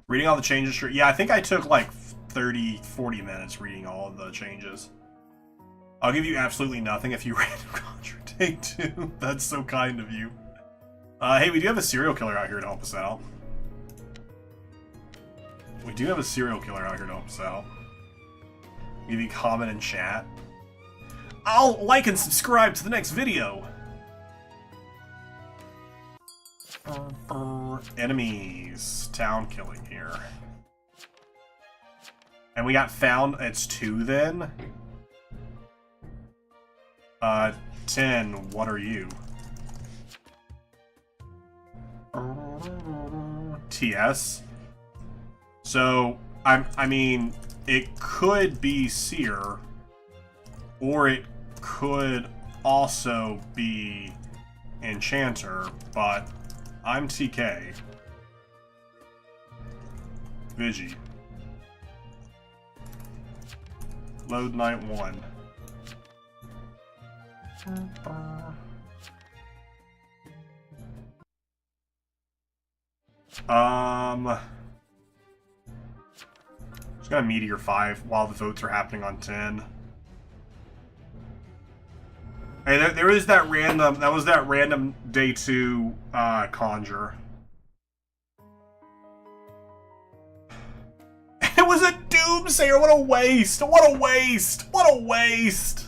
Reading all the changes. Yeah, I think I took like 30-40 minutes reading all of the changes. I'll give you absolutely nothing if you random conjure take 2. That's so kind of you. Hey, we do have a serial killer out here to help us out. Give you comment and chat. I'll like and subscribe to the next video. Enemies. Town killing here. And we got found. It's 2 then. 10. What are you? TS. So, I mean, it could be Seer, or it could also be Enchanter, but I'm TK. Vigi. Load night 1. Just got a Meteor 5 while the votes are happening on 10. Hey, there is that random. That was that random day 2 conjure. It was a doomsayer. What a waste! What a waste! What a waste!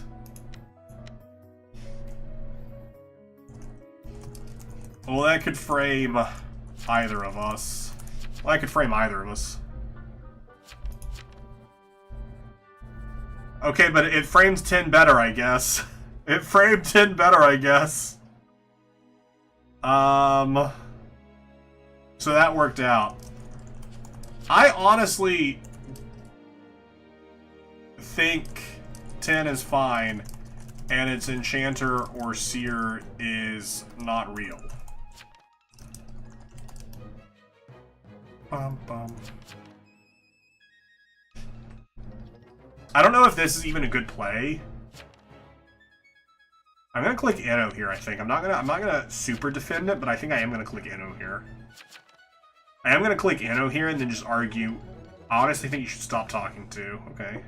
Well, that could frame either of us. Well, that could frame either of us. Okay, but it frames 10 better, I guess. It framed 10 better, I guess. So that worked out. I honestly think 10 is fine, and its Enchanter or Seer is not real. Bum, bum. I don't know if this is even a good play. I'm gonna click Inno here, I think. I'm not gonna super defend it, but I think I am gonna click Inno here. I am gonna click Inno here and then just argue. I honestly think you should stop talking too. Okay.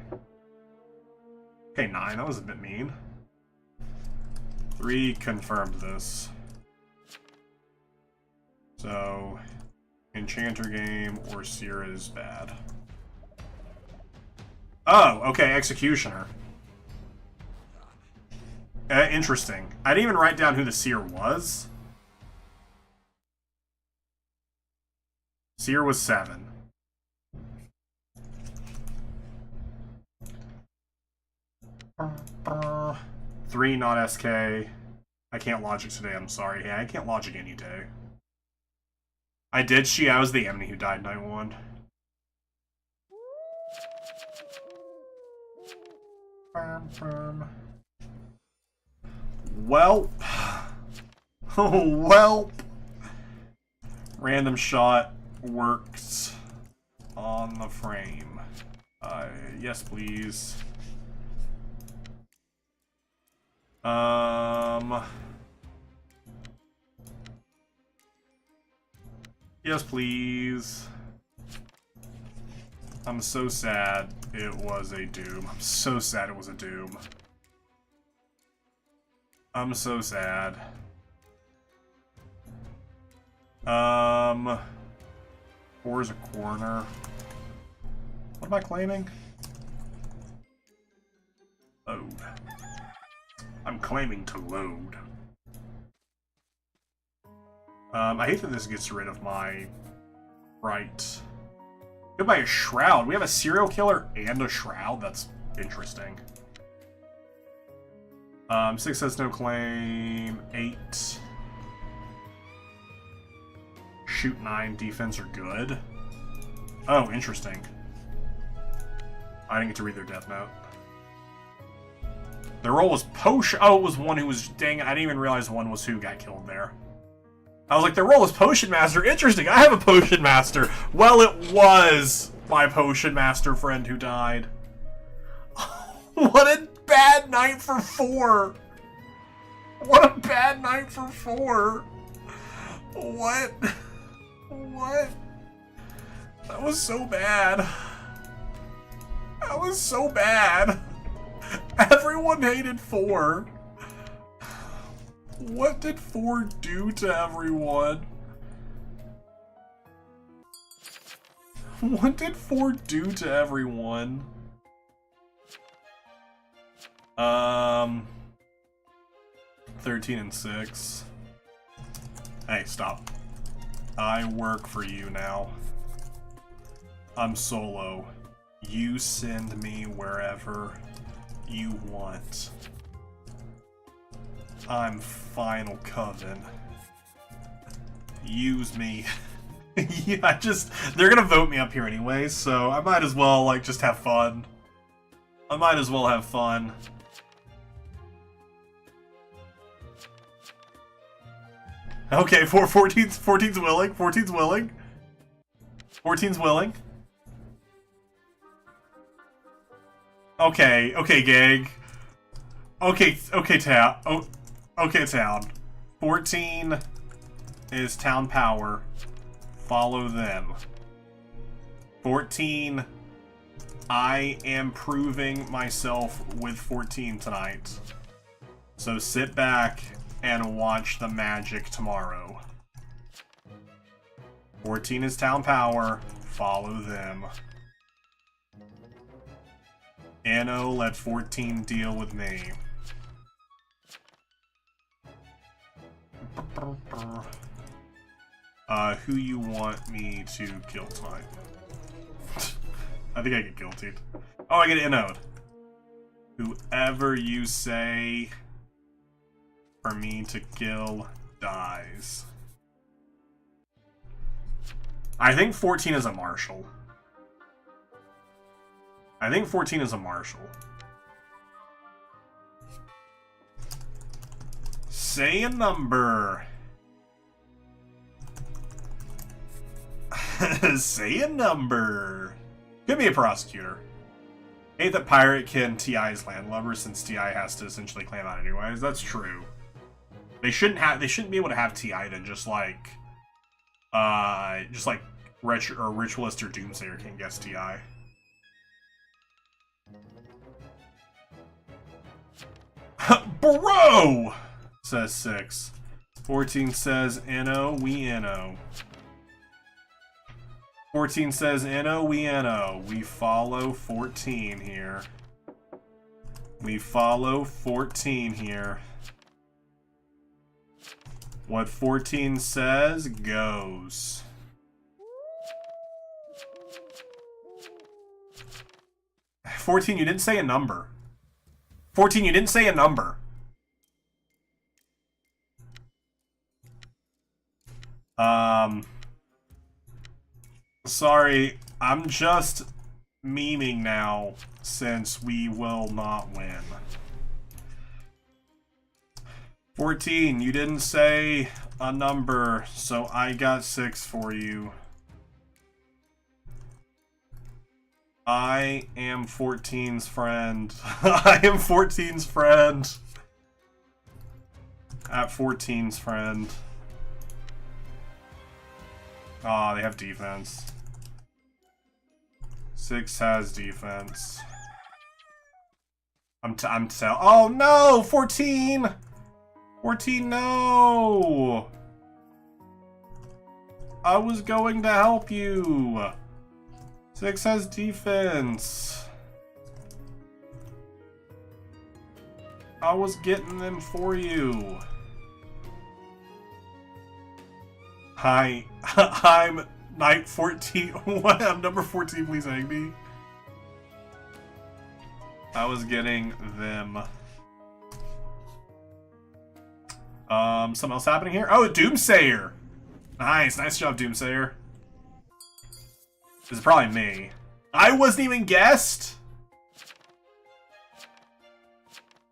Okay, 9. That was a bit mean. 3 confirmed this. So, Enchanter game or Seer is bad. Oh, okay, Executioner. Interesting. I didn't even write down who the Seer was. Seer was 7. Three, not SK. I can't logic today, I'm sorry. Yeah, I can't logic any day. I did I was the enemy who died night 1. Welp. Oh, welp. Random shot works on the frame. Yes, please. Yes, please. I'm so sad it was a doom. I'm so sad it was a doom. I'm so sad. 4 is a corner. What am I claiming? Load. I'm claiming to load. I hate that this gets rid of my right. Goodbye, a shroud. We have a serial killer and a shroud. That's interesting. 6 has no claim. 8. Shoot 9. Defense are good. Oh, interesting. I didn't get to read their death note. Their role was potion. Oh, it was one who was. Dang it, I didn't even realize one was who got killed there. I was like, their role is Potion Master. Interesting, I have a Potion Master. Well, it was my Potion Master friend who died. What a bad night for 4. What a bad night for 4. What? What? That was so bad. That was so bad. Everyone hated 4. What did 4 do to everyone? What did 4 do to everyone? 13 and 6. Hey, stop. I work for you now. I'm solo. You send me wherever you want. I'm Final Coven. Use me. Yeah, they're gonna vote me up here anyway, so I might as well, like, just have fun. I might as well have fun. Okay, 14's willing. 14's willing. 14's willing. Okay, okay, Gag. Okay, town. Oh, okay, town. 14 is town power. Follow them. 14, I am proving myself with 14 tonight. So sit back and watch the magic tomorrow. 14 is town power. Follow them. Anno, let 14 deal with me. Who you want me to kill tonight? I think I get guilty. Oh, I get innoed. Whoever you say for me to kill dies. I think 14 is a marshal. I think 14 is a marshal. Say a number. Say a number. Could be a prosecutor. Hate that pirate can TI his landlubber since TI has to essentially claim out anyways. That's true. They shouldn't be able to have TI then, just like Ritualist or Doomsayer can guess TI. Bro! Says 6. 14 says NO, we NO. 14 says NO, we NO. We follow 14 here. We follow 14 here. What 14 says goes. "14, you didn't say a number. 14, you didn't say a number." Sorry, I'm just memeing now since we will not win. 14, you didn't say a number, so I got 6 for you. I am 14's friend. I am 14's friend. At 14's friend. Aw, they have defense. 6 has defense. Oh no! 14! 14, no! I was going to help you. 6 has defense. I was getting them for you. Hi, I'm Knight 14. What? I'm number 14, please hang me. I was getting them. Something else happening here? Oh, Doomsayer! Nice, nice job, Doomsayer. This is probably me. I wasn't even guessed!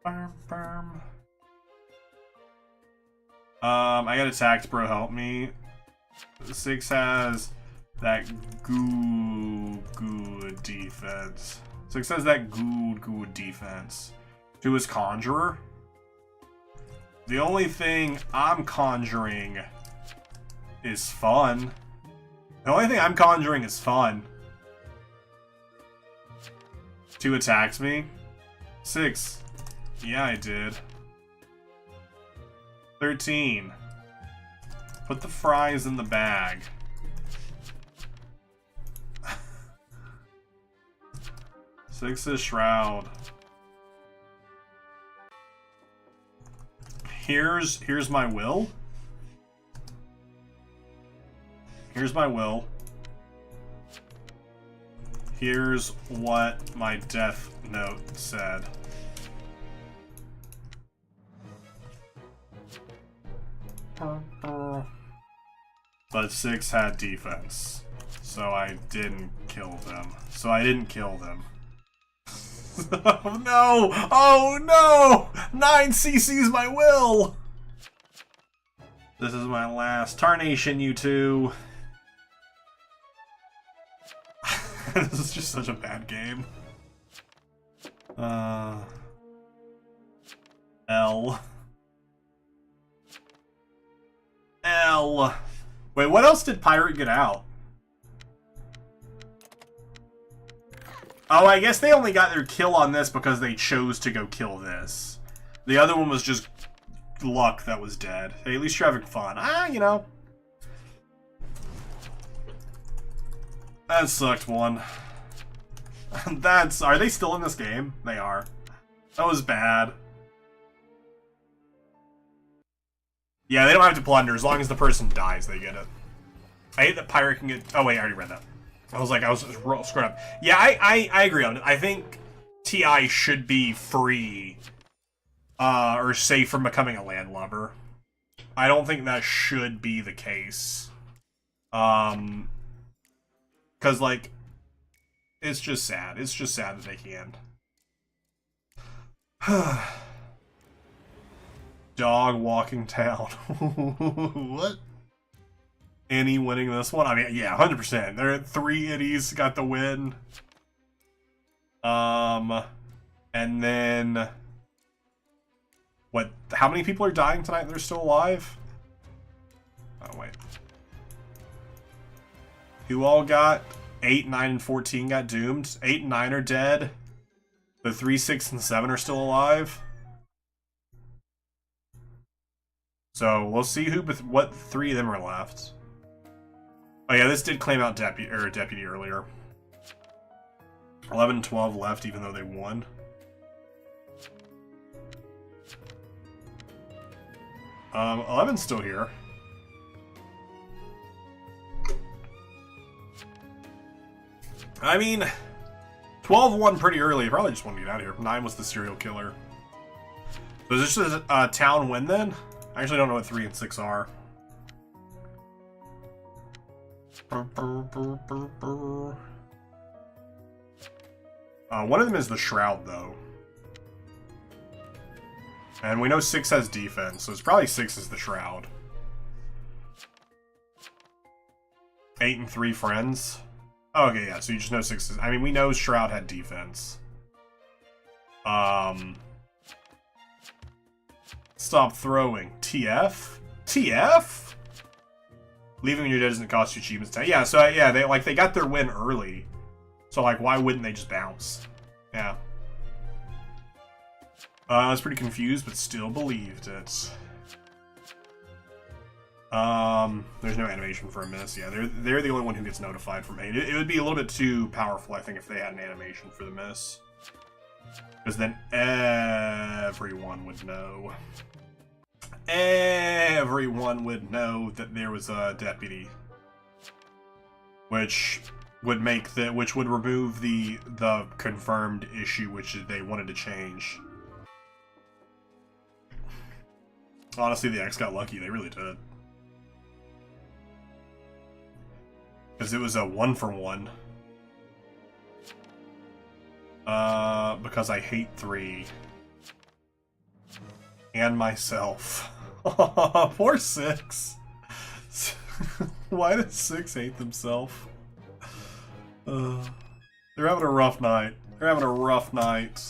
I got attacked, bro, help me. 6 has that good defense. 6 has that good defense. 2 is Conjurer. The only thing I'm conjuring is fun. The only thing I'm conjuring is fun. 2 attacks me. 6. Yeah, I did. 13. Put the fries in the bag. 6 is Shroud. Here's my will. Here's my will. Here's what my death note said. But 6 had defense, so I didn't kill them. Oh no! Oh no! 9 CC's my will! This is my last tarnation, you two. This is just such a bad game. L. Wait, what else did Pirate get out? Oh, I guess they only got their kill on this because they chose to go kill this. The other one was just luck that was dead. Hey, at least you're having fun. You know. That sucked one. Are they still in this game? They are. That was bad. Yeah, they don't have to plunder. As long as the person dies, they get it. I hate that Pirate can get... Oh, wait, I already read that. I was screwed up. Yeah, I agree on it. I think TI should be free or safe from becoming a landlubber. I don't think that should be the case. Because, like, it's just sad. It's just sad that they can. Dog walking town. What? Any winning this one? I mean, yeah, 100%. There are 3 itties got the win. And then what? How many people are dying tonight that are still alive? Oh wait. Who all got 8, 9, and 14 got doomed? 8 and 9 are dead. The 3, 6, and 7 are still alive. So we'll see what 3 of them are left. Oh yeah, this did claim out deputy earlier. 11 and 12 left, even though they won. Um, 11's still here. I mean, 12 won pretty early. Probably just wanted to get out of here. 9 was the serial killer. So is this just a town win then? I actually don't know what 3 and 6 are. One of them is the Shroud, though. And we know 6 has defense, so it's probably 6 is the Shroud. 8 and 3 friends. Oh, okay, yeah, so you just know 6 is... I mean, we know Shroud had defense. Stop throwing. TF? TF? Leaving when you're dead doesn't cost you achievements. Yeah, so, yeah, they got their win early. So, like, why wouldn't they just bounce? Yeah. I was pretty confused, but still believed it. There's no animation for a miss. Yeah, they're the only one who gets notified from 8. It would be a little bit too powerful, I think, if they had an animation for the miss. Because then everyone would know. Everyone would know that there was a deputy. Which would remove the confirmed issue which they wanted to change. Honestly, the X got lucky. They really did. Because it was a 1-for-1. Because I hate 3. And myself. Poor 6. Why does 6 hate themselves? They're having a rough night. They're having a rough night.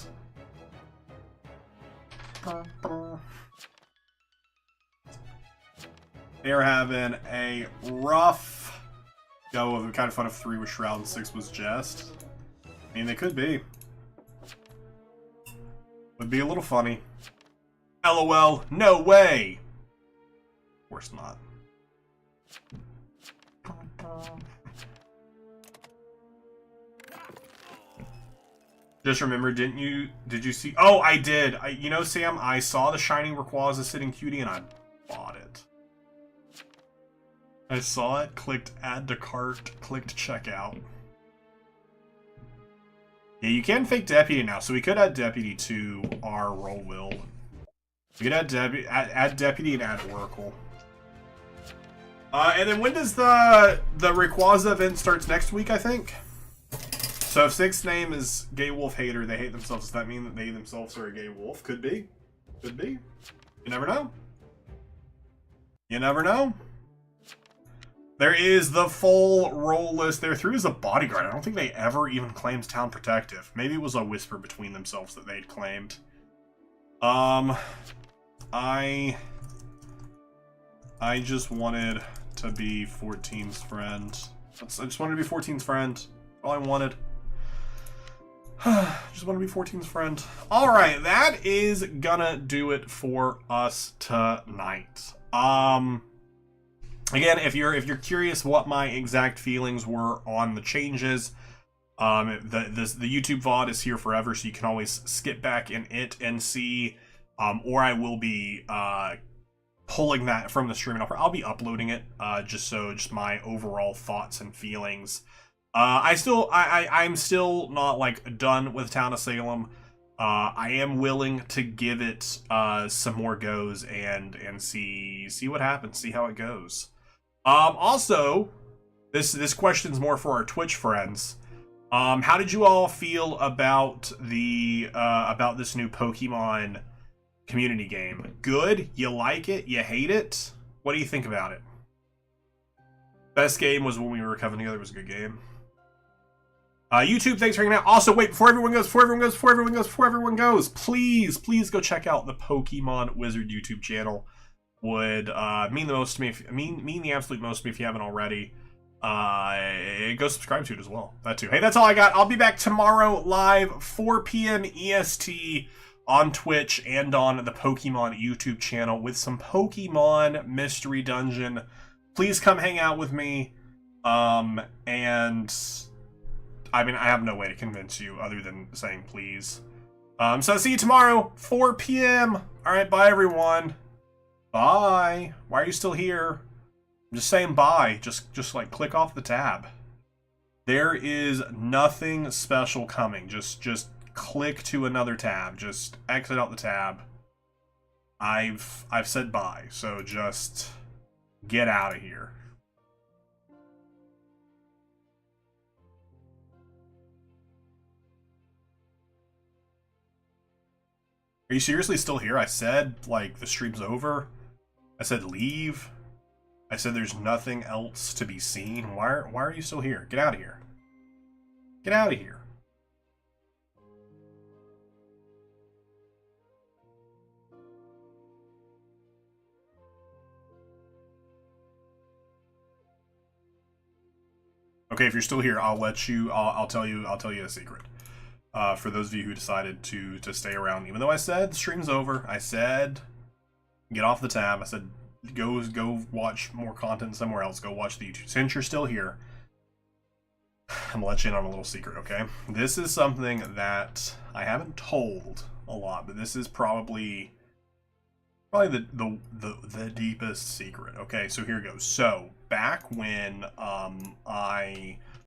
They're having a rough go of kind of fun if 3 was Shroud and 6 was Jest. I mean, they could be. Would be a little funny. LOL, no way! Of course not. Just remember, did you see? Oh, I did. You know, Sam, I saw the Shining Rayquaza sitting cutie and I bought it. I saw it, clicked add to cart, clicked checkout. Yeah, you can fake deputy now, so we could add deputy to our roll wheel. We could add deputy and add Oracle. And then when does the Rayquaza event starts next week, I think? So if 6's name is Gay Wolf Hater, they hate themselves, does that mean that they themselves are a gay wolf? Could be. Could be. You never know. You never know. There is the full roll list there. 3 is a bodyguard. I don't think they ever even claimed Town Protective. Maybe it was a whisper between themselves that they'd claimed. I just wanted to be 14's friend. I just wanted to be 14's friend. All I wanted. Just want to be 14's friend. Alright, that is gonna do it for us tonight. Again, if you're curious what my exact feelings were on the changes, the YouTube VOD is here forever, so you can always skip back in it and see, or I will be pulling that from the stream, and I'll be uploading it, just my overall thoughts and feelings. I'm still not like done with Town of Salem. I am willing to give it some more goes and see what happens, see how it goes. Also, this question's more for our Twitch friends. How did you all feel about about this new Pokemon community game? Good? You like it? You hate it? What do you think about it? Best game was when we were coming together. It was a good game. YouTube, thanks for hanging out. Also, wait, before everyone goes, please go check out the Pokemon Wizard YouTube channel. Would mean the most to me, mean the absolute most to me if you haven't already. Go subscribe to it as well. That too. Hey, that's all I got. I'll be back tomorrow live, 4 p.m. EST on Twitch and on the Pokemon YouTube channel with some Pokemon Mystery Dungeon. Please come hang out with me. And I mean, I have no way to convince you other than saying please. So I'll see you tomorrow, 4 p.m. All right, bye everyone. Bye. Why are you still here? I'm just saying bye. Just like click off the tab. There is nothing special coming. Just click to another tab. Just exit out the tab. I've said bye. So just get out of here. Are you seriously still here? I said, like, the stream's over. I said leave. I said there's nothing else to be seen. Why are you still here? Get out of here. Get out of here. Okay, if you're still here, I'll let you. I'll tell you a secret. For those of you who decided to stay around, even though I said the stream's over, I said get off the tab. I said go watch more content somewhere else. Go watch the YouTube. Since you're still here, I'm gonna let you in on a little secret. Okay, this is something that I haven't told a lot, but this is probably the deepest secret. Okay, so here goes. So back when I